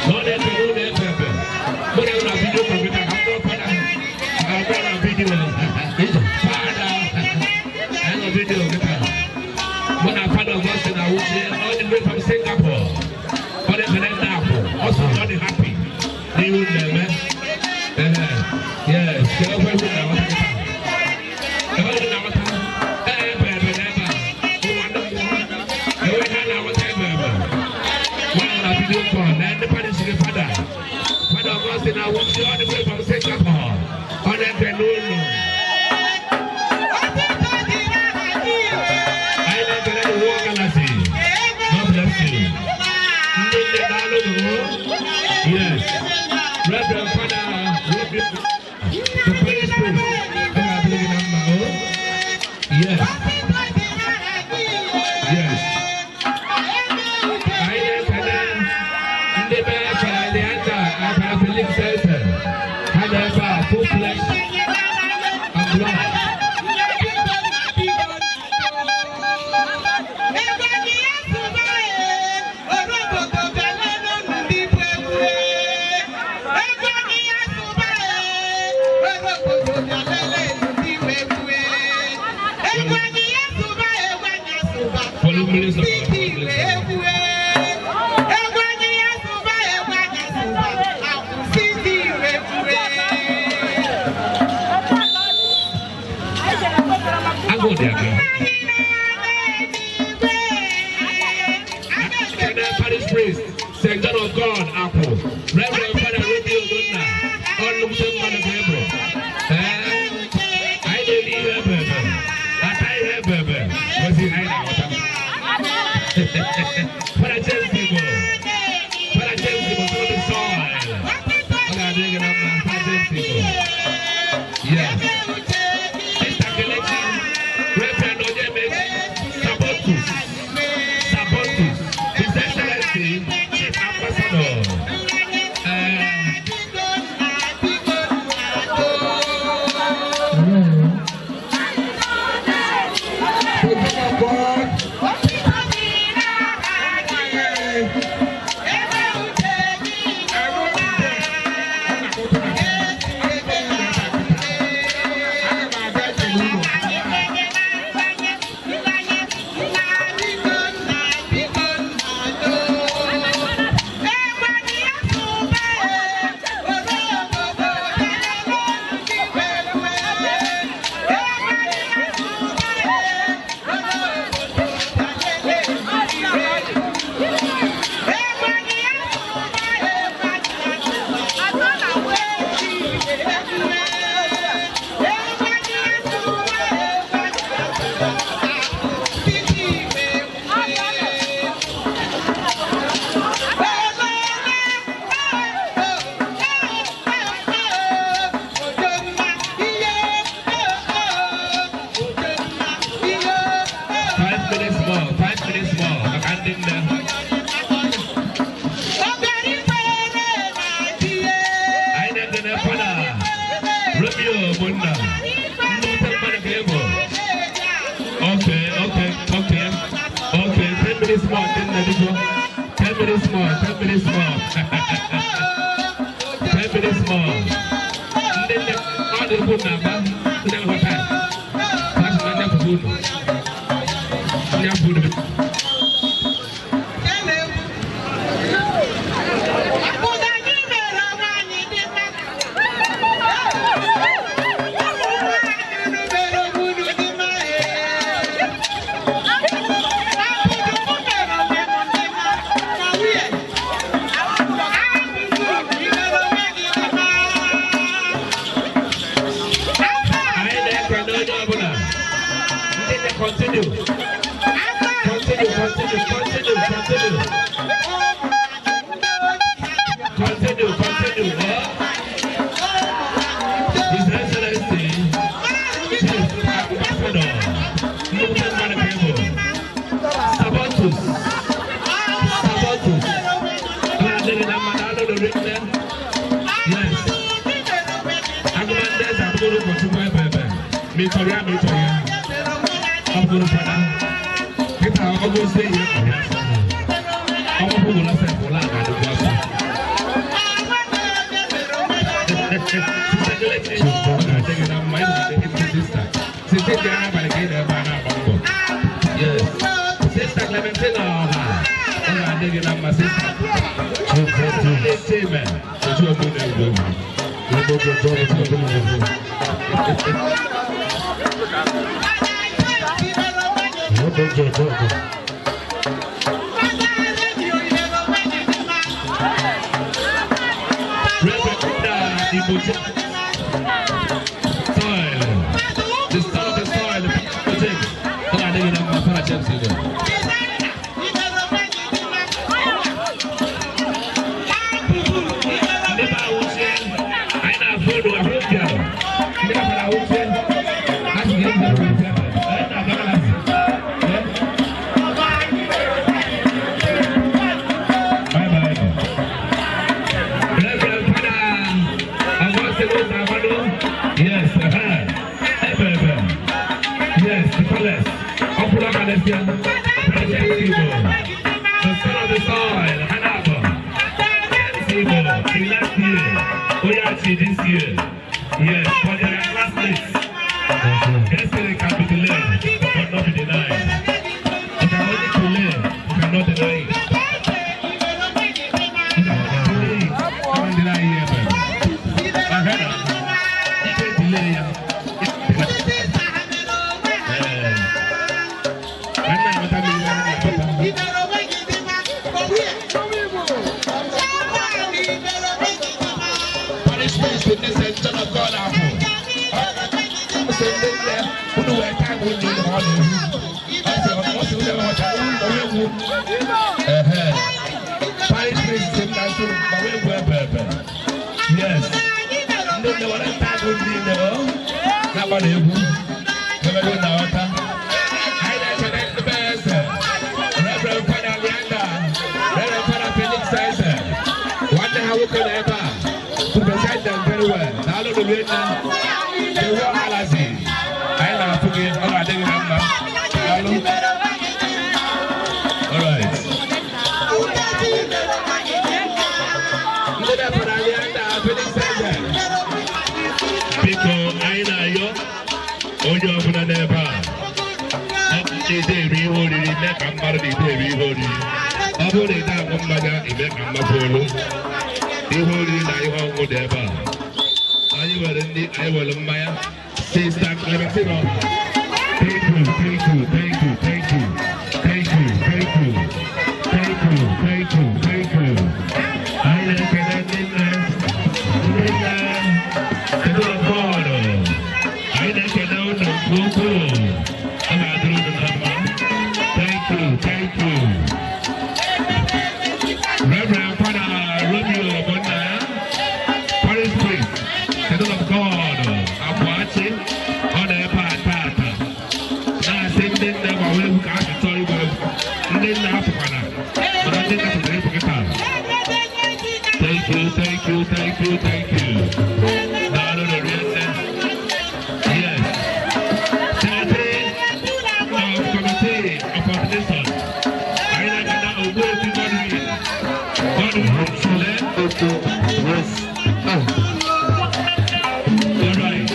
No, they do that. But I will video from it. I'm not video. When I found out Boston, I was all the way from Singapore. But it's an example. Also, not happy. They would never. Yes, I was all the way from Singapore. On that balloon. Yes, Reverend Father, the praise priest, yes, yes. I am the best of the answer of the Philip Center. However, full flesh and blood. I go there, girl. parish priest, St. John of God, Apple, Reverend Father Ruby Ogunda, all look to man of Hebrew. I didn't hear baby. I baby. Was he hiding? Father James people. Father James people to the soil. I'm digging up my Father James people. Yes. Mr. Kelechi, Reverend Ojemeji, Sabotus, His Excellency, Chief Ambassador. Ibero ndị Son of God ahụ. Ọ sị ndị nne unu wee taa bụ ndị ọ na-ewu. Ọ sị ụlọ ọcha onye egwu. Parish priest m na nsọ ma wee egwu ebe. Yes. Ndị nne were taa bụ ndị nne ọ na-agba na egwu. Ebe na ọta. Anyị na-echere ndị eze. Reverend Father Leander. Reverend Father Felix Sizer. Nwanne ha nwoke na ebe a. To present them very well. Daalụ n'ụlọ ịta. Ewu ọhalazi. Anyị na-afụ gị ọ ga-adịghị na mma. Daalụ. All right. Ndị Father Leander, Felix Sizer. Biko anyị na-ayọ onye ọbụla n'ebe a. Ide eri ihe oriri mee ka mmadụ na ide eri ihe oriri. Ọ bụrụ na ide aṅụ mmanya ime ka mmadụ olu. Ihe oriri na ihe ọṅụṅụ dị ebe a. Anyị nwere mmanya. Sister Clementina. Thank you, thank you, thank you, thank you, thank you, thank you, thank you, thank you, thank you. Anyị na-ekele ndị nne, ndị nne, ndị God. Anyị na-ekele unu nke ukwuu. Ọ ga-adịrị unu na mma. Thank you, thank you. Reverend Father Romeo Obonnaya, Parish priest, Son of God, Abuachi, ọ na-ebe atata. Na-asị ndị nne ma wee ka a chọrọ igwe ndị nne hapụkwana mana ndị nne pụtara ịpụkịta. Thank you, thank you, thank you, thank you. Daalụ n'orie nne. Yes. Secretary of Committee of Ordination. Anyị na-agana Ogbuefi Godwin. Godwin Sule. Yes. All right.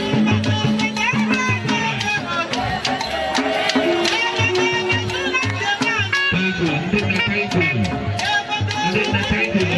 Thank you. Ndinna, thank you. Ndinna, thank you.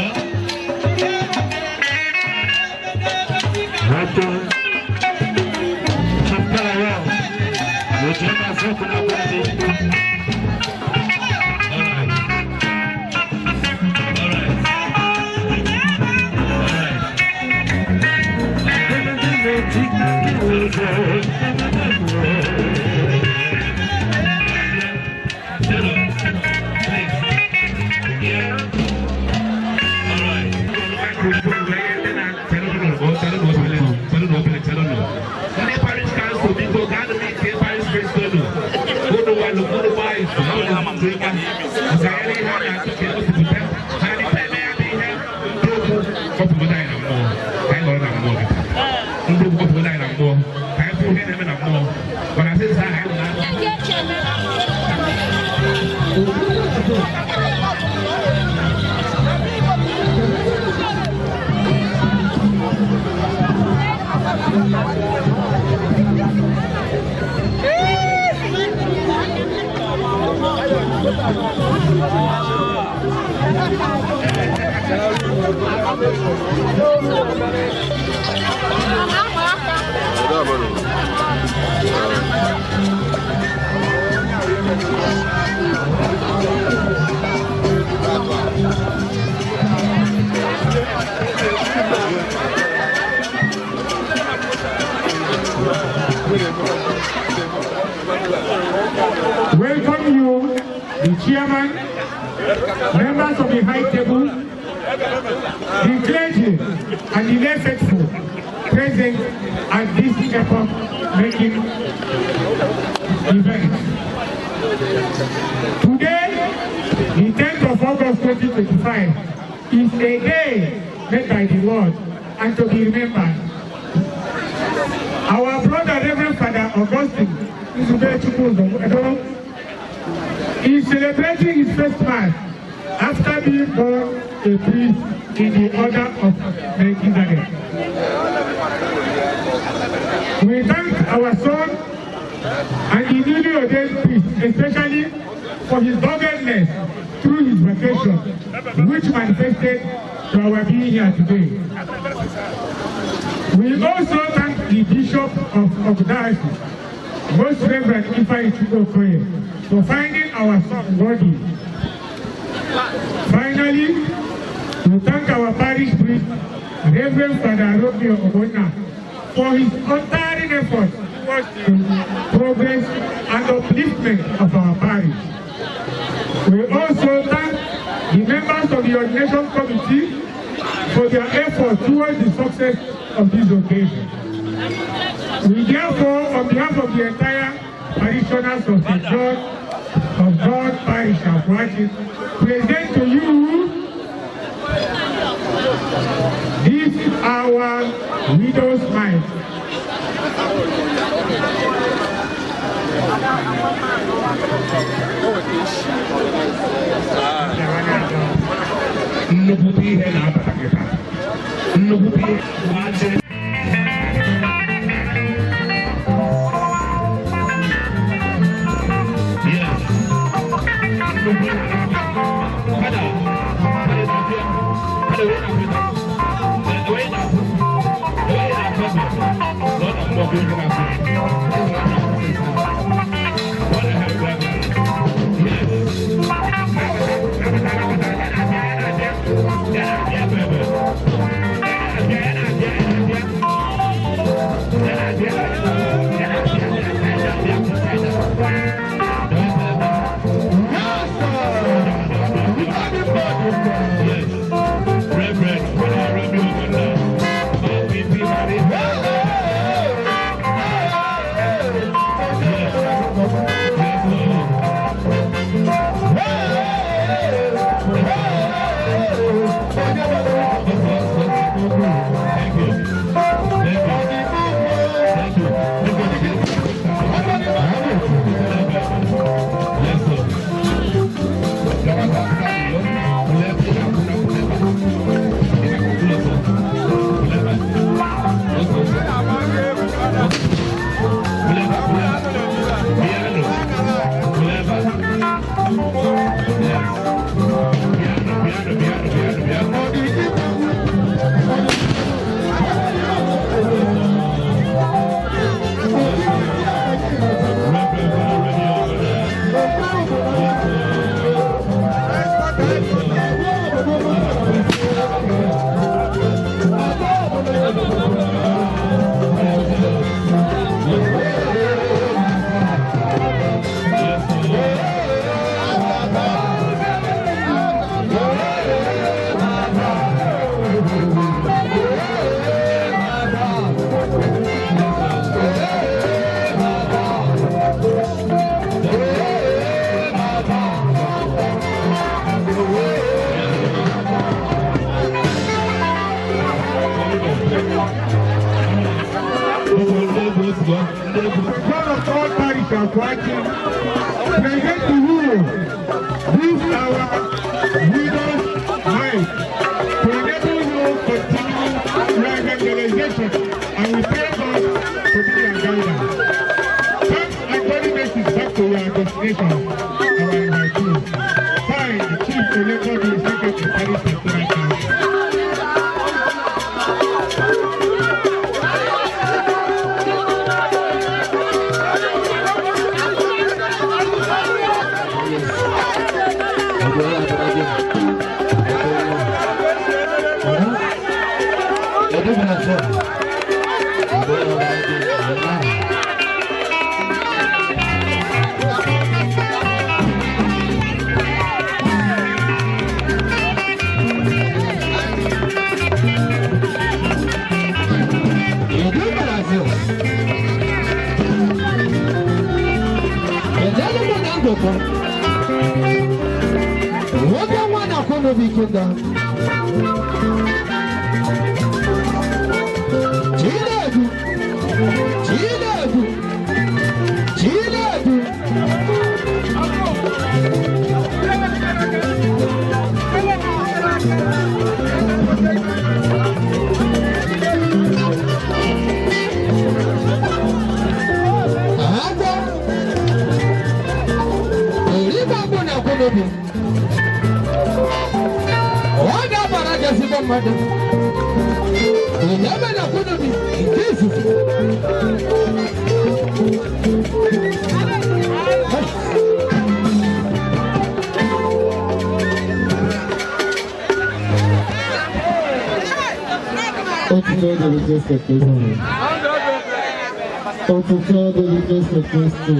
Welcome you, the chairman, members of the high table, the clergy, and the lay faithful present at this epoch-making event. Today, the 10th of August 2025, is a day made by the Lord and to be remembered. Our brother Reverend Father Augustine is celebrating his first Mass after being born a priest in the order of Melchizedek. We thank our son and the newly ordained priest, especially for his doggedness through his vocation, which manifested to our being here today. We also thank the Bishop of Ogdiocese, Most Reverend Ifeanyi Chukwuokoye, for finding our son worthy. Finally, we thank our parish priest Reverend Father Romeo Obona, for his untiring efforts towards the progress and upliftment of our parish. We also thank the members of the ordination committee for their efforts towards the success of this occasion. We therefore, on behalf of the entire parishioners of St. George of God Parish Akwachi, present to you this our widow's mite. Otuto dịrị Jesu Kristi. Otuto dịrị Jesu Kristi.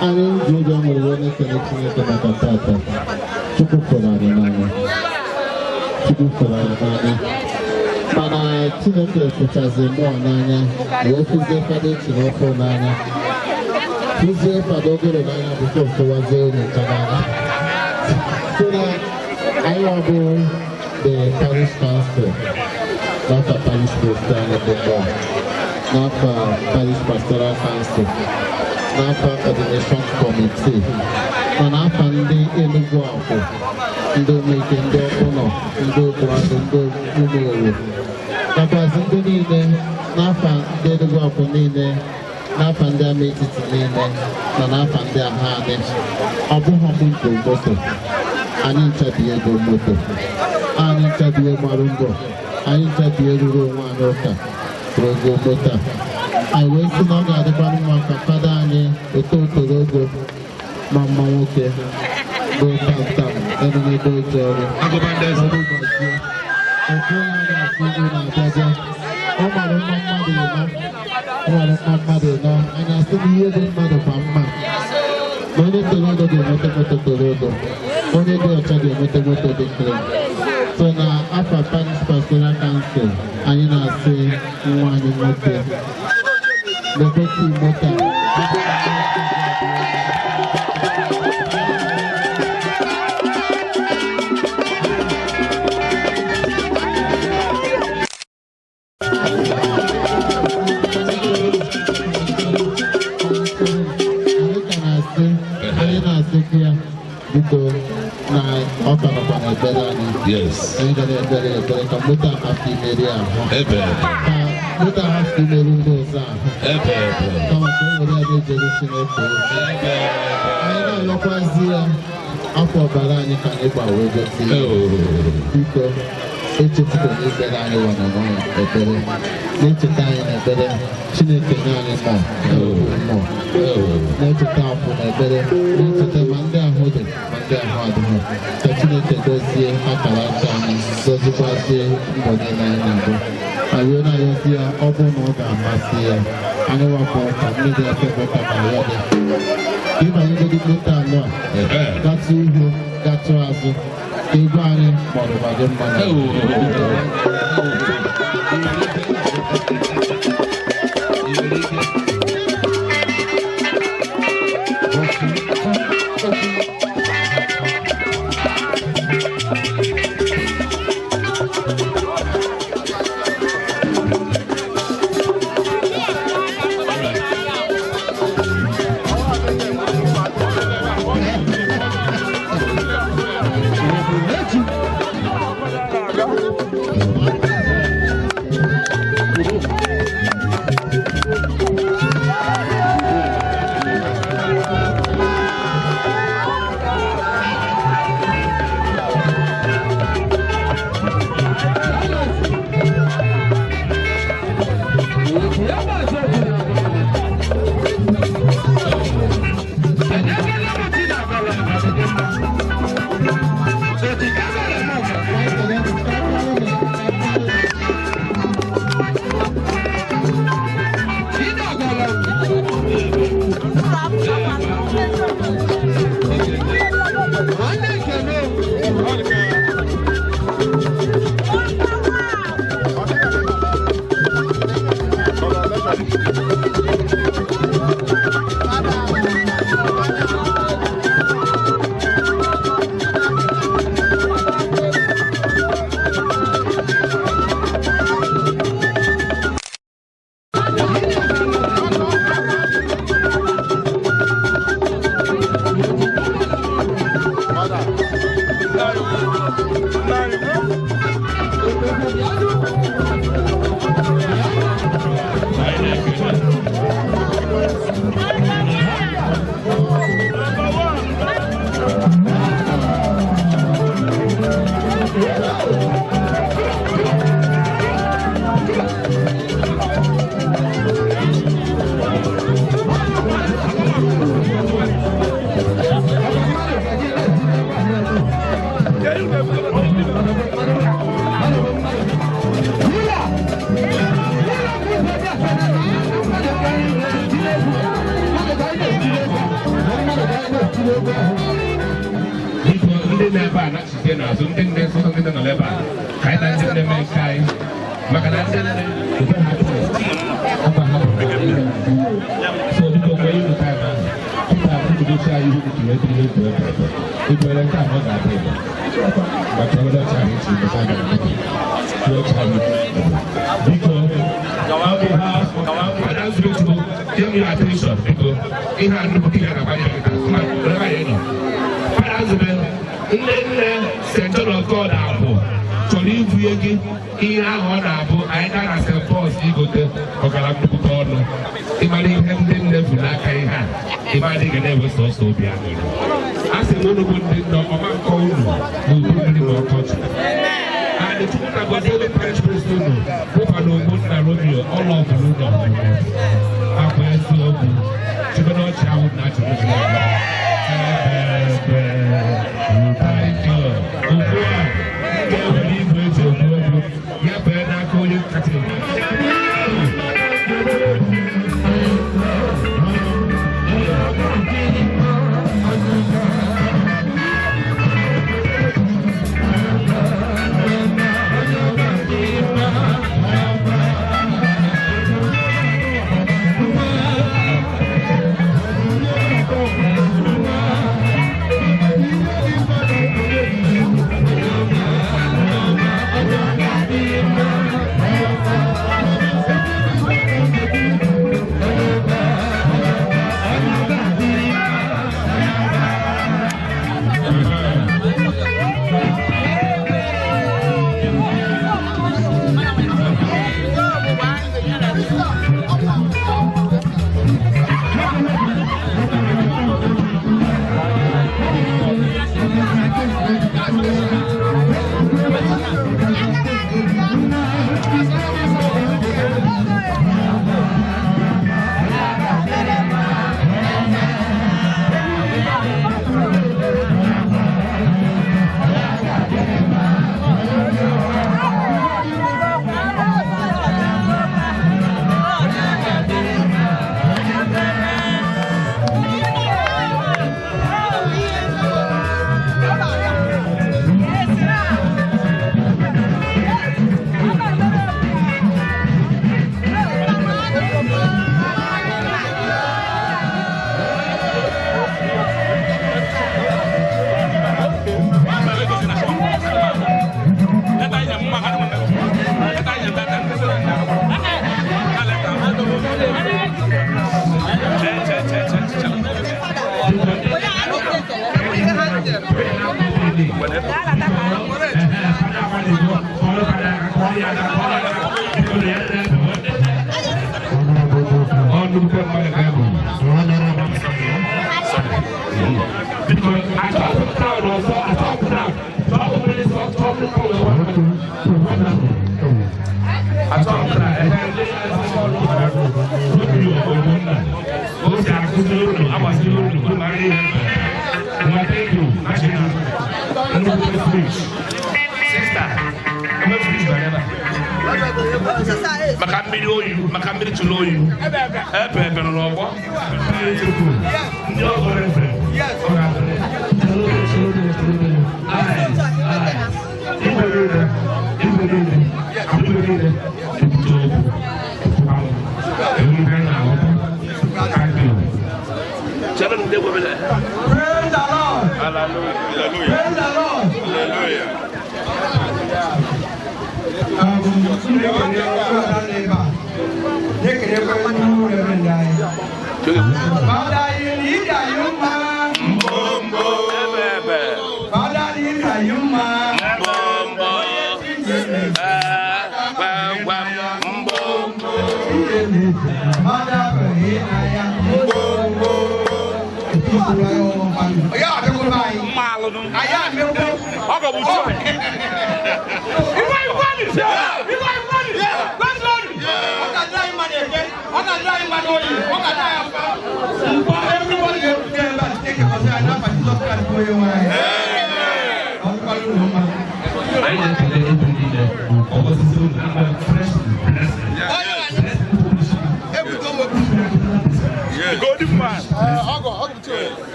Anyị ji ụjọ nwere onye kere Chineke maka tata. Chukwu fọrọ anyị n'anya. Chukwu fọrọ anyị n'anya. Mana Chineke fụchazi mmụọ n'anya wee fụzie fada echi n'ọfọ n'anya. Fụzie fada ogoro n'anya bụkwa mfụwazie onyocha n'anya. So na anyị wabụ the parish council, not a parish christian anymore, not a parish pastoral council, not a coordination committee, not a ndị Enugu Akwu, ndị Omeke, ndị Ọkụnọ, ndị Obuadu, ndị Umuowo. Nakwazi ndị niile n'afa ndị Enugu Akwu niile, n'afa ndị Ama-Etiti niile, na n'afa ndị Ahani. Ọ bụghị m nke moto. Anyị nchabi ego moto. Anyị nchabi mara mbọ. Anyị nchabi ruru onwe anyị ụka rogo moto a. Anyị wee sị na ọ ga-adịkwa mma ka fada anyị etotoro ogo ma mma nwoke bụ tamtam n'ebe oche ọrụ. Ọrụ gbazie. Ọkụ ya ga-asị ihu na-abịaja. Ọ mara mma mmadụ ịnọ. Ọ mara mma mmadụ ịnọ. Anyị asị na ihe dị mmadụ kwa mma. Ma onye toro ogo ga-enweta moto toro ogo. Onye dị ọcha ga-enweta moto dị clean. So na afọ Parish Pastoral Council anyị na-asị nwa anyị nwoke mepeti moto anyị na-asị ya biko na ọka nọkwa na ebere anyị. Anyị gara ebere ka moto ahapụ imeri ahụ. Ka moto ahapụ imeri ndị ọzọ ahụ. Kama ka o were ya na-ejere Chineke ozi. Anyị na-arịọkwazi ya afọ ọbara anyị ka anyị gbanwee gosi ya. Biko echetụkwa n'ebere anyị nwa na nwanyị ebere. Na-echeta anyị n'ebere Chineke nye anyị mmụọ. Na-echeta afọ n'ebere. Na-echeta ma ndị ahụ dị ma ndị ahụ adịghị. Ka Chineke dozie akara aka anyị, dozikwazie mbọ niile anyị na-abụ. Anyị na-arịọzi ya ọ bụrụ na ọ ga-amasị ya. Anyị wakwa ka mmiri efebe ka na ya dị. Ịbanyegodi moto anọ a, gatụ ihu, gatụ azụ, ego anyị maọbụ gị mmanụ. Biko ndị na-ebe a na-achịte n'azụ ndị nne nsọ ndị nọ n'ebe a ka anyị na ndị nne mee nke anyị maka na ndị nne ube ha ọkwa ha bụ so biko mgbe ịrụ taịm ahụ tupu a kwudochi anyị ihu dị tụrụ ebiri ekwere nke a na ọ ga-adị ịgba maka ọrụ ọcha ahụ echi mbata gara biko give me attention biko ihe a nnukwu ihe na-agbanye nkịta wherever you know nne St. John of God abụ chọrọ ibunye gị ihe ahụ ọ na-abụ anyị gaa na St. Paul's igote ọgara nnukwute ọnụ ịmara ihe ndị nne bụ n'aka ihe a ịmara ị ga na-enwe sọsọ obi aṅụrị a sị na unu bụ ndị nne ọma nkọ unu n'udu mmiri na ọkọchị and chukwu na gozi ebe parish priest unu bụkwa na ụmụnna Romeo ọla ọbụla ụlọ akwa eziokwu chebe n'ọchị ahụ na achọrọ Makambiri chulo you. Ebe no lobo. Ndi ogo refe. Yes.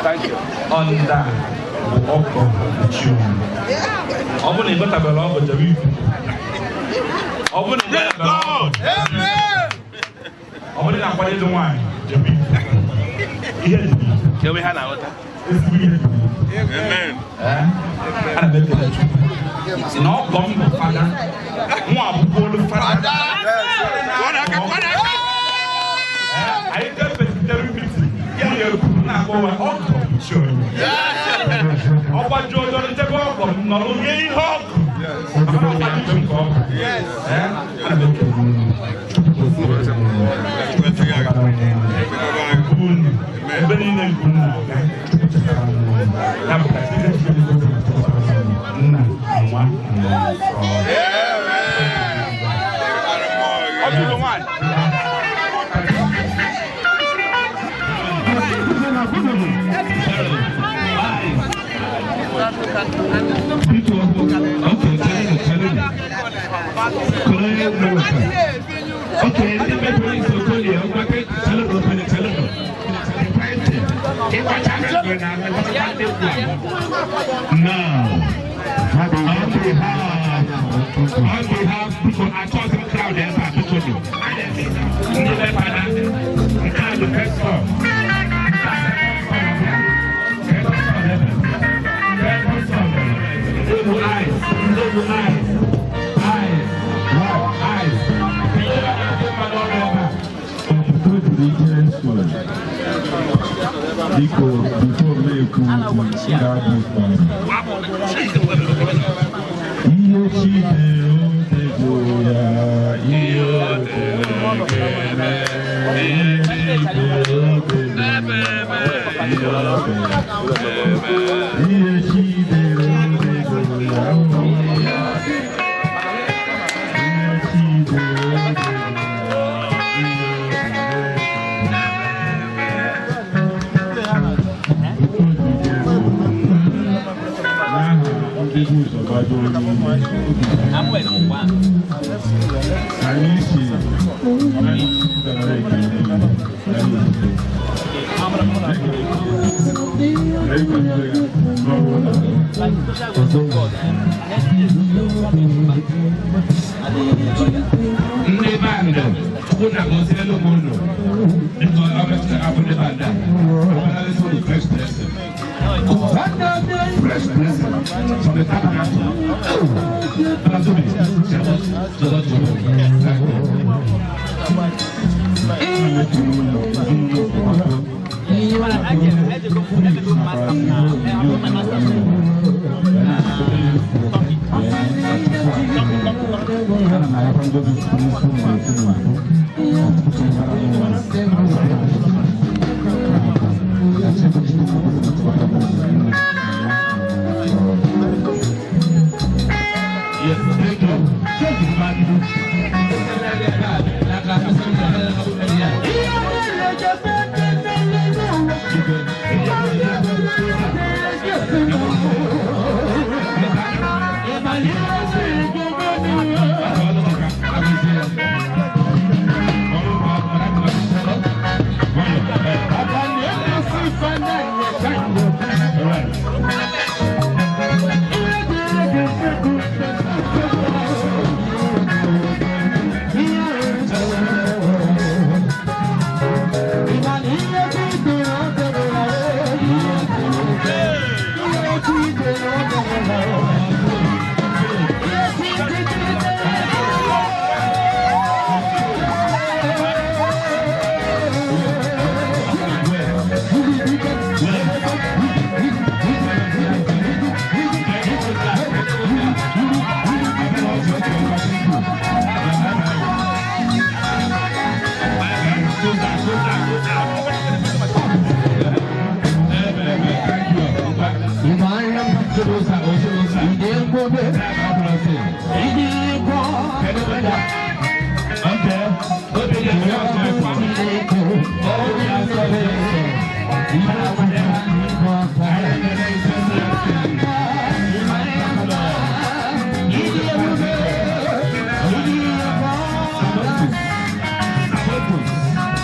Thank you. Onda ọkọ chiu. Ọ bụ na ịgbatabela ọgụ jebe ibu. Ọ bụ na ịgbatabela ọgụ. Ọ bụ na ịgbakwanye dị nwaanyị jebe ibu. Ihe dị ibu. Kewe ha na-aghọta. Ezigbo ihe dị ibu. Amen. Ana m ekele Chukwu. Na ọgọ m bụ fada. Nwa abụkwa olu fada. Anyị ga-epezitere miti. Ya na-ekwu na-akpọwa ọgọ chiu. Ọkwa ji ọjọọ nchebe ọgọ nọrọ nye ihe ọgụ. Ana m ekele nke ọgụ. Ana m ekele ebe niile nke nna ya bụ ka nna nwa ọ bụrụ nwanyị okay, the people in Sokolia, okay, telephone. Now, on behalf people, I saw some crowd there, but I told you. Never find the first one. Before me,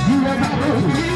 You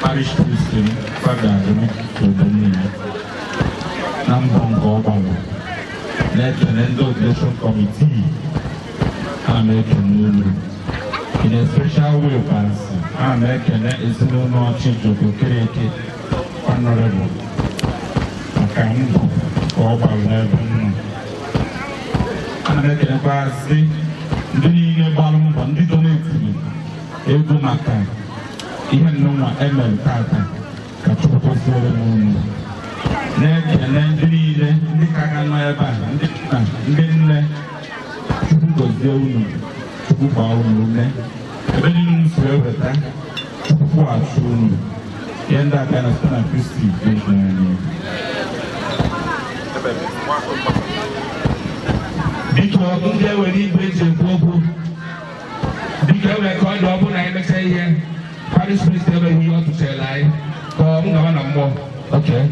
Parish priest, Father Nation Committee, in a special way, American is no change of Honorable Makambo, ka ọ bara n'ebe m nọ. Ana m ekelekwazi ndị niile gbara mbọ, ndị donetiri ego maka ihe nnụnwa emere tata, ka Chukwu gọziere m unu. Na-ekele ndị niile ndị ka ga nọ ebe a, ndị nna, ndị nne, Chukwu gọzie unu, Chukwu gbaa unu ume. Ebe niile unu si eweta, Chukwu kwụghachi unu. Ihe ndị aka na site na Kristi eji anyị. Biko ndị ewere igwe eji ekwu okwu, biko ewere ka ọ dị ọ bụrụ na anyị mechaa ihe parish priest enweghị ihe ọ tụchere anyị ka ọ m gawa na mmụọ. Okay.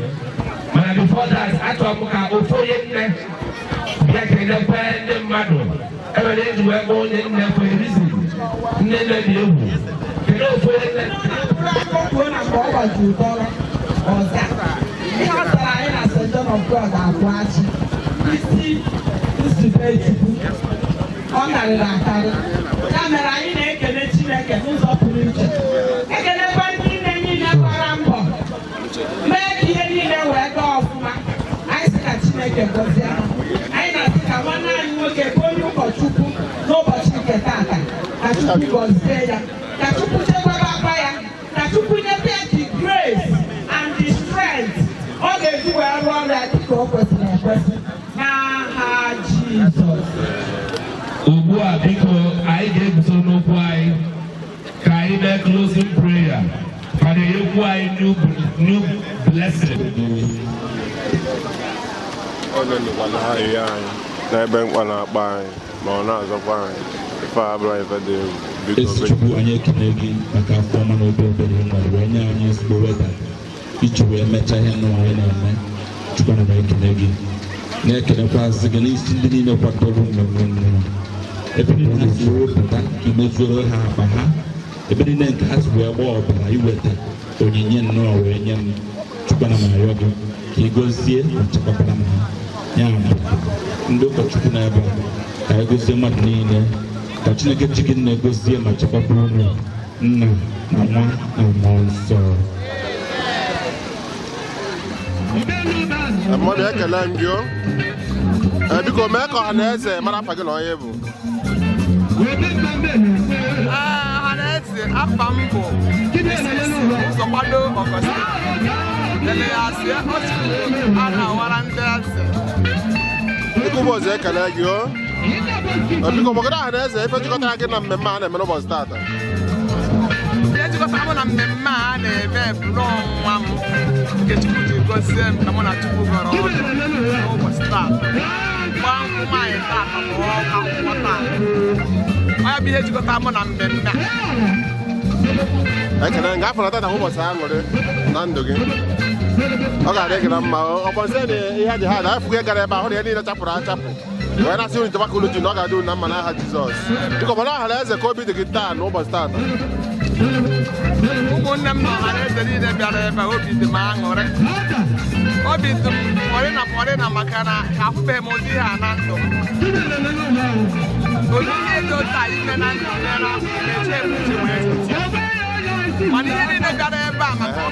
Mana before that, achọrọ m ka ofu onye nne bịa kelekwa ndị mmadụ ewere eji wee kpọọ onye nne for a reason. Nne nne dị egwu. Kedu ofu onye nne? Kwuo na mgbe ọ gbajiri dọrọ ọza ihe ọ tara anyị na St. John of God akwụghachi isi nzube Chukwu ọ karịrị akarị. Ya mere anyị na-ekele Chineke n'ụzọ pụrụ iche, ekelekwa ndị nne niile gbara mbọ mee ka ihe niile wee gaa ọfụma. Anyị sị ka Chineke gọzie ha. Anyị na-asị ka nwanne anyị nwoke bụ onye ụkọchukwu n'ụbọchị nke tata, ka Chukwu gọzie ya, ka Chukwu chekwaba akpa ya, ka Chukwu nyebe ya the grace and the strength ọ ga-eji wee rụọ ọrụ ya dịka o kwesịrị ekwesị n'aha Jizọs. Ugbu a biko anyị ga-eguzo n'okwu anyị ka anyị mee closing prayer ka na-ekwu anyị new blessing. Ọ na-enekwa n'ahịa anyị n'ebe mkpa na-akpa anyị ma ọ na-azọkwa anyị ife abụrụ ife dị egwu. Ezi Chukwu, anyị ekele gị maka afọ ọma na obi ebere nwere wee nye anyị ezigbo weda iji wee mechaa ihe nnọọ anyị na-eme. Chukwu, ana m ekele gị, na-ekelekwazi gị n'isi ndị niile kwadoro mmemme nnụnụ, ebe niile ha si wepụta imezuoro ha akpa ha, ebe niile nke ha si wee gbaa ọbara iweta onyinye nnọọ wee nye m. Chukwu, ana m arịọ gị ka ị gọzie ma chekwabara m ha. Ya bụ ndị ụkọchukwu na-ebe a, ka anyị gọzie mmadụ niile, ka Chineke chi gị na-egozie ma chekwaba unu, Nna na Nwa na Mmụọ Nsọ. Mmadụ ekele m gị o. Biko mee ka ọha na eze mara afa gị na onye bụ. Ọha na eze afa m bụ Nzọkwado Ọgọstin. Ele ya asị ọchịchị a na-awara ndị eze. Biko ụbọchị ekele gị o. Biko gbagoro ọha na eze ife jikọtara gị na mmemme a na-eme n'ụbọchị tata. Ihe jikọtara m na mmemme a na-eme bụ n'ọnwa m nke Chukwu ji gozie m na mụ na Chukwu gọrọ ọnụ n'ụbọchị taa. Gbaa nkwụ nwaanyị tata bụ akwụkwọ taa. Ọ ya bụ ihe jikọtara m na mmemme a. Ekele nga afọ na tata ụbọchị aṅụrị na ndụ gị. Ọ ga-adị gị na mma. Ọkpọsị na ihe dị ha na-afụ gị gara ebe ahụ na ihe niile chapụrụ achapụ. Wee na-asị unu nchekwa ka unu ji na ọ ga-adị unu na mma n'aha Jizọs. Biko mana ọha na eze ka obi dị gị taa n'ụbọchị tata. Ụmụnne m na ọha na eze niile bịara ebe a, obi dị m aṅụrị. Obi dị m pọrị na maka na afụbeghị m ụdị ihe a na ndụ m. Ụdị ihe dị otu a ime na ndụ mere na-eche ebuche wee echiche. Mana ihe niile bịara ebe a maka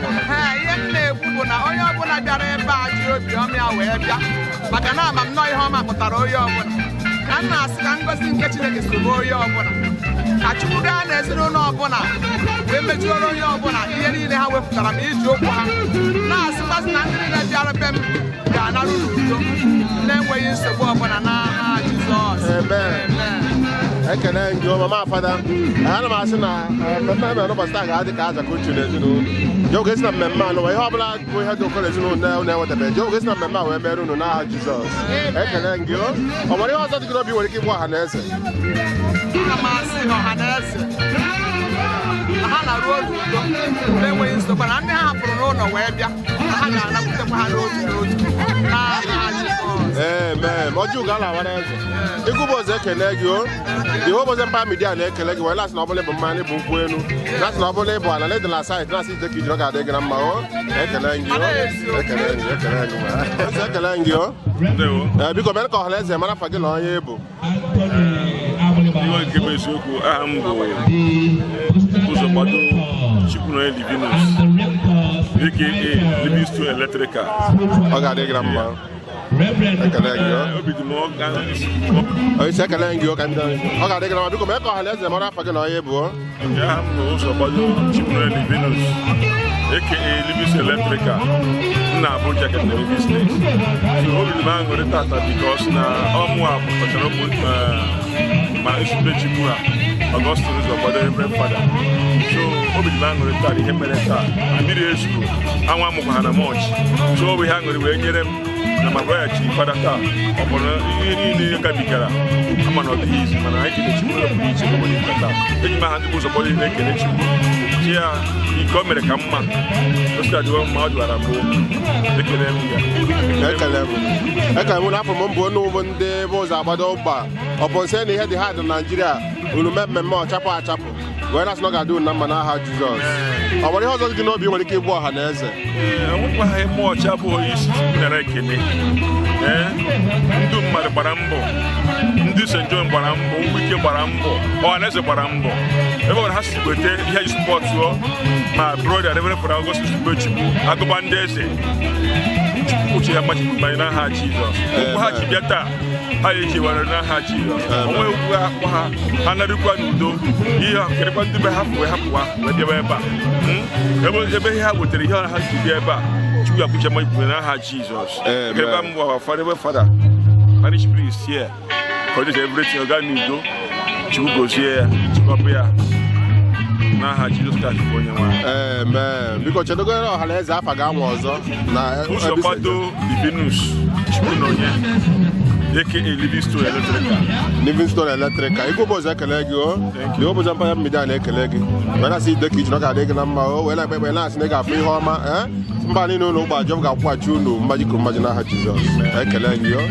ihe m na-ekwu bụ na onye ọbụla bịara ebe a ji obi ọma ya wee bịa, maka na ama m nọọ ihe ọma pụtara onye ọbụla. Ka m na-asị ka ngozi nke Chineke sobe onye ọbụla, ka Chukwu gaa n'ezinụlọ ọbụla wee mejuoro onye ọbụla ihe niile ha wepụtara ma iji okwu ha na-asịkwasị na ndị niile bịara be m ga-anara n'udo na-enweghị nsogbu ọbụla n'aha Jizọs. Ekele gị o mama Fada. Ana m asị na mmemme a mere n'ụbọchị taa ga-adị ka aja ka uche n'ezinụlọ. Jehova ga-esi na mmemme anụ ihe ọbụla bụ ihe dị ụkọ n'ezinụlọ na-ewetabeghị. Jehova ga-esi na mmemme a wee mere unu n'aha Jizọs. Ekele gị o. Ọ nwere ihe ọzọ dị gị n'obi nwere ike ịgwa ọha na eze? Ana m asị ọha na eze na ha na-arụ n'udo na-enweghị nsogbu, na ndị ha hapụrụ n'ụlọ wee bịa na ha ga-anakwutekwa ha n'otu n'otu n'aha Jizọs. Amen. Ọjị ụga na-awara eze. Ịgụ ụbọchị ekele gị o. Ihe ụbọchị mpa midia na-ekele gị wee lasị na ọbụla ịbụ mmanụ ịbụ nkwụ elu. Lasị na ọbụla ịbụ ala na-edị na saịtị na-asị ije ka ijiri ọ ga-adị gị na mma o. Ekele gị o. Ekele gị o. Biko mere ka ọha na eze mara afa gị na onye bụ. Ihe nke bụ eziokwu, aha m bụ Nzọkwado Chikwunoye Livinus aka Livingston Electrical. Ọ ga-adị gị na mma. Reverend obi dị m onye isi ekele gị ọ ga-adị gị na biko mee ka ọha na eze mara afọ gị na onye bụ aha m bụ ụzọ gbado Chikwureli Venus aka Living Electrical nna Abuja ka na Rivers State. So obi dị m aṅụrị tata because na ọmụ a pụtachara ụmụ ma ezigbo Chukwu a Augustine ụzọ gbado Reverend Fada. So obi dị m aṅụrị taa ihe mere taa na mmiri ezugbo anwa amụkwa ha na mọchị. So obi ha aṅụrị wee nyere m na ma brọghachi Fada taa ọ kpọrọ ihe niile gabigara ama na ọ dịghị izi mana anyị kele Chukwu na pụrụ iche n'obodo nke taa. Eji m aha ndị bụ ụzọ gbado na-ekele Chukwu chi ya ike o mere ka mma osi adịwo mma ọ dịwara mbụ ekele m ya ekele m n'afọ m mbụ n'ugbo ndị bụ ụzọ agbado ụgba ọ bụ nsị na ihe dị ha dị na Naịjirịa unu mee mmemme ọchapụ achapụ wee na-asị na ọ ga-adị na mma n'aha Jizọs. Ọ nwere ihe ọzọ dị n'obi nwere ike ịbụ ọha na eze enwekwa ha ime ọcha abụghị isi nara ekele ndị mmadụ gbara mbọ ndị St. John gbara mbọ Nwike gbara mbọ ọha na eze gbara mbọ ebe ọ ha si weta ihe ji spọtụ ma broda Reverend Fada Augustine Chukwu agụba ndị eze Chukwu uche ya machibanye n'aha Jizọs. Okwu ha ji bịa taa ha echewara n'aha Jizọs. Onwe okwu akpọ ha ha narịkwa n'udo ihe kerekwa ndị be ha wee hapụwa wee bịaba ebe a ebe ihe ha wetara ihe ha ji bịa ebe a Chukwu ya kwuche machibanye n'aha Jizọs. Kerekwa mbụ our Reverend Fada parish priest here kọjụcha everything ọ gaa n'udo Chukwu gozie ya chịkwapụ ya n'aha Jizọs Kraịst bụ onye nwe. Biko chedogoro ọha na eze afa ga-anwa ọzọ na ụzọ gbado Venus Chukwu na onye aka Living Stone Electrical. Igwe ụbọchị ekele gị o dị ụbọchị mpaghara mmiri na-ekele gị wee na-asị ide ka iji na ọ ga-adị gị na mma o wee na-ekpe na-asị na ị ga-afụ ihe ọma mba niile ụlọ ụgbọ ajọ m ga-akwụghachi unu mmaji n'aha Jizọs ekele gị o.